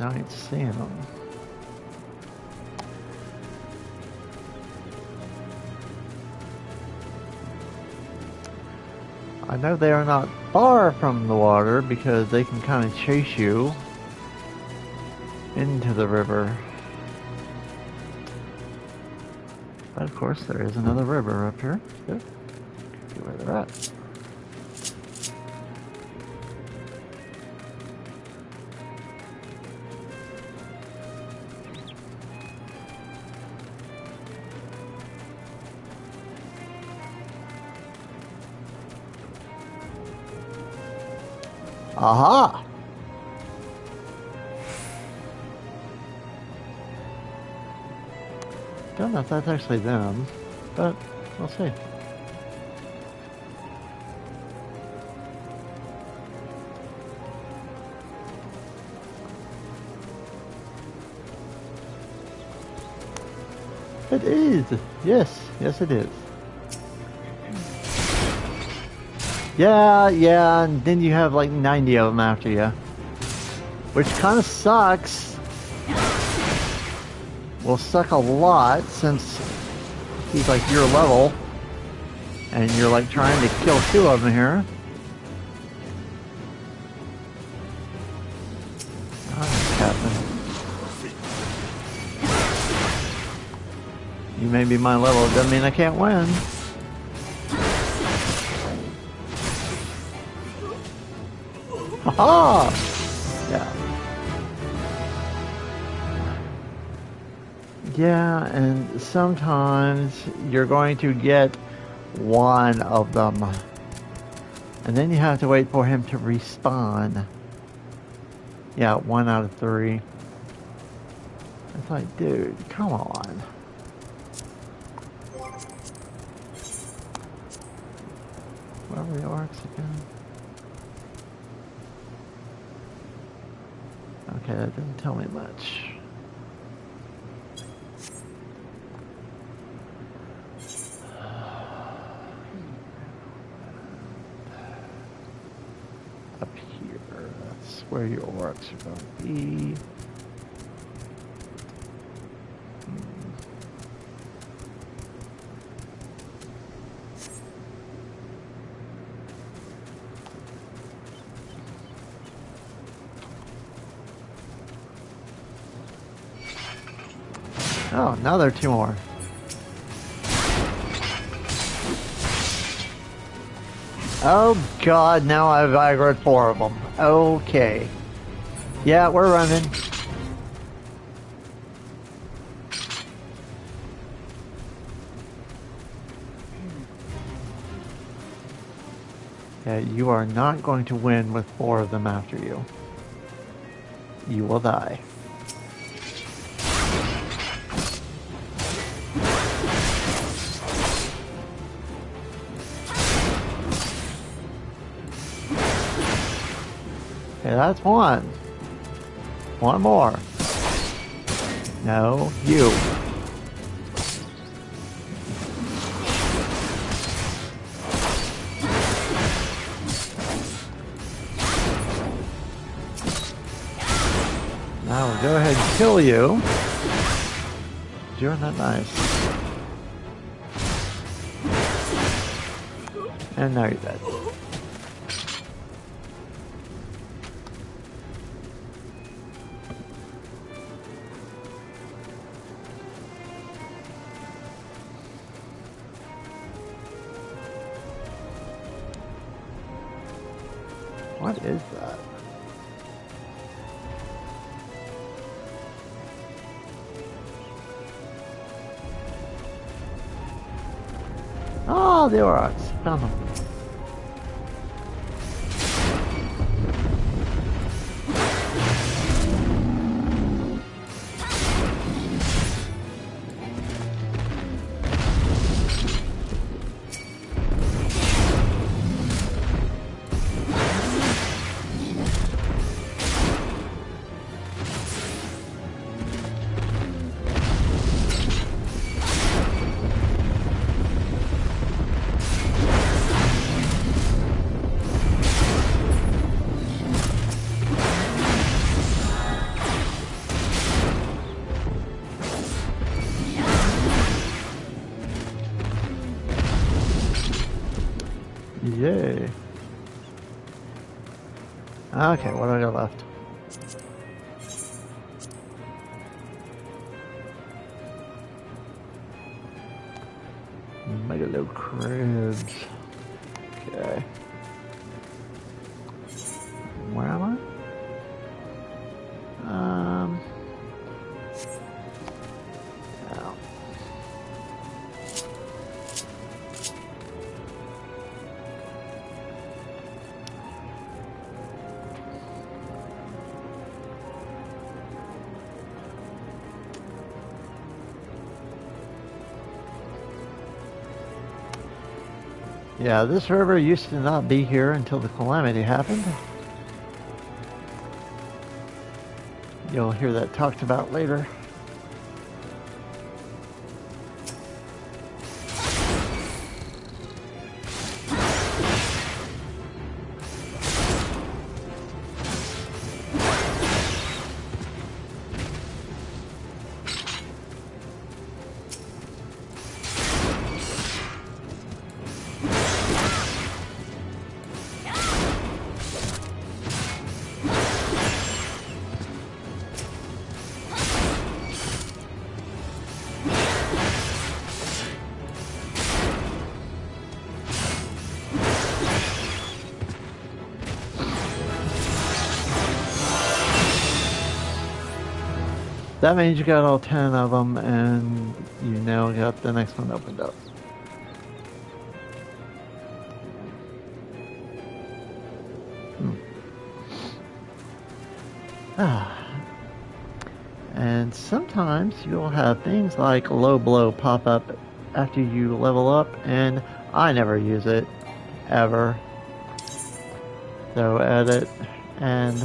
I ain't seeing them. I know they are not far from the water because they can kind of chase you into the river. But of course there is another river up here. Good. See where they're at. Aha! Don't know if that's actually them, but we'll see. It is! Yes, yes it is. Yeah, and then you have like 90 of them after you. Which kind of sucks. Will suck a lot since he's like your level. And you're like trying to kill 2 of them here. Oh, Captain. You may be my level, it doesn't mean I can't win. Haha! Yeah. Yeah, and sometimes you're going to get 1 of them. And then you have to wait for him to respawn. Yeah, 1 out of 3. It's like, dude, come on. Where are the orcs again? Okay, that didn't tell me much. Up here, that's where your orcs are going to be. Oh, now there are 2 more. Oh god, now I've aggroed 4 of them. Okay. Yeah, we're running. Yeah, you are not going to win with 4 of them after you. You will die. Okay, that's 1. 1 more. No, you. Now we'll go ahead and kill you. You're not nice. And now you're dead. What is that? Oh, the orcs. Found them. Okay, what do I got left? Megalo cribs. Okay. Where am I? Yeah. Yeah, this river used to not be here until the calamity happened. You'll hear that talked about later. That means you got all 10 of them, and you now got the next one opened up. And sometimes you'll have things like low blow pop up after you level up, and I never use it, ever. So edit and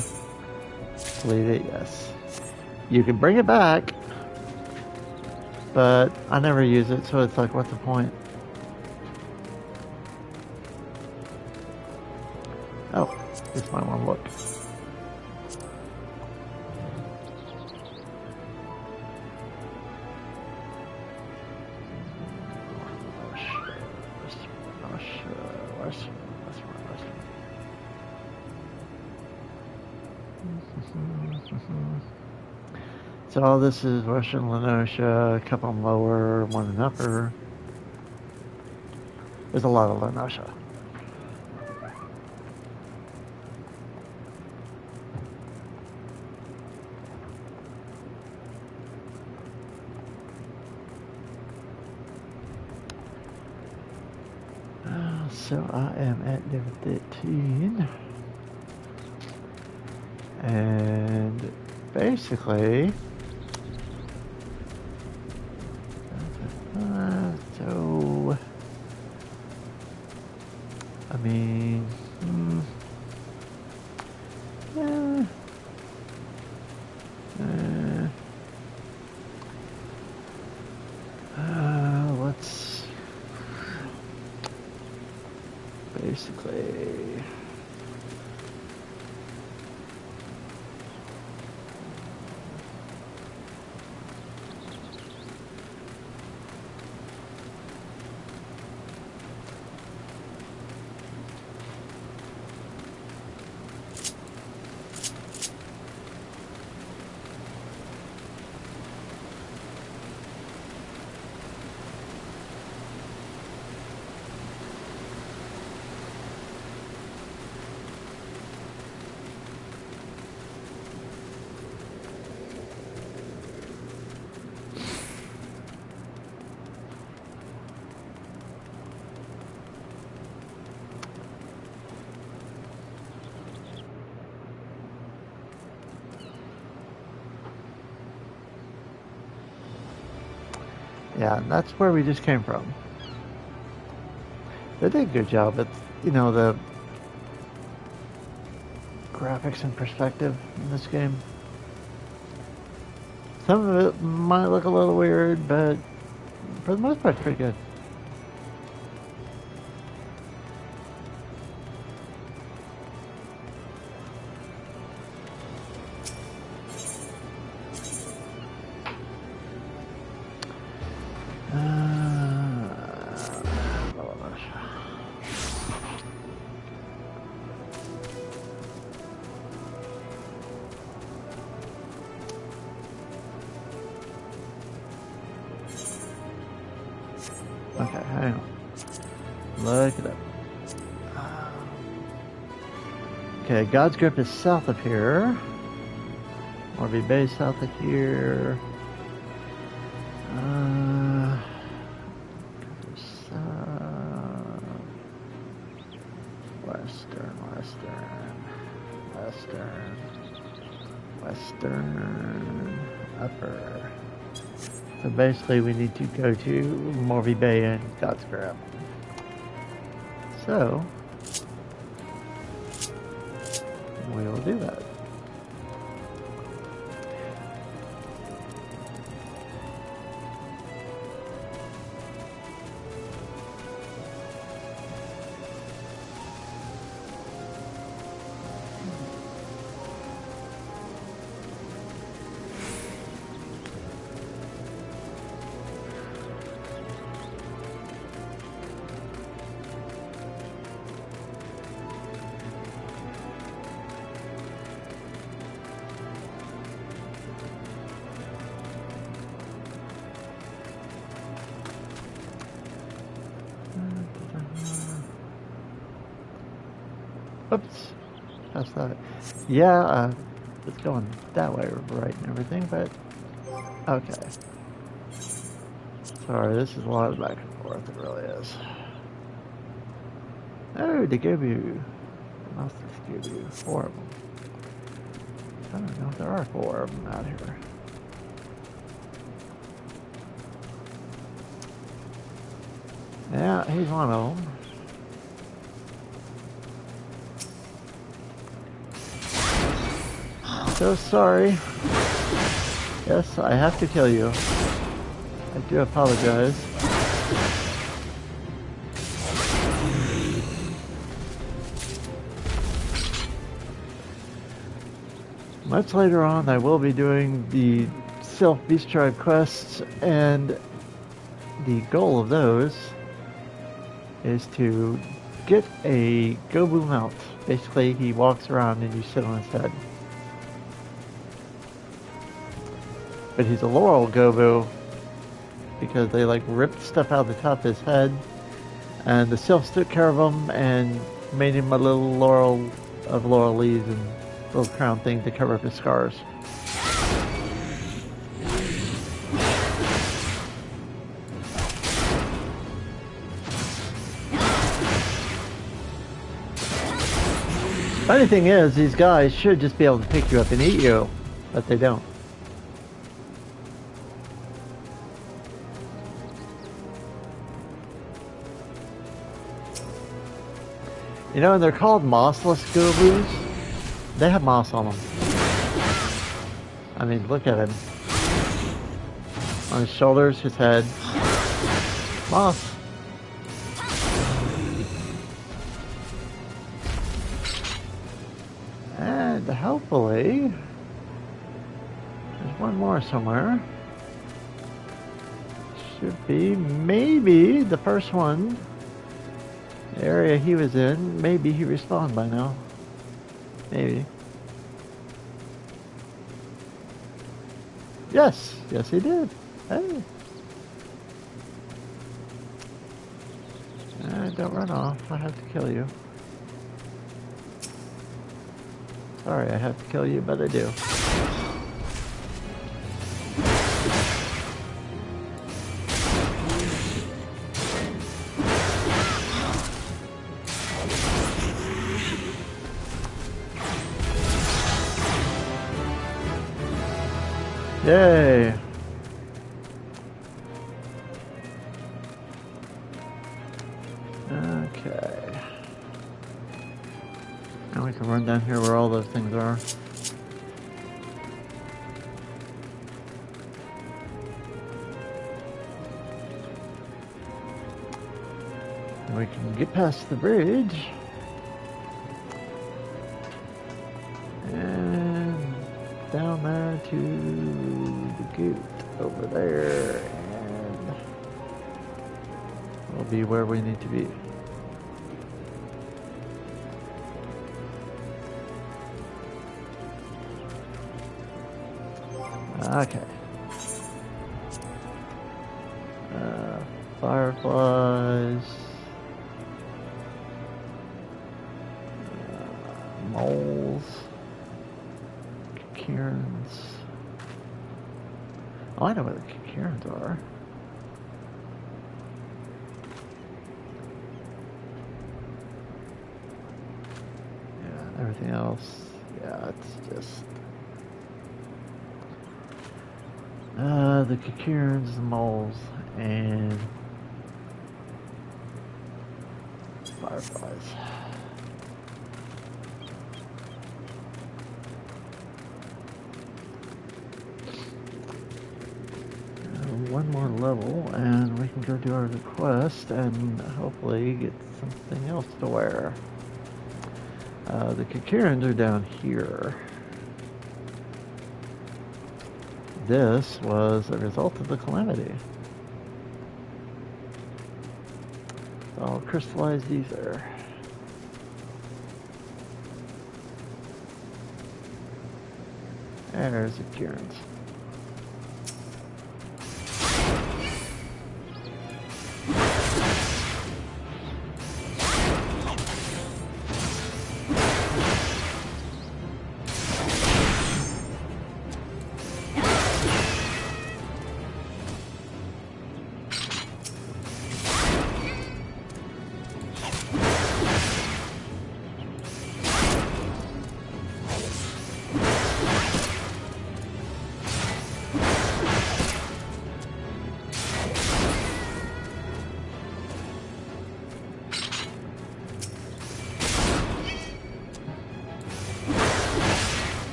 delete it, yes. You can bring it back, but I never use it, so it's like, what's the point? Oh, this might want to look. So this is Western Lenosha, a couple lower, one and upper. There's a lot of Lenosha. So I am at level 13. And basically, so, I mean, let's basically. Yeah, that's where we just came from. They did a good job at, the graphics and perspective in this game. Some of it might look a little weird, but for the most part, it's pretty good. Okay, hang on. Look it up. Okay, God's Grip is south of here. Morby Bay south of here. Western, upper. So basically we need to go to Morby Bay and God's Grip. So, we will do that. Oops, past that. Yeah, it's going that way, right, and everything, but okay. Sorry, this is a lot of back and forth, it really is. Oh, they gave you, must have given you 4 of them. I don't know if there are 4 of them out here. Yeah, he's one of them. So sorry. Yes, I have to kill you. I do apologize. Much later on, I will be doing the Sylph Beast Tribe quests, and the goal of those is to get a Gobu mount. Basically, he walks around and you sit on his head. But he's a Laurel Gobu because they like ripped stuff out of the top of his head, and the Sylphs took care of him and made him a little laurel leaves and little crown thing to cover up his scars. Funny thing is, these guys should just be able to pick you up and eat you, but they don't. You know, and they're called mossless Gobus. They have moss on them. I mean, look at him. On his shoulders, his head. Moss. And hopefully, there's one more somewhere. Should be, maybe, the first one. The area he was in, maybe he respawned by now. Maybe. Yes, yes he did. Hey. Don't run off, I have to kill you. Sorry, I have to kill you, but I do. Yay! Okay. Now we can run down here where all those things are. We can get past the bridge. And down there to the gate over there, and we'll be where we need to be. Okay. Fireflies. Moles. Cairns. Oh, I know where the cairns are. Yeah, everything else, yeah, it's just the cairns, the moles, and fireflies. One more level and we can go do our quest and hopefully get something else to wear. The Kakirans are down here. This was a result of the calamity. It's all crystallized ether. There's the Kakirans.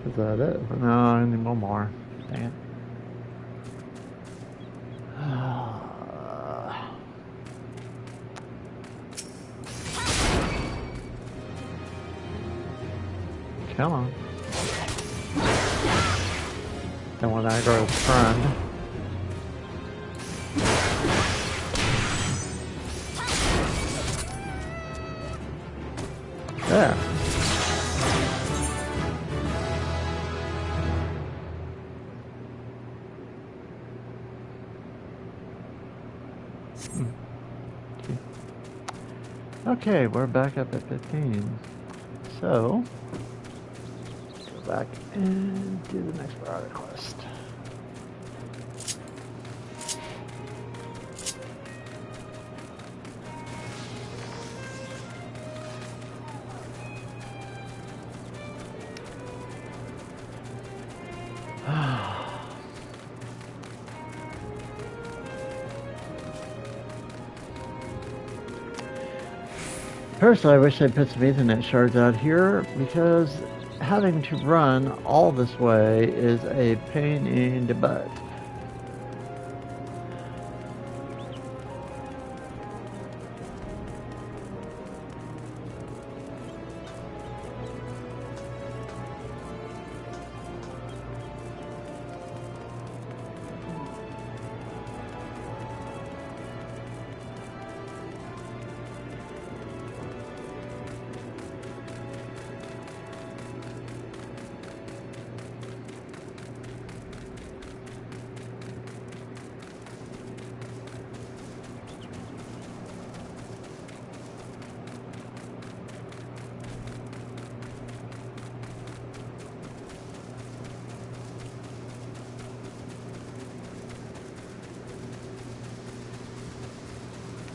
Is that it? No, I need one more. Dang it. Come on. Don't want to aggro his friend. There. Okay, we're back up at 15. So, go back and do the next Barada quest. Personally, I wish they put some Ethernet shards out here because having to run all this way is a pain in the butt.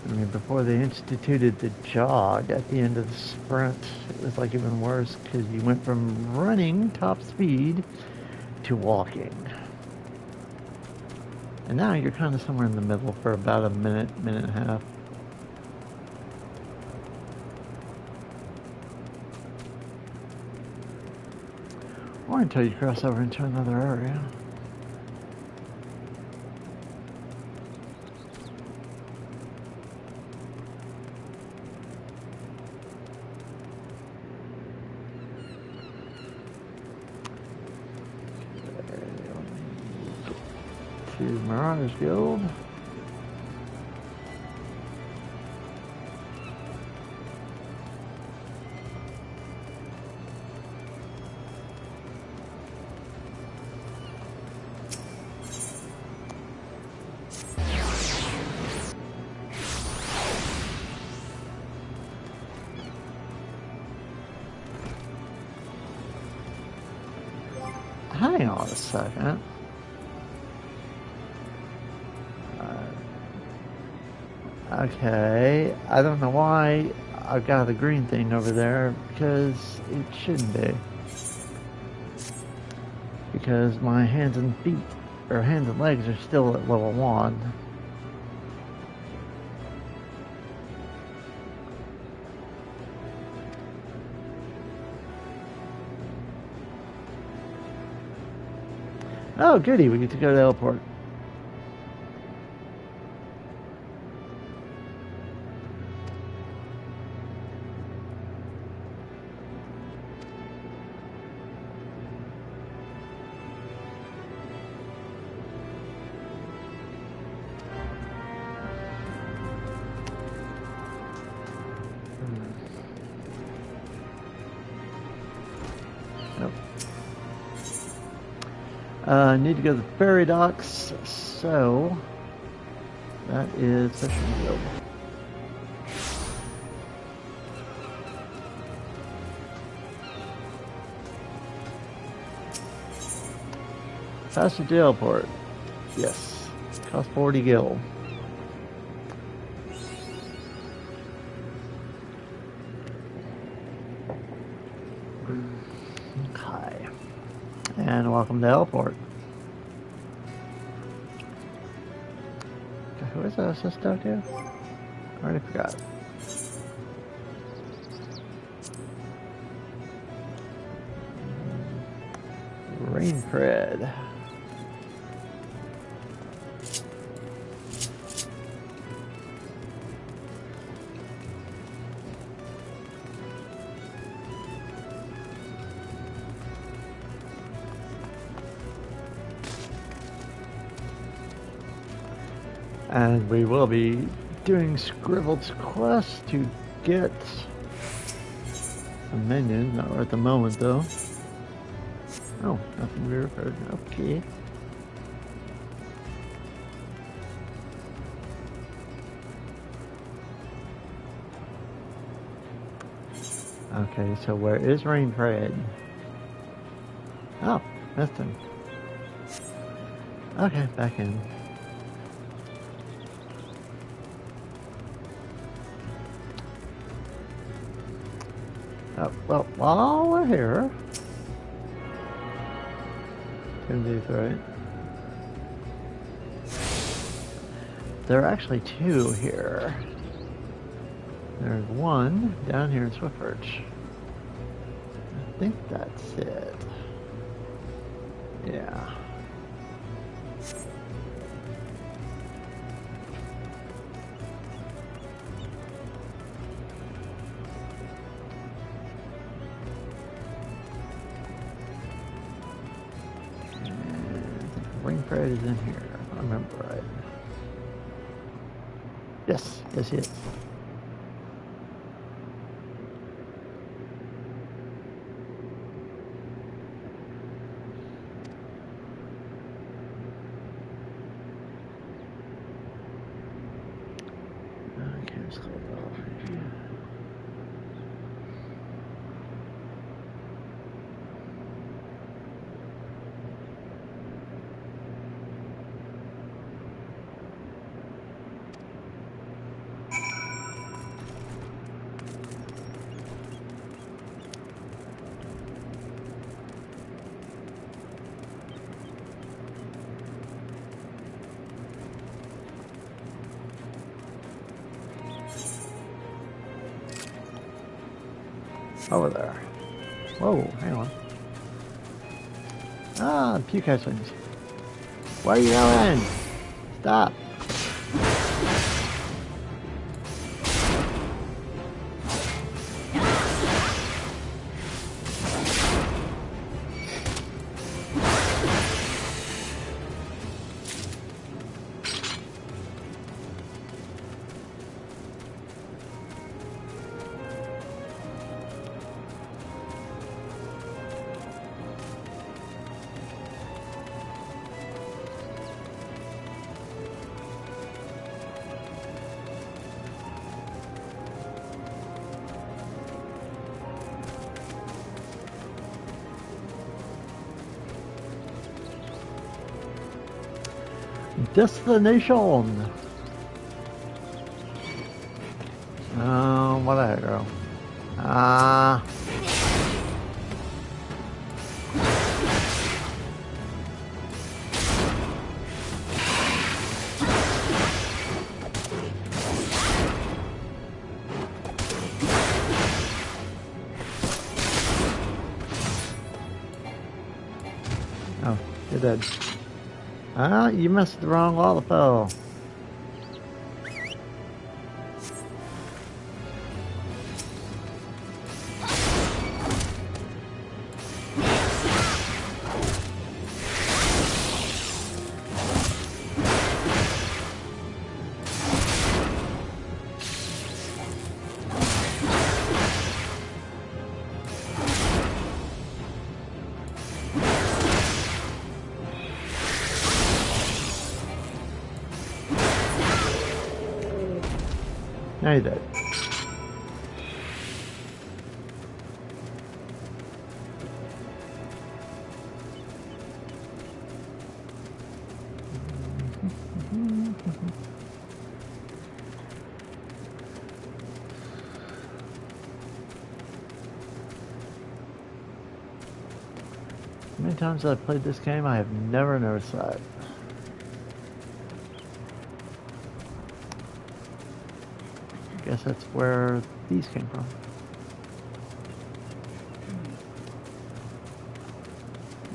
I mean, before they instituted the jog at the end of the sprint, it was like even worse because you went from running top speed to walking. And now you're kind of somewhere in the middle for about a minute, minute and a half. Or until you cross over into another area. To Mirage Guild. on a second. Okay, I don't know why I've got the green thing over there, because it shouldn't be. Because my hands and feet, or hands and legs, are still at level 1. Oh, goody, we get to go to the airport. Need to go to the ferry docks, so that is Fishing Guild. Passage to the airport. Yes. Cost 40 gil. Okay. And welcome to the airport. Who is that assist out here? I already forgot. Rain cred. And we will be doing Scribbled's quest to get a minion. Not right at the moment, though. Oh, nothing we referred. Okay. Okay, so where is Rain Parade? Oh, missed him. Okay, back in. Well, while we're here, right? There are actually 2 here. There's one down here in Swiftbridge. I think that's it. Yeah. Ring Parade is in here, if I remember right. Yes, yes, yes. Okay, let's go off here. Over there. Whoa, hang on. Ah, puke hatchlings. Where are you going? Stop. Destination. What I go? Oh, you're dead. You missed the wrong Lollipop. Now you're dead. How many times I've played this game, I have never noticed that. I guess that's where these came from.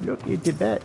Look at the bitch.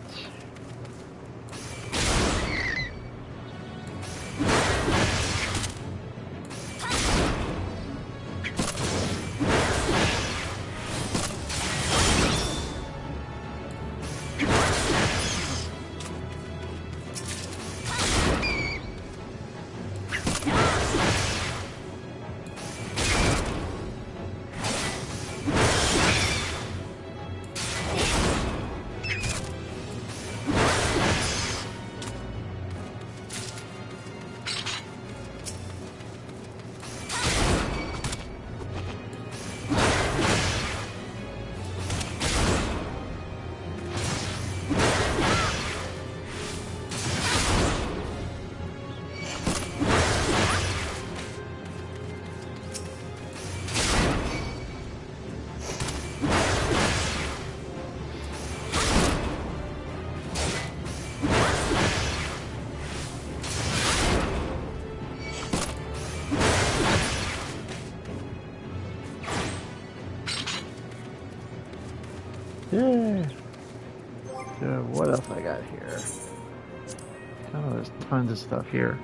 Yeah. So what else I got here? Oh, there's tons of stuff here.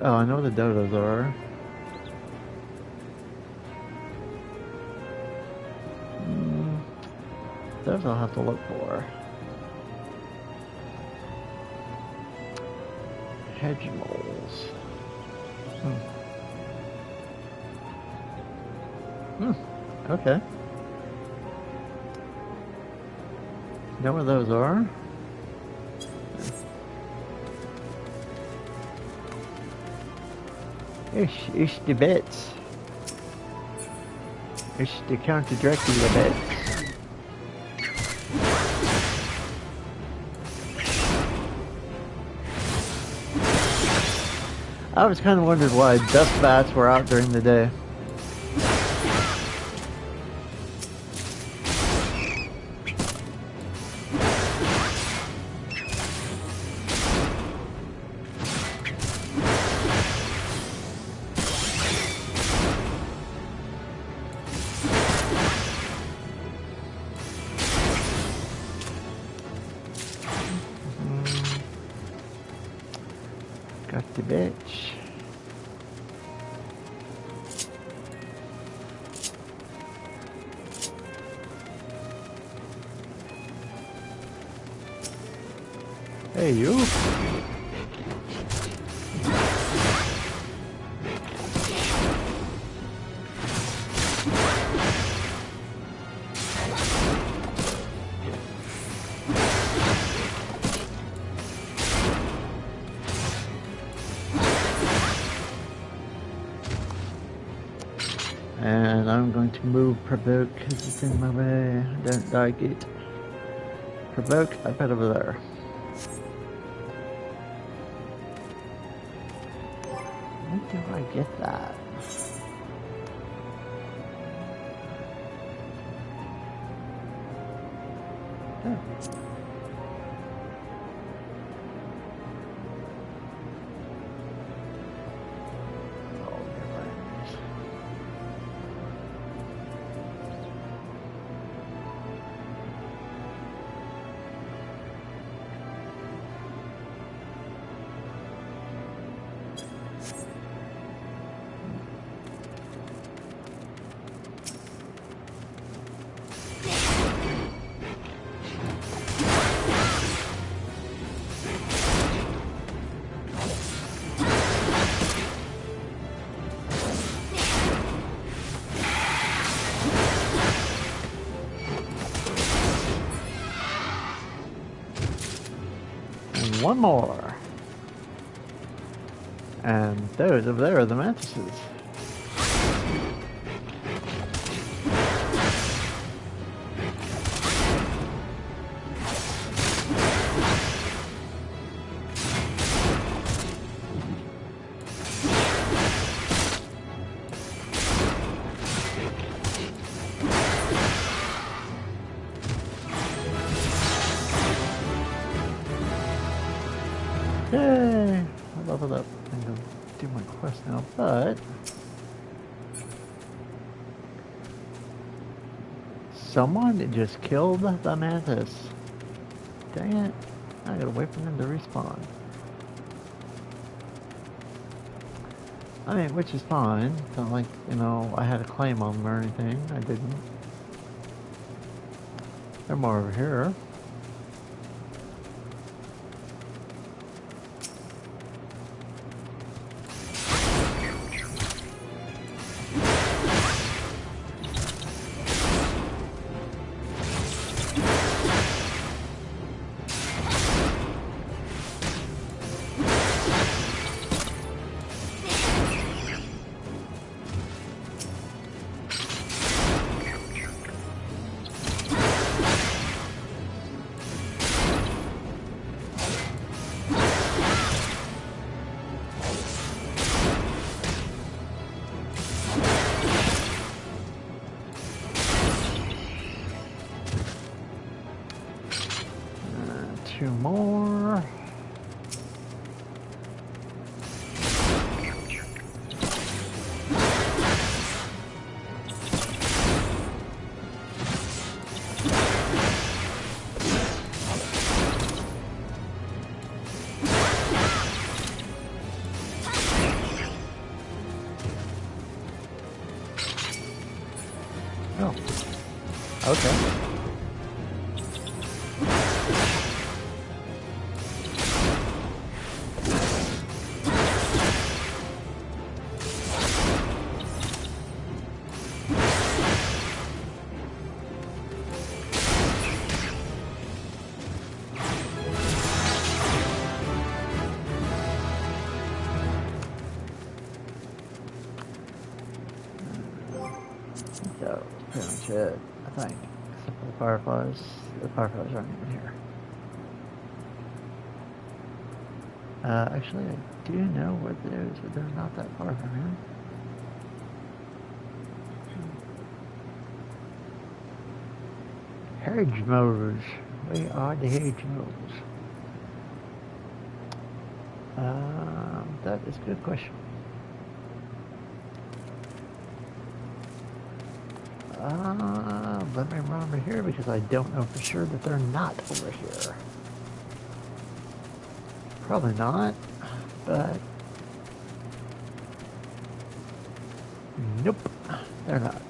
Oh, I know what the dodos are. Those I'll have to look for. Hedge moles. Okay. Know where those are? It's the bits. It's the counter directly the bits. I was kind of wondering why dust bats were out during the day. Got the bitch. Hey, you. And I'm going want to move provoke because it's in my way. I don't like it. Provoke, I put over there. When do I get that? Oh. One more. And those over there are the mantises. Yay! I leveled up. I'm going to do my quest now, but someone just killed the mantis. Dang it. I gotta wait for them to respawn. I mean, which is fine. It's not like, you know, I had a claim on them or anything. I didn't. They're more over here. Two more. Oh, okay. So, pretty much it, I think. Except for the fireflies. The fireflies aren't even here. Actually, I do know where those, but they're not that far from here. Hedge mowers. We are the hedge mowers. That is a good question. Let me run over here because I don't know for sure that they're not over here. Probably not, but nope, they're not.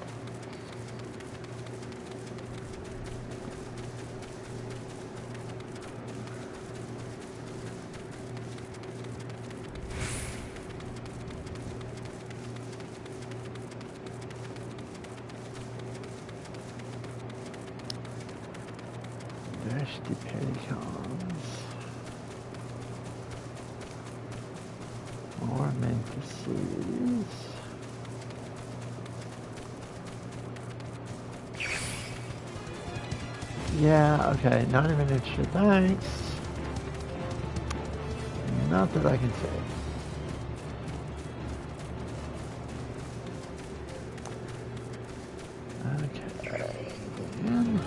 Dusty pelicans. More mantises. Yeah, okay, not even interested. Thanks. Not that I can say. Okay. And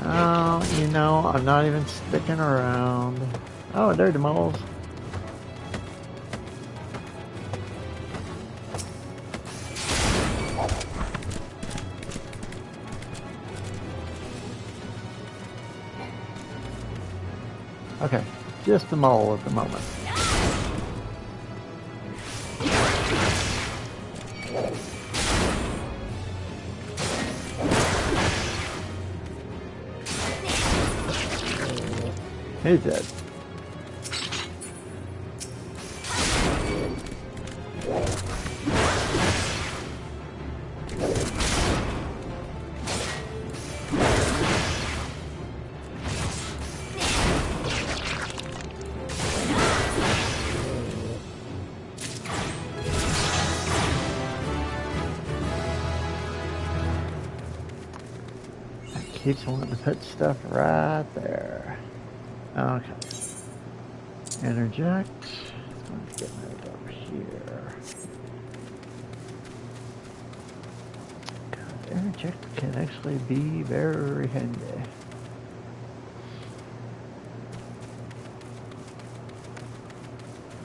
oh, you know, I'm not even sticking around. Oh, there are the moles. Okay, just a mole at the moment. He's dead. Keeps wanting to put stuff right there. Okay. Interject. Let's get moved over here. God, interject can actually be very handy.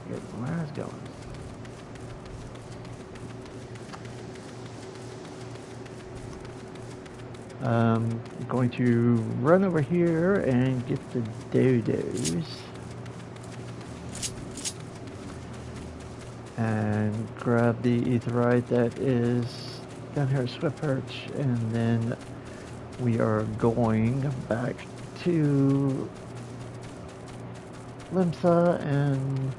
Get where I was going. I'm going to run over here and get the dodos. And grab the etherite that is down here at Swift Perch, and then we are going back to Limsa, and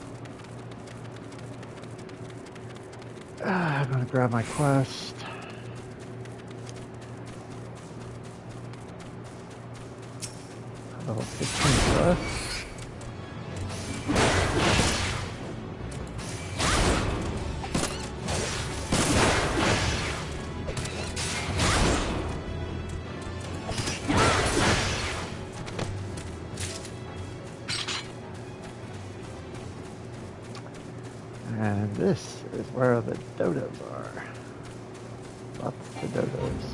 I'm going to grab my quest. Level 15 quest. And this is where the dodos are. Lots of dodos.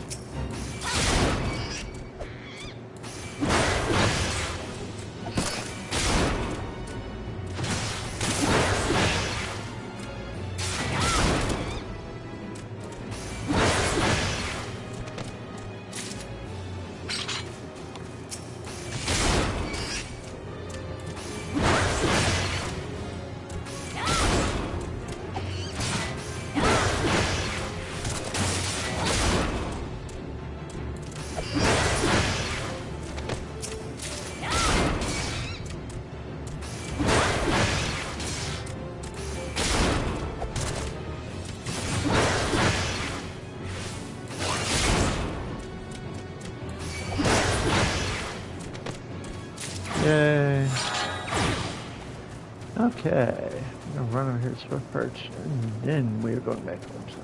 Yay. Okay. I'm going to run over here to Swift Perch, and then we're going back to Limsa.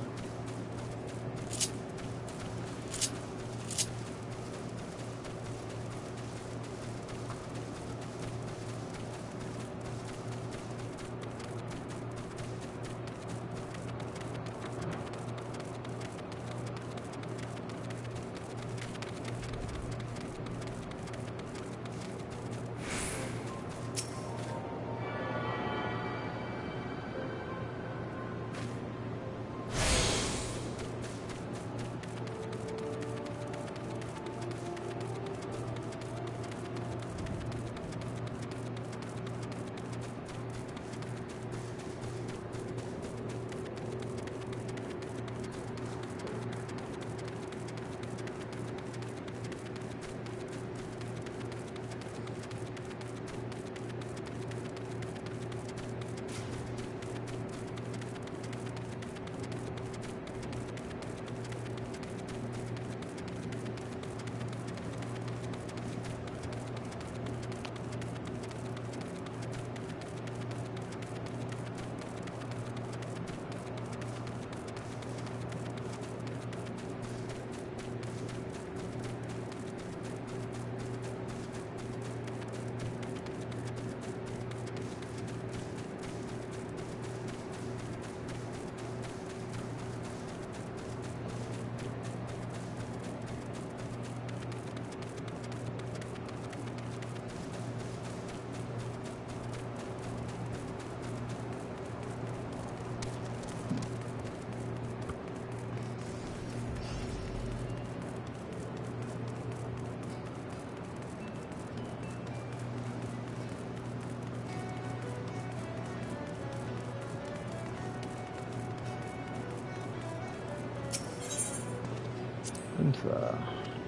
flamethrower.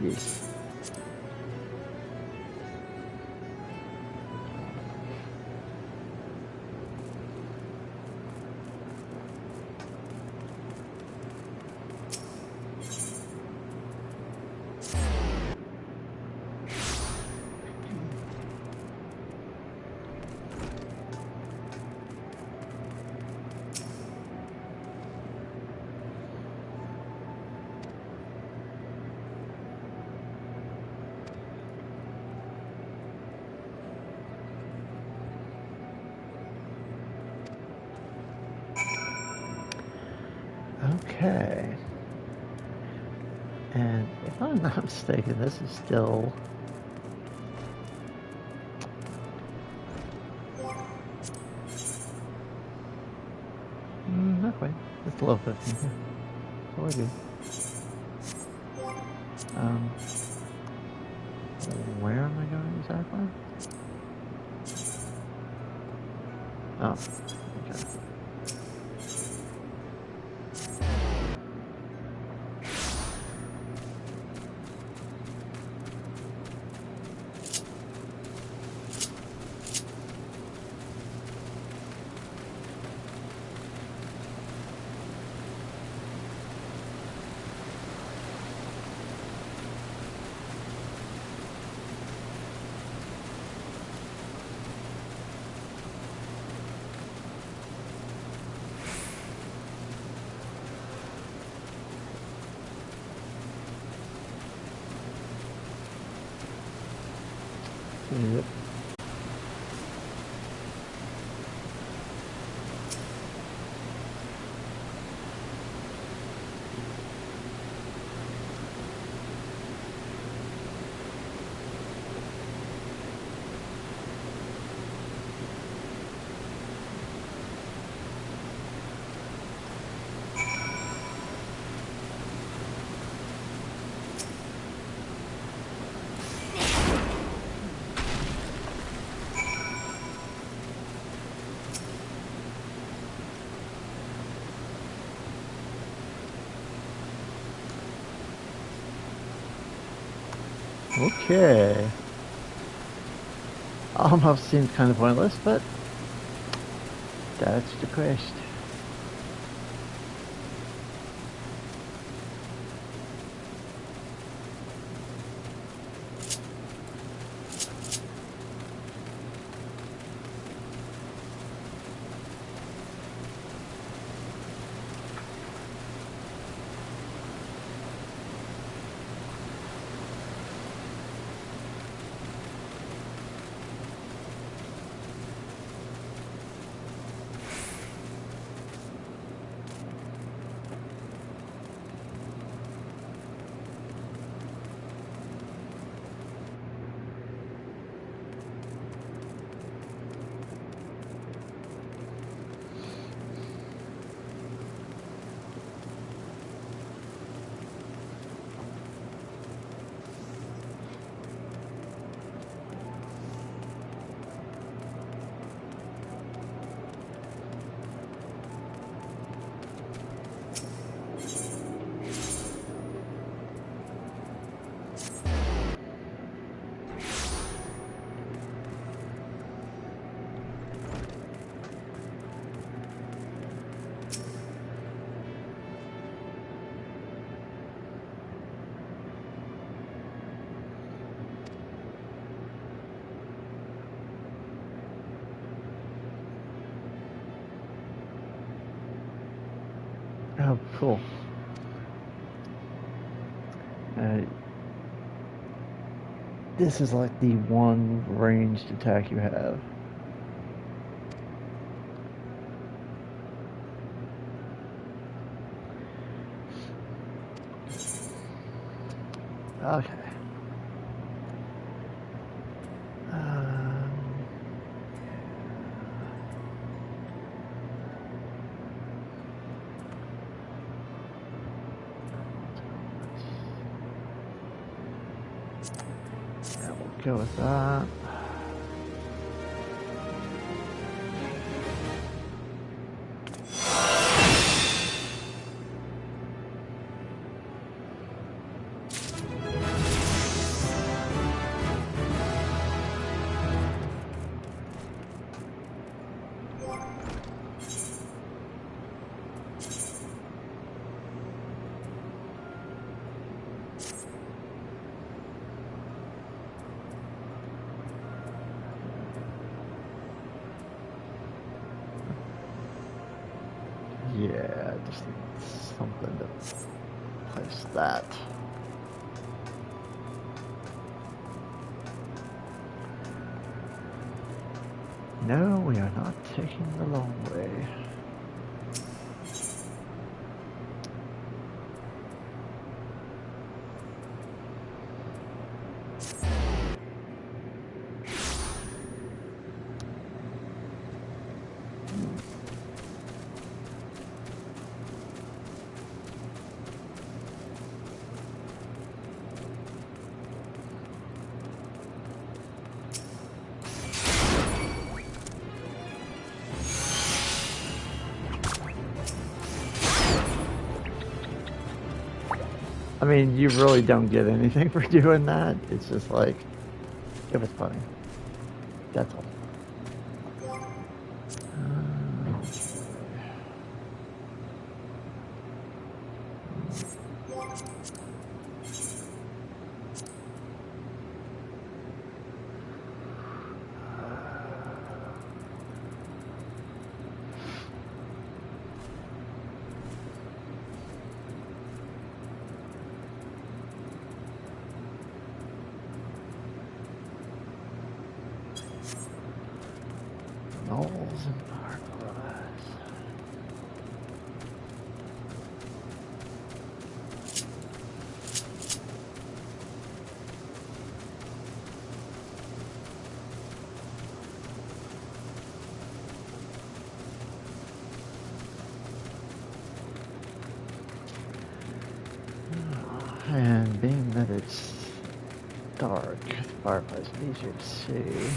Yes. Okay. And if I'm not mistaken, this is still... not quite. It's level 15 here. So we're good. Where am I going exactly? Oh, okay. Yep. Okay. Almost seems kind of pointless, but that's the quest. Oh, cool. This is like the one ranged attack you have. Okay. Yeah, we'll go with that. just need something to place that. No, we are not taking the long way. I mean, you really don't get anything for doing that. It's just like, it was funny. That's all. Knolls and Barclays. And being that it's dark, the fireplace is easier to see.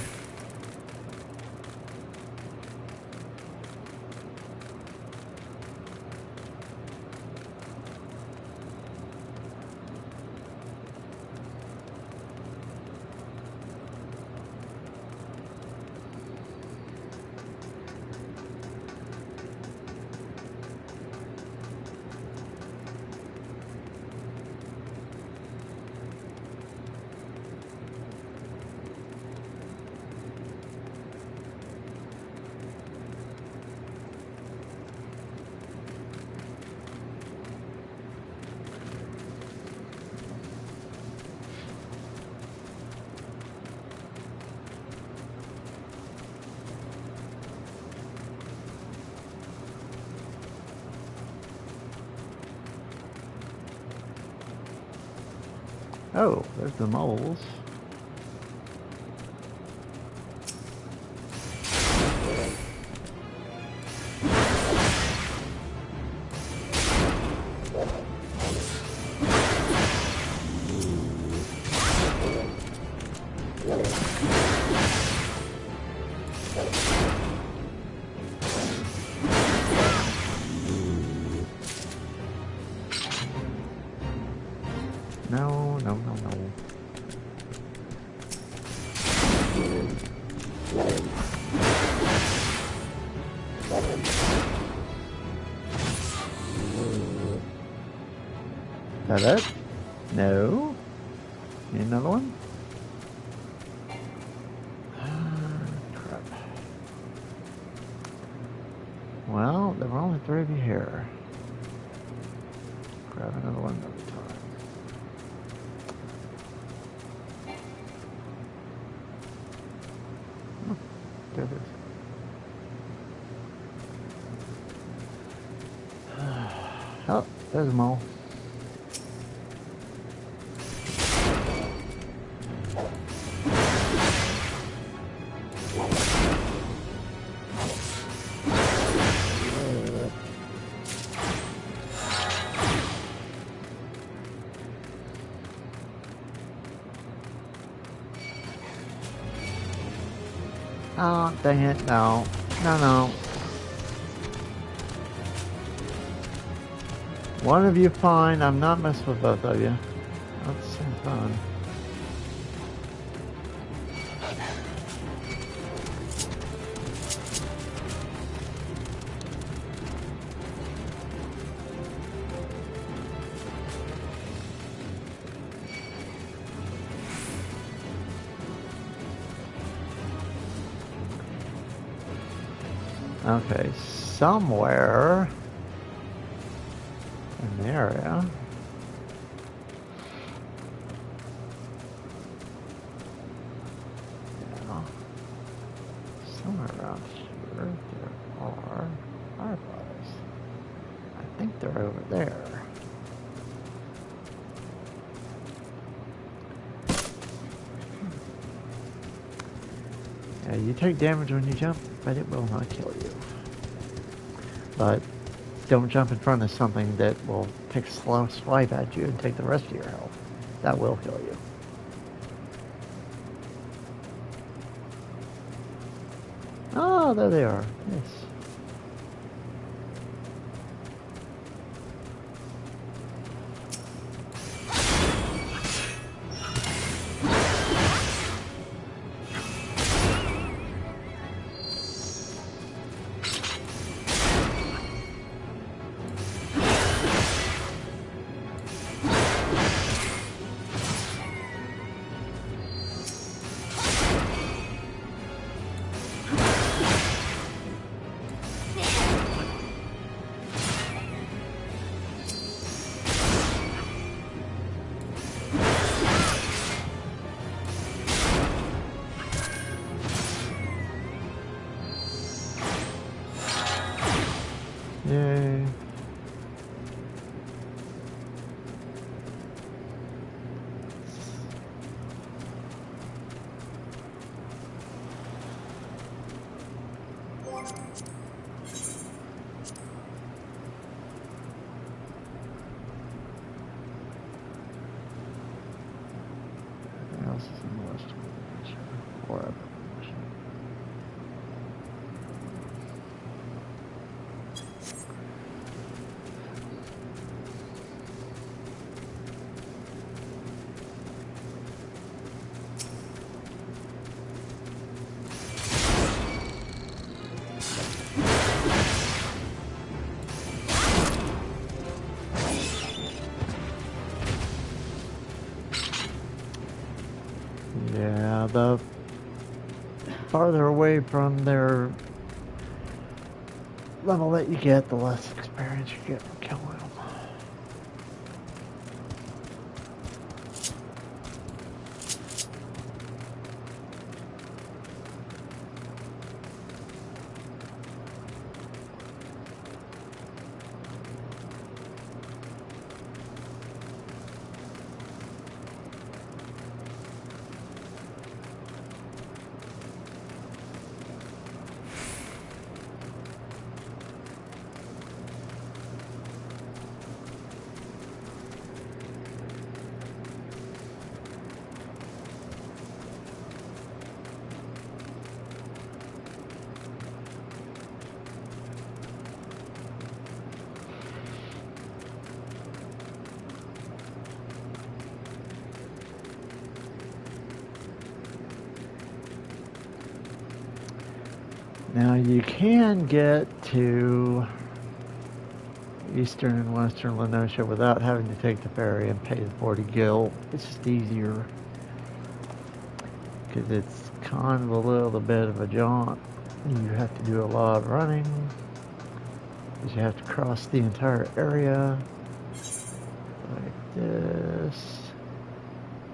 Oh, there's the moles. No, no, no, no. Is that it? No. Need another one? Crap. Well, there were only 3 of you here. Grab another one every time. Oh, there it is. Oh, there's a mole. Oh, dang it, no. No, no. One of you fine, I'm not messing with both of you. At the same time. Okay, somewhere in the area. Yeah. Somewhere around here there are fireflies. I think they're over there. Yeah, you take damage when you jump, but it will not kill you. But don't jump in front of something that will take a slow swipe at you and take the rest of your health. That will kill you. Oh, there they are. Yes. Yay. What else is in the western dimension? Or upper dimension? Yeah, the farther away from their level that you get, the less experience you get from killing them. Now you can get to eastern and western Lenosha without having to take the ferry and pay the 40 gil. It's just easier because it's kind of a little bit of a jaunt. You have to do a lot of running because you have to cross the entire area like this.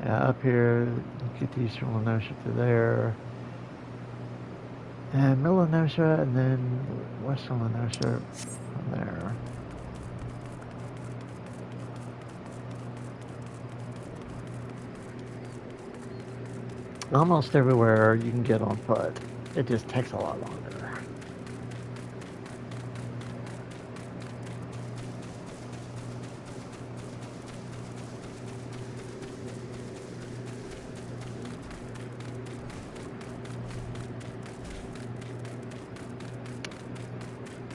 Yeah, up here, you get to eastern Lenosha to there. And middle Lenosha, and then western Lenosha from there. Almost everywhere you can get on foot. It just takes a lot longer.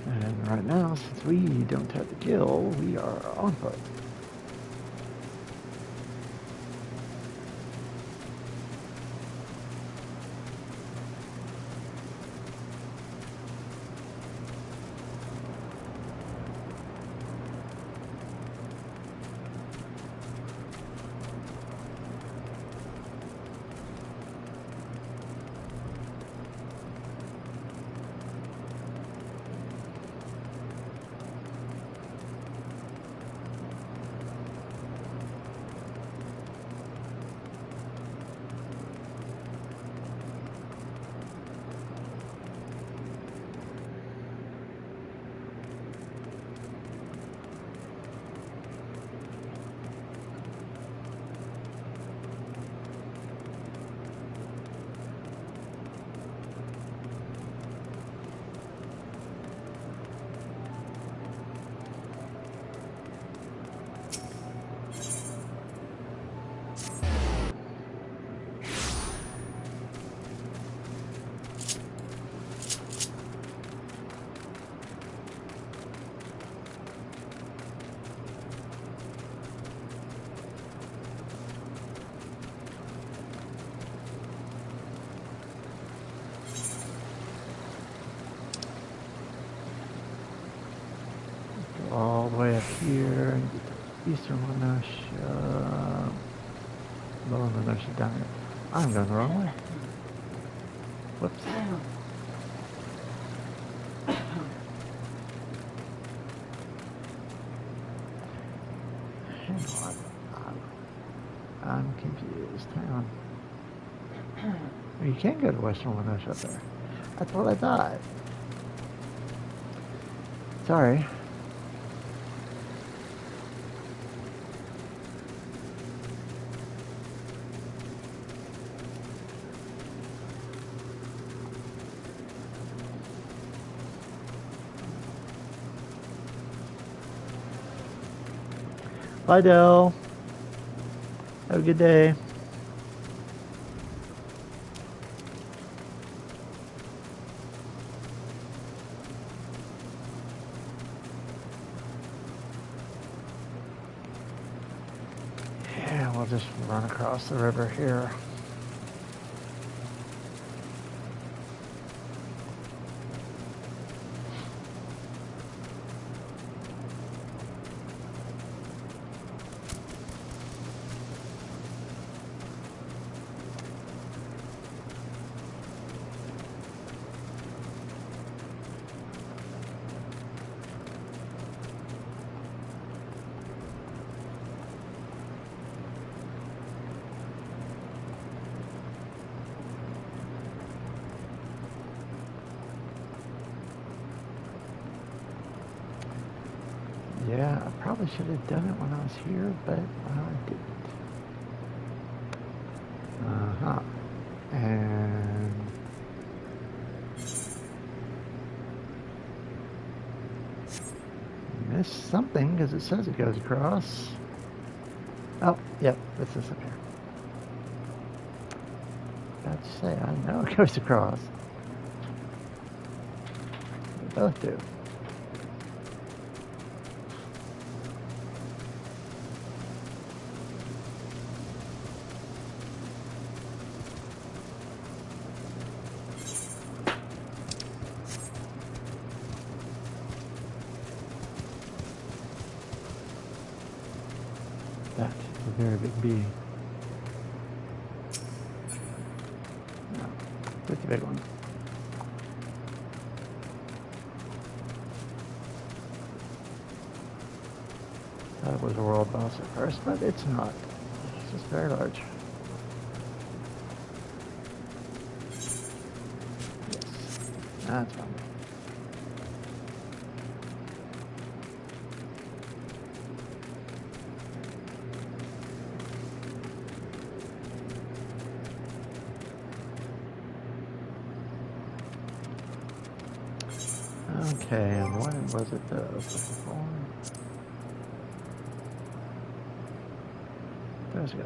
And right now, since we don't have the gil, we are on foot. Eastern Lenosha. Lower Lenosha down here. I'm going the wrong way. Whoops. Hang on. I'm confused. Hang on. You can't go to Western Lenosha up there. That's what I thought. Sorry. Bye, Dell. Have a good day. Yeah, we'll just run across the river here. Yeah, I probably should have done it when I was here, but I didn't. Uh-huh. And missed something because it says it goes across. Oh, yep, this is up here. About to say, I know it goes across. They both do. That is a very big bee. No, that's a big one. That was a world boss at first, but it's not. It's just very large. Yes, that's fine. Okay, and when was it though? Those guys.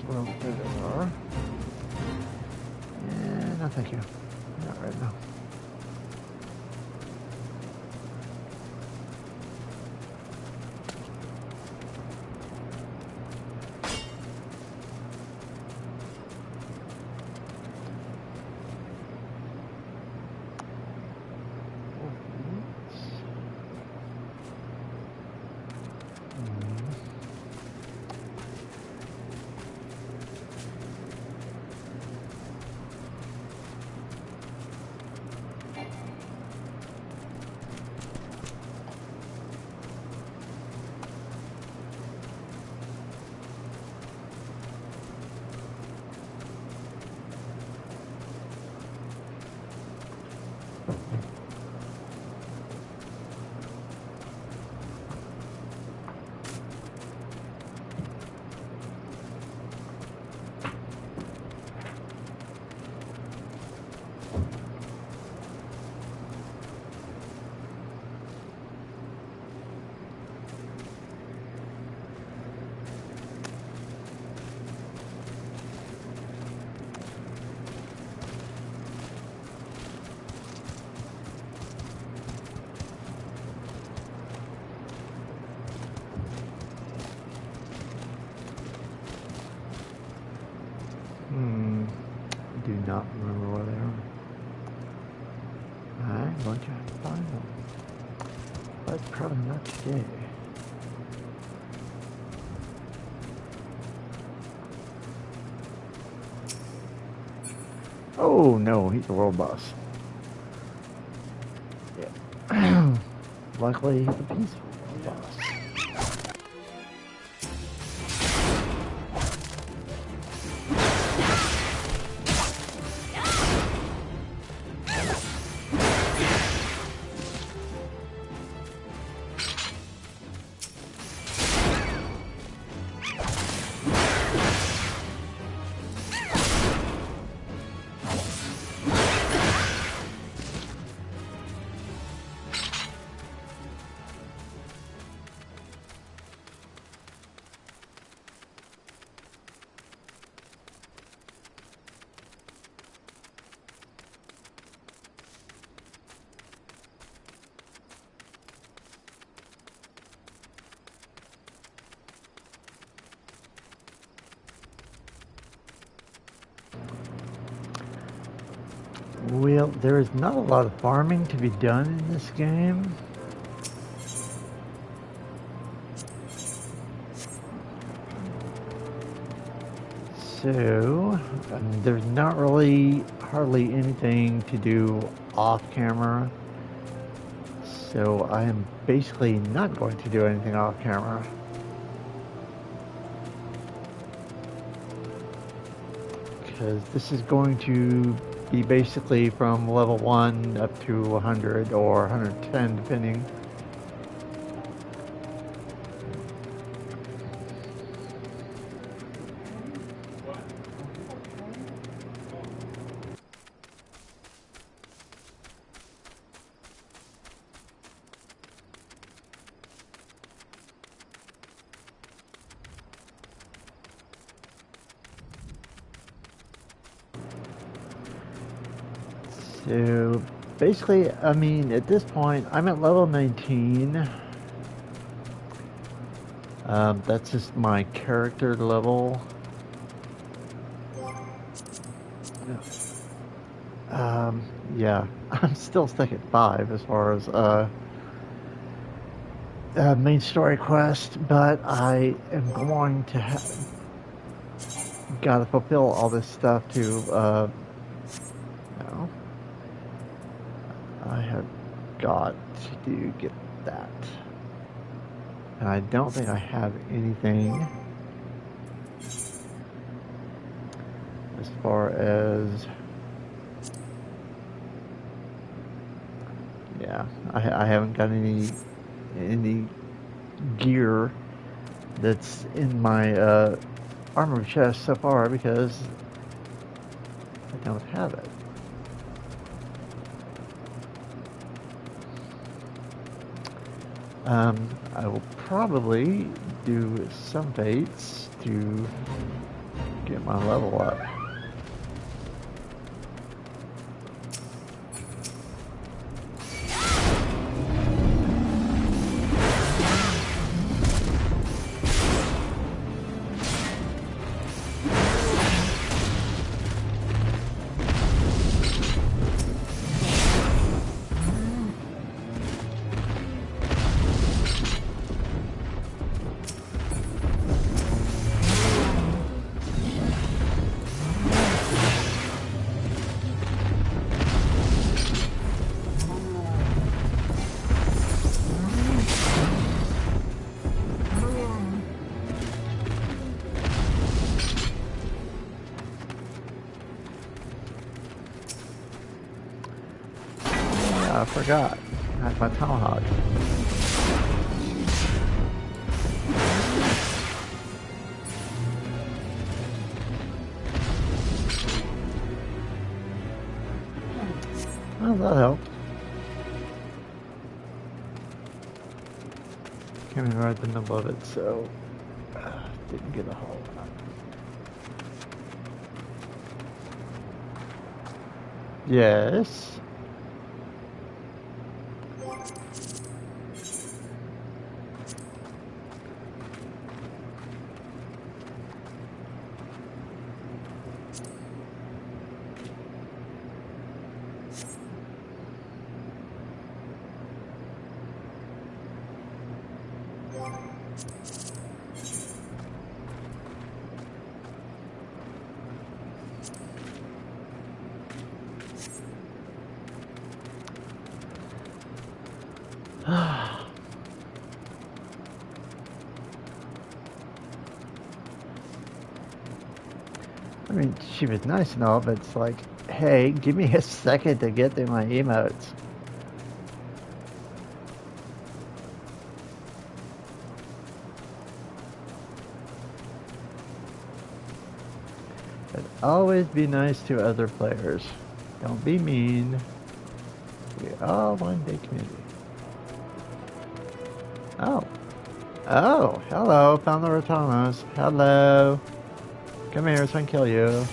Well, there they are. And no, thank you. Not right now. Do not remember where they are. I'm going to have to find them. But probably not today. Oh no, he's a world boss. Yeah. Luckily, he's a peaceful world boss. Well, there is not a lot of farming to be done in this game. So, there's not really hardly anything to do off camera. So I am basically not going to do anything off camera. Because this is going to be basically from level 1 up to 100 or 110 depending. So basically, I mean, at this point, I'm at level 19. That's just my character level. Yeah, I'm still stuck at 5 as far as main story quest, but I am going to gotta fulfill all this stuff to I have got to get that. And I don't think I have anything as far as, yeah, I haven't got any gear that's in my armor chest so far because I don't have it. I will probably do some fates to get my level up. Yeah, I forgot. I had my tomahawk. Well, that helped. Came in right in the middle of it, so didn't get a whole lot. Yes. I mean, she was nice and all, but it's like, hey, give me a second to get through my emotes. But always be nice to other players. Don't be mean. We're all one big community. Oh. Oh, hello. Found the Rotanos. Hello. Come here so I can kill you.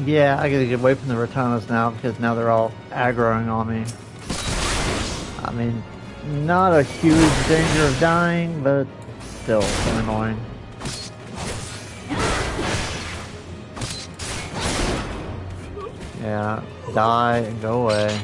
Yeah, I gotta get away from the Rotanos now because now they're all aggroing on me. I mean, not a huge danger of dying, but still annoying. Yeah, die and go away.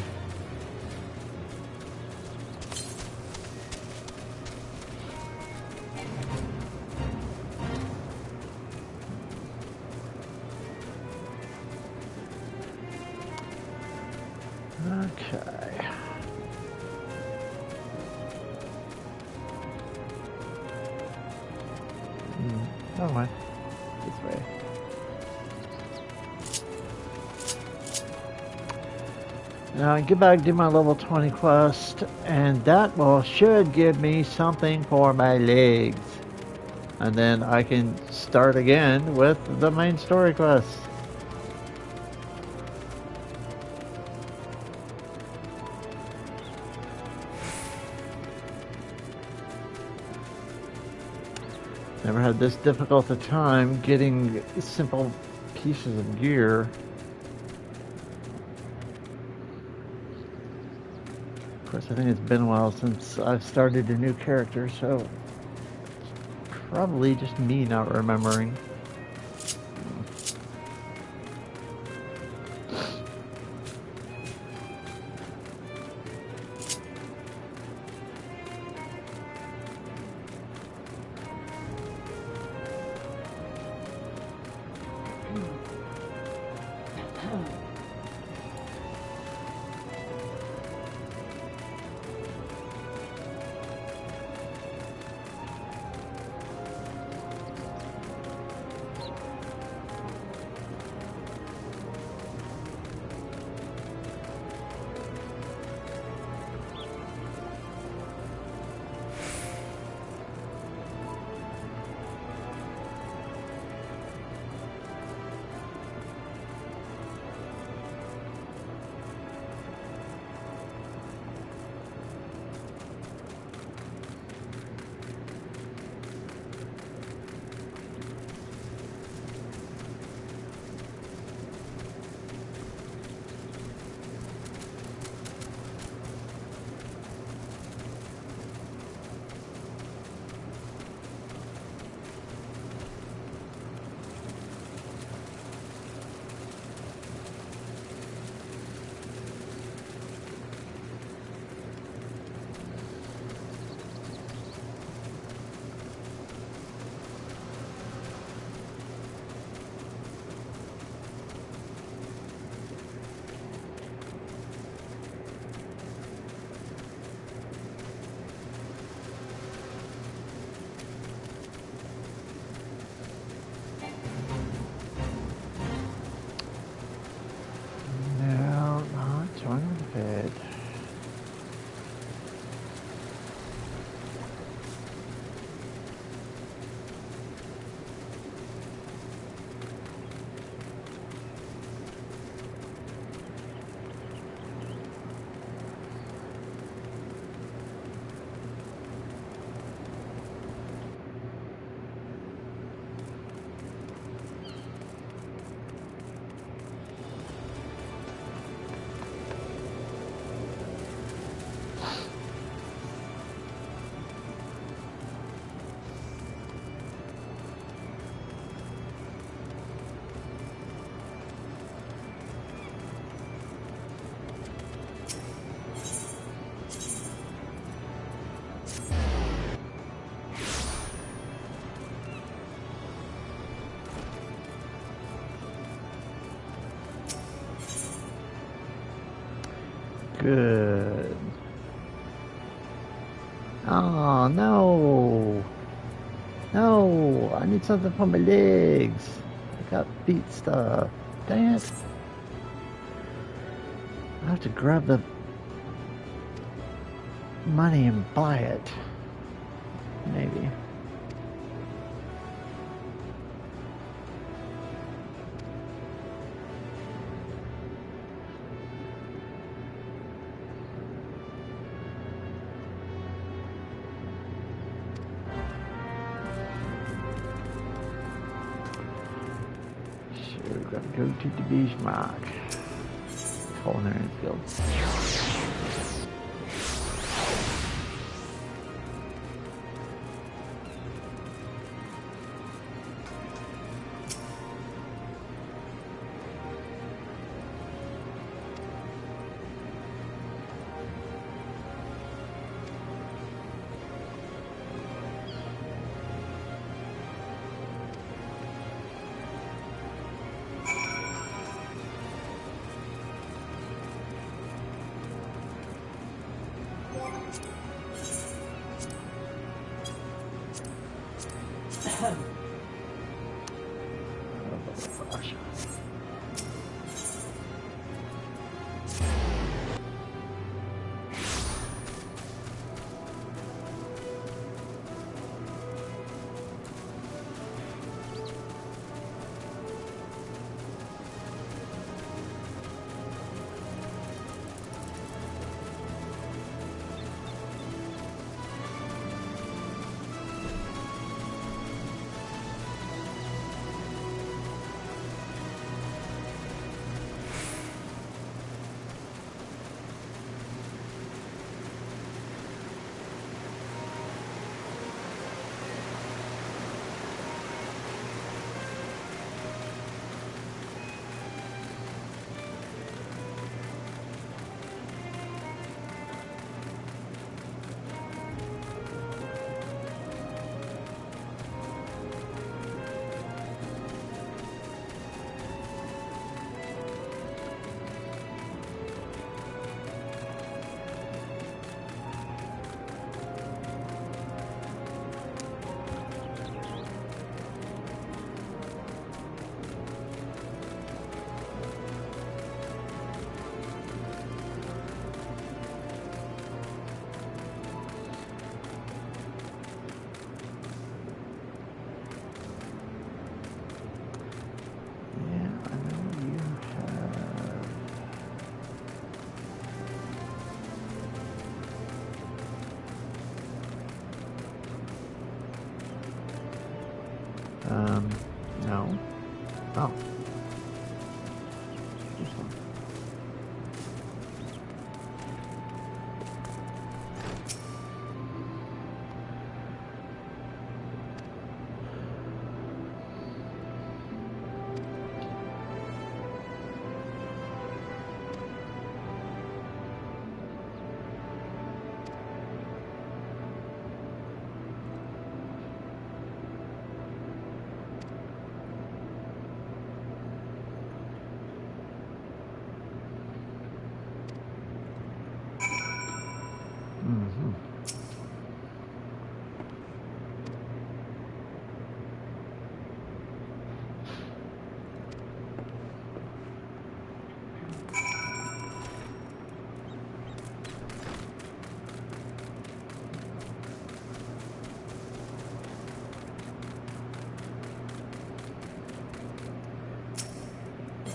Okay. Never mind. This way. Now I get back to my level 20 quest, and that should give me something for my legs. And then I can start again with the main story quest. Never had this difficult a time getting simple pieces of gear. Of course, I think it's been a while since I've started a new character, so probably just me not remembering. Good. Oh, no. No, I need something for my legs. I got feet stuff. Dang it. I have to grab the money and buy it. Maybe. So we're gonna go to the Bismarck culinary field. No. Oh. This one.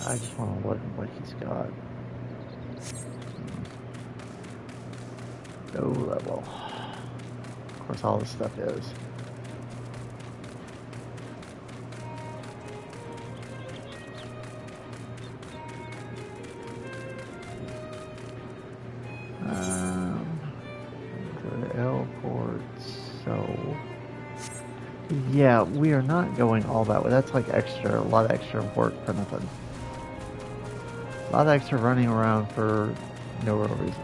I just want to look at what he's got. Low level. Of course, all this stuff is. Go to airport. So, yeah, we are not going all that way. That's like extra, a lot of extra work for nothing. A lot of extra running around for no real reason.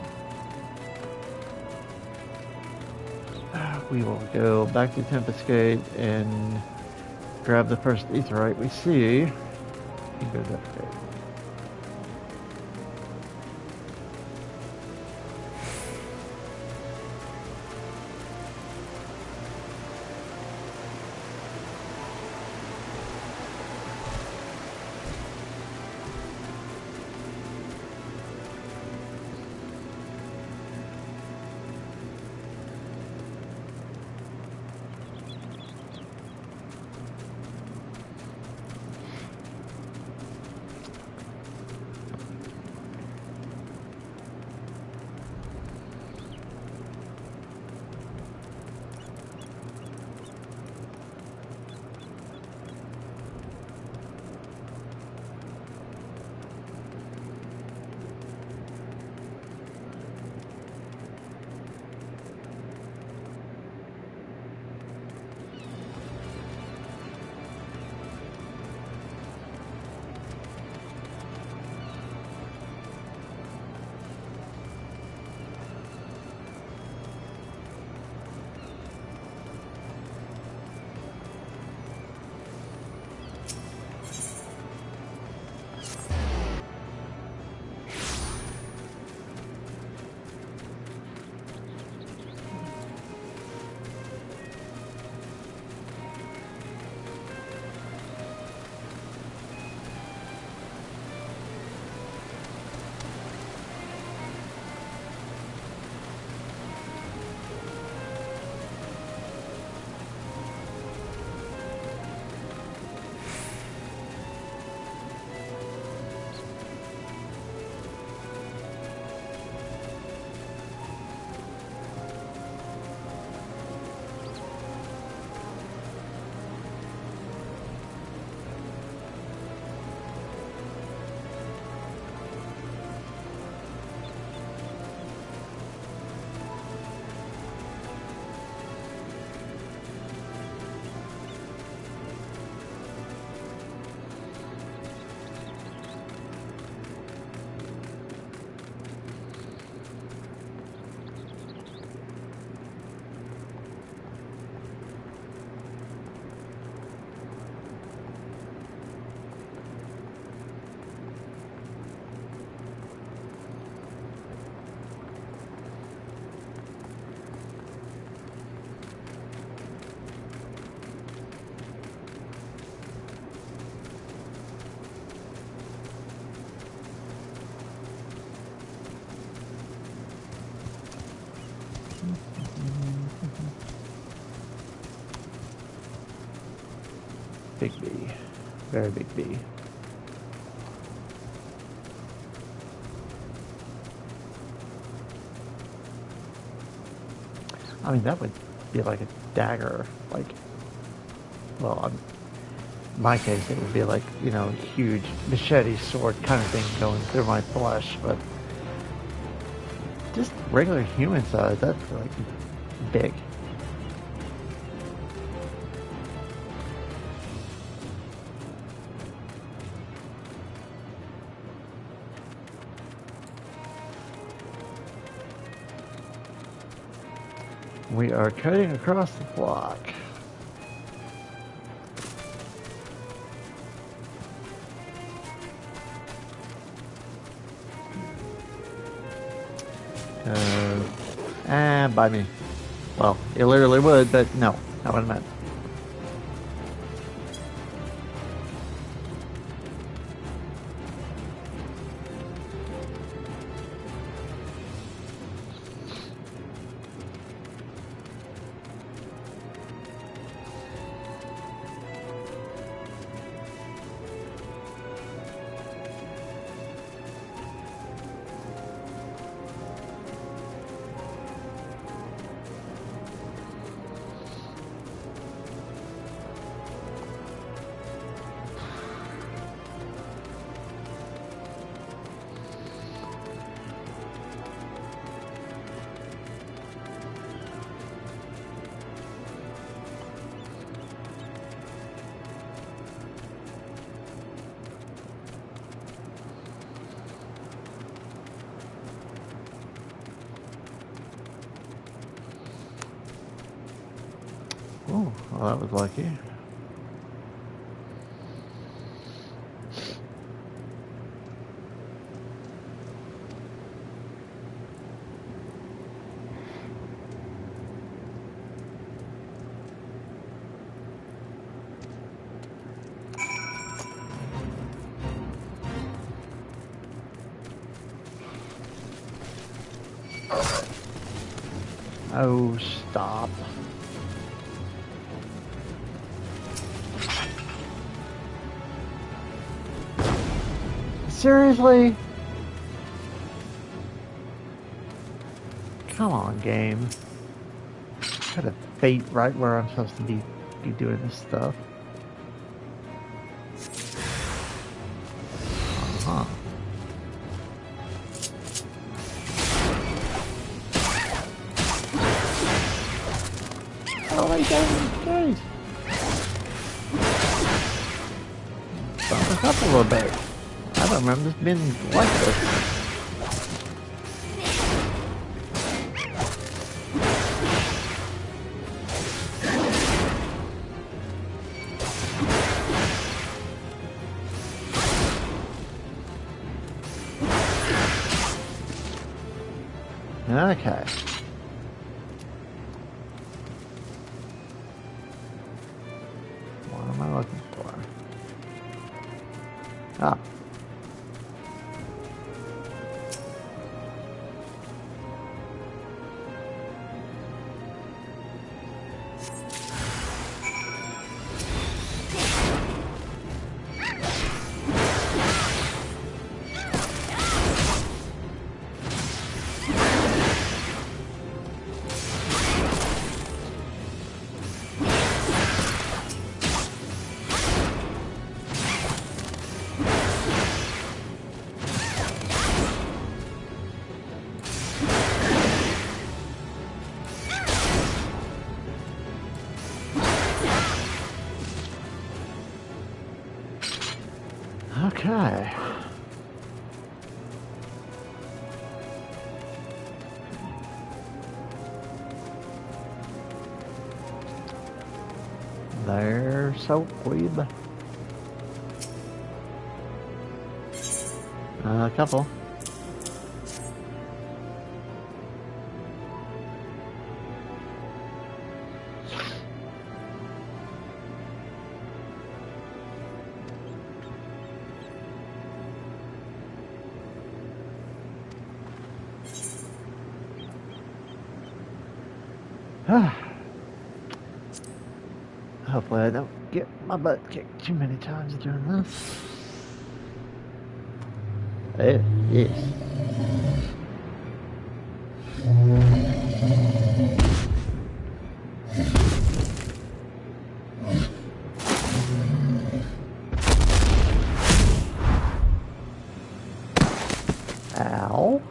We will go back to Tempest Gate and grab the first etherite we see. And go that way. Very big bee. I mean, that would be like a dagger, like, well, in my case, it would be like, you know, huge machete sword kind of thing going through my flesh, but just regular human size, that's like big. We are cutting across the block. And by me. Well, it literally would, but no, not what I meant. Oh, well, that was lucky. Oh, stop. Seriously? Come on, game. Got a bait right where I'm supposed to be doing this stuff. Uh-huh. Oh my god, guys! Bump us up a little bit. I don't remember this being like this. Okay. What am I looking for? Ah. Okay. There's soap weeb. A couple. Oh, hopefully I don't get my butt kicked too many times doing this. Oh, yes. Ow.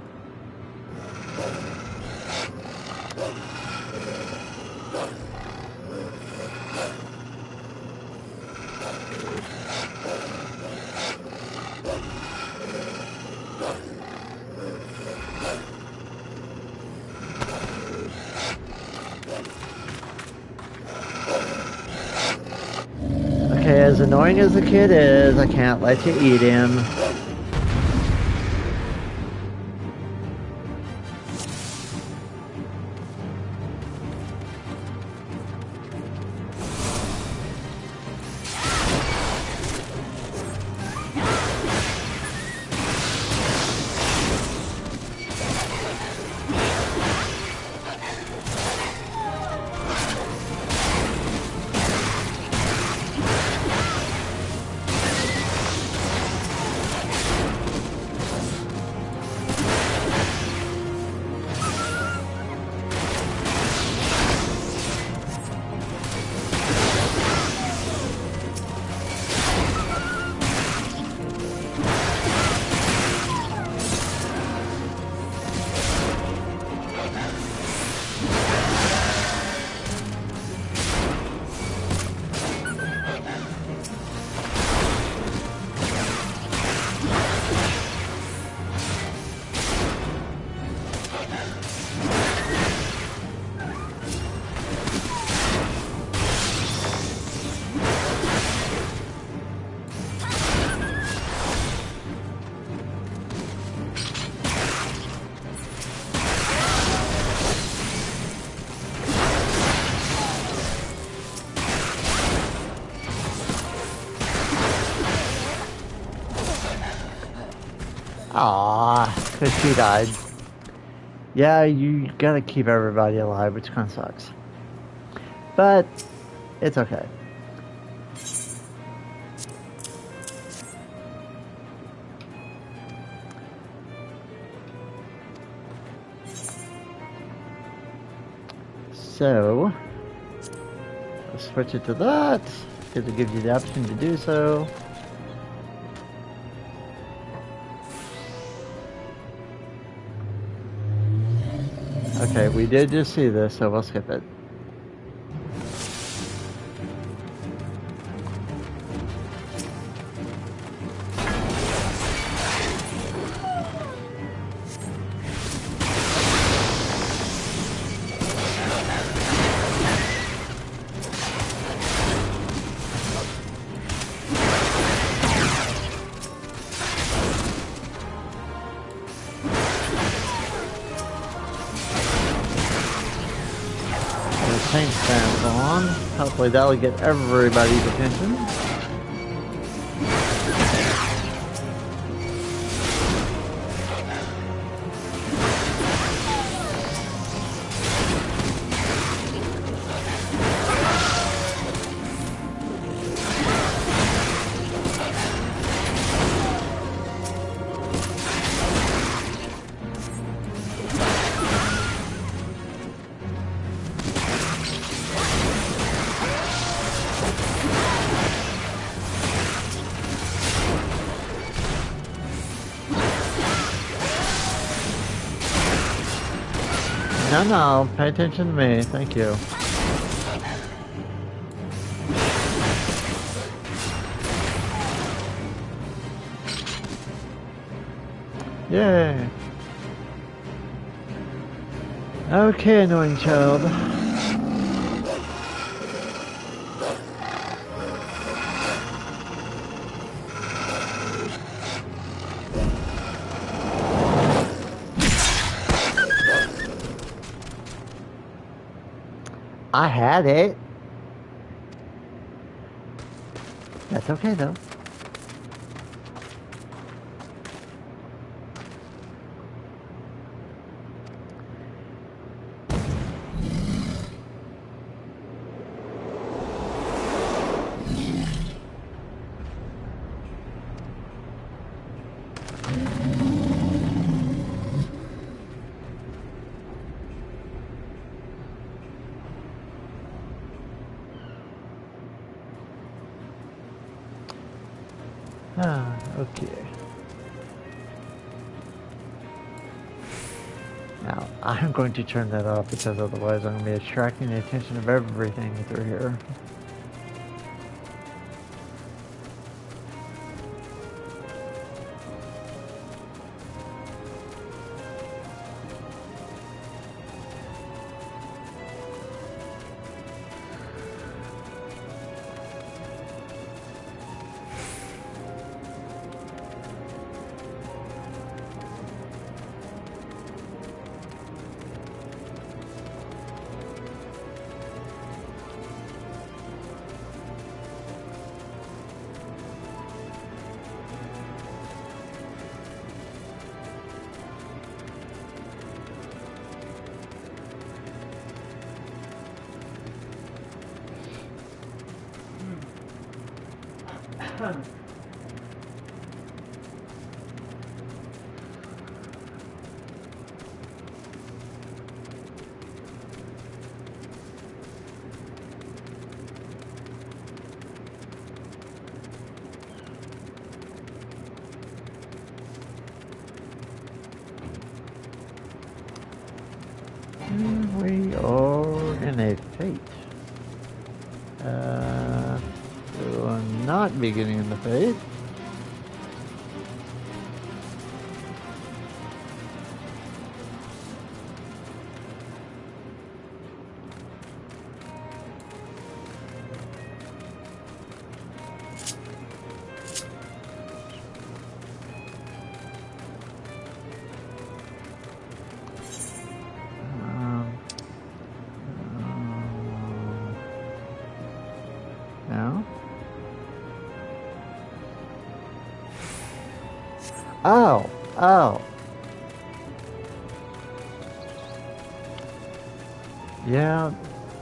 Okay, as annoying as the kid is, I can't let you eat him. Aww, because she died. Yeah, you gotta keep everybody alive, which kind of sucks. But, it's okay. So, let's switch it to that, because it gives you the option to do so. Okay, we did just see this, so we'll skip it. Tank stands on. Hopefully that'll get everybody's attention. No, pay attention to me. Thank you. Yay. Okay, annoying child. I had it. That's okay though. Okay. Now, I'm going to turn that off because otherwise I'm going to be attracting the attention of everything through here. We are in a fate. We will not be getting in the fate. No. Oh, oh. Yeah,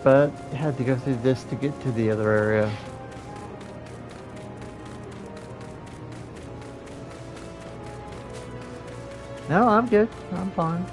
but had to go through this to get to the other area. No, I'm good. I'm fine.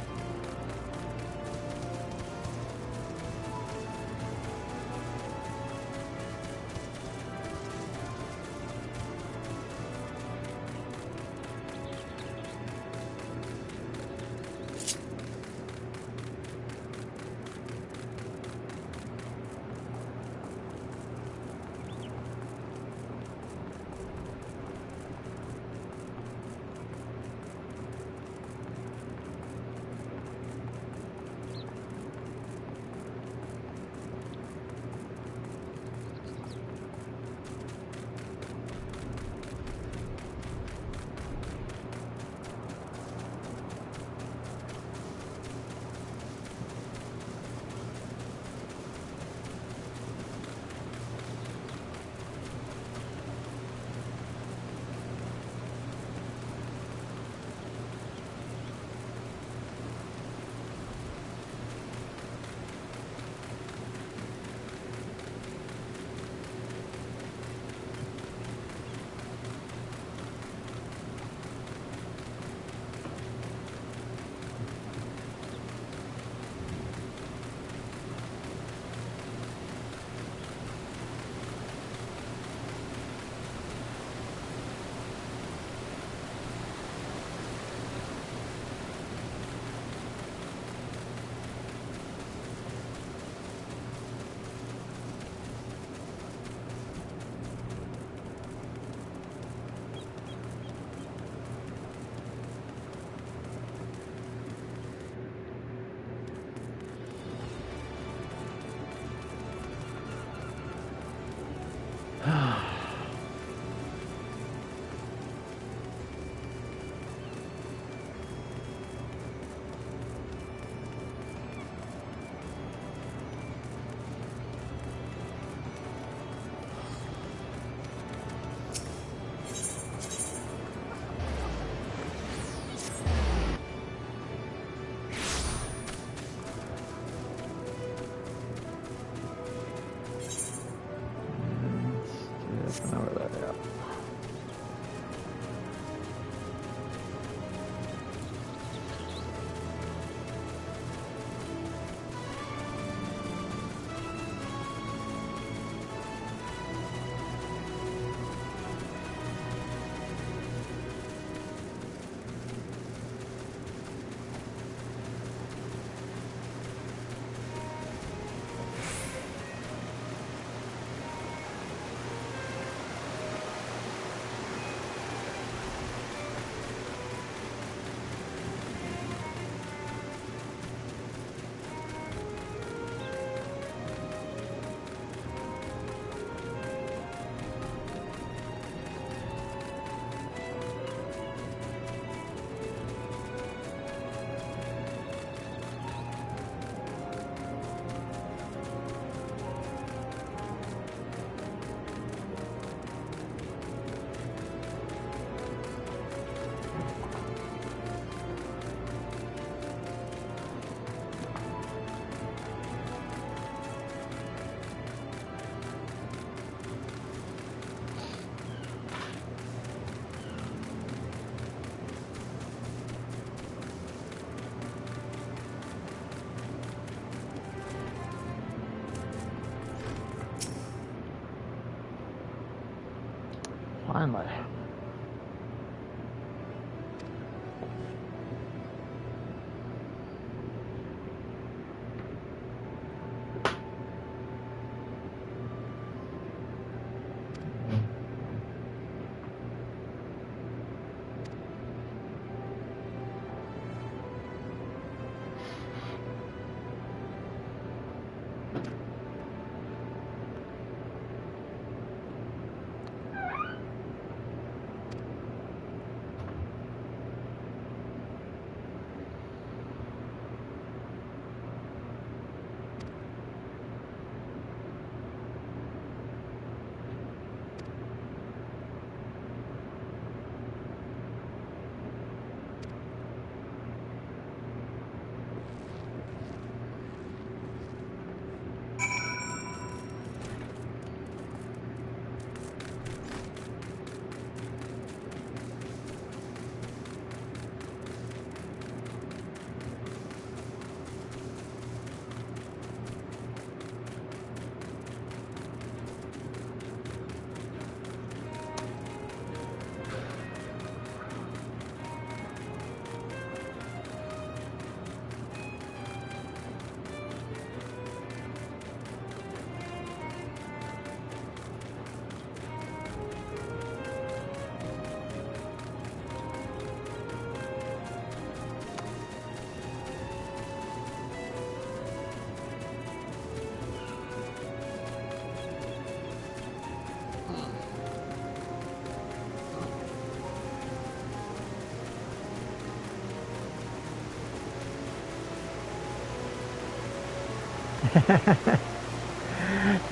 Finally.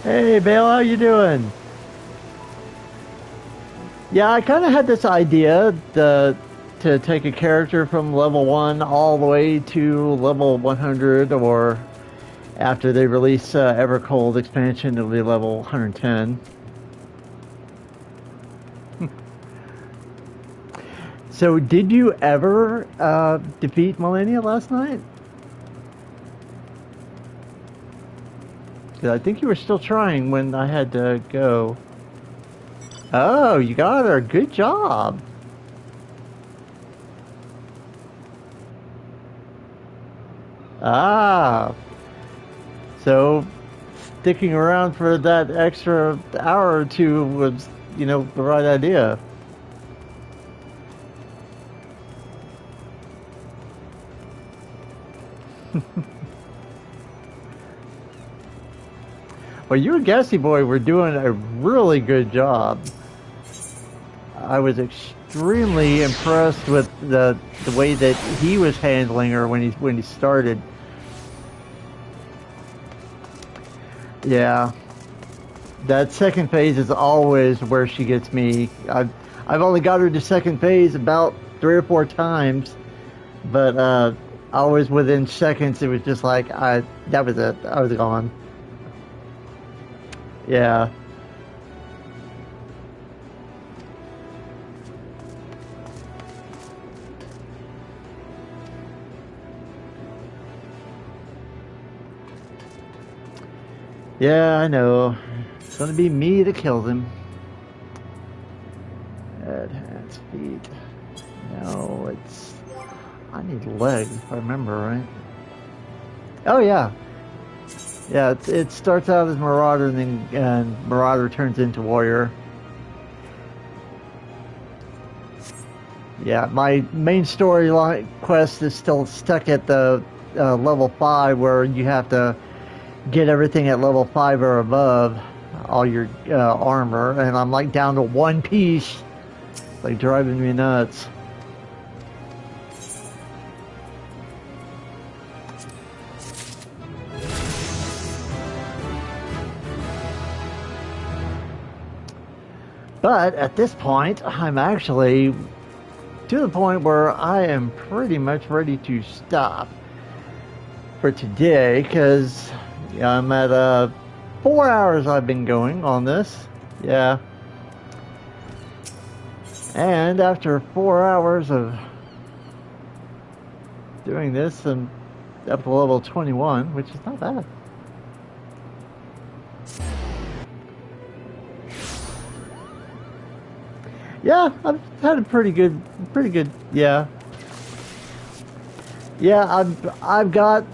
Hey, Bale, how you doing? Yeah, I kind of had this idea to take a character from level 1 all the way to level 100, or after they release Evercold expansion, it'll be level 110. So, did you ever defeat Millennia last night? 'Cause I think you were still trying when I had to go. Oh, you got her. Good job. Ah, so sticking around for that extra hour or two was, the right idea. Well, you and Gassy Boy were doing a really good job. I was extremely impressed with the way that he was handling her when he started. Yeah, that second phase is always where she gets me. I've only got her to second phase about 3 or 4 times, but always within seconds it was just like that was it. I was gone. Yeah. Yeah, I know. It's gonna be me that kills him. Head, hands, feet. No, I need legs, if I remember right. Oh, yeah. Yeah, it starts out as Marauder, and Marauder turns into Warrior. Yeah, my main storyline quest is still stuck at the level 5, where you have to get everything at level 5 or above, all your armor, and I'm like down to 1 piece, like driving me nuts. But at this point, I'm actually to the point where I am pretty much ready to stop for today, because I'm at 4 hours I've been going on this. Yeah. And after 4 hours of doing this, I'm up to level 21, which is not bad. Yeah, I've had a pretty good. Yeah, yeah. I've got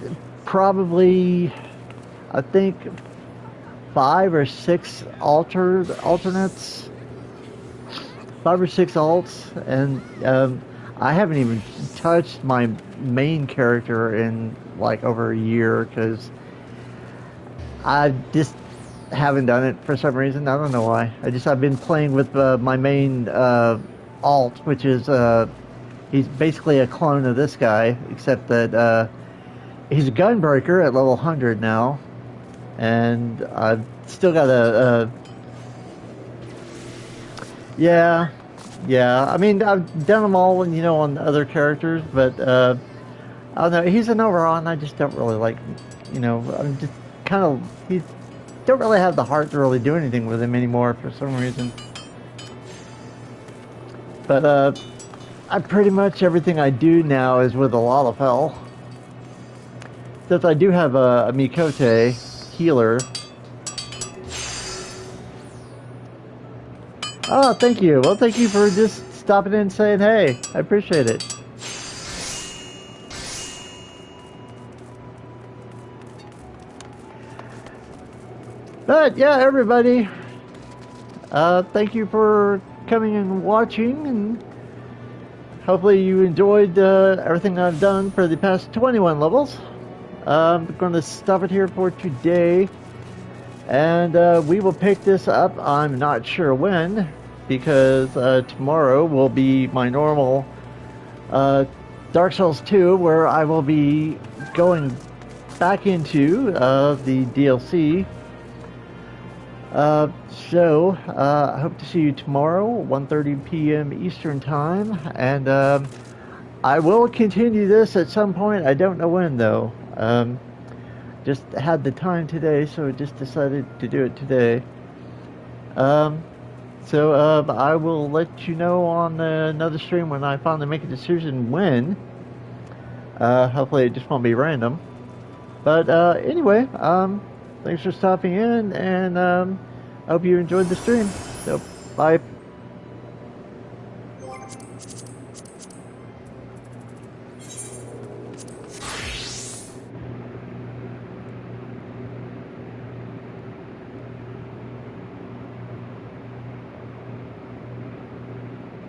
probably, I think, 5 or 6 alternates, 5 or 6 alts, and I haven't even touched my main character in like over a year because I just haven't done it for some reason. I don't know why. I've been playing with my main alt, which is he's basically a clone of this guy, except that he's a gunbreaker at level 100 now, and I've still got yeah, yeah. I mean, I've done them all, on other characters, but I don't know. He's an overall, and I just don't really like, I'm just kind of he's don't really have the heart to really do anything with him anymore for some reason. But I pretty much everything I do now is with a lot of hell. Since I do have a Mikote healer. Oh, thank you. Well, thank you for just stopping in and saying hey. I appreciate it. But yeah, everybody, thank you for coming and watching, and hopefully you enjoyed everything I've done for the past 21 levels. I'm going to stop it here for today, and we will pick this up. I'm not sure when, because tomorrow will be my normal Dark Souls 2, where I will be going back into the DLC. So I hope to see you tomorrow, 1:30 p.m. Eastern Time, and I will continue this at some point. I don't know when, though. Just had the time today, so just decided to do it today. So I will let you know on another stream when I finally make a decision when. Hopefully it just won't be random. But anyway, thanks for stopping in, and I hope you enjoyed the stream. So, bye.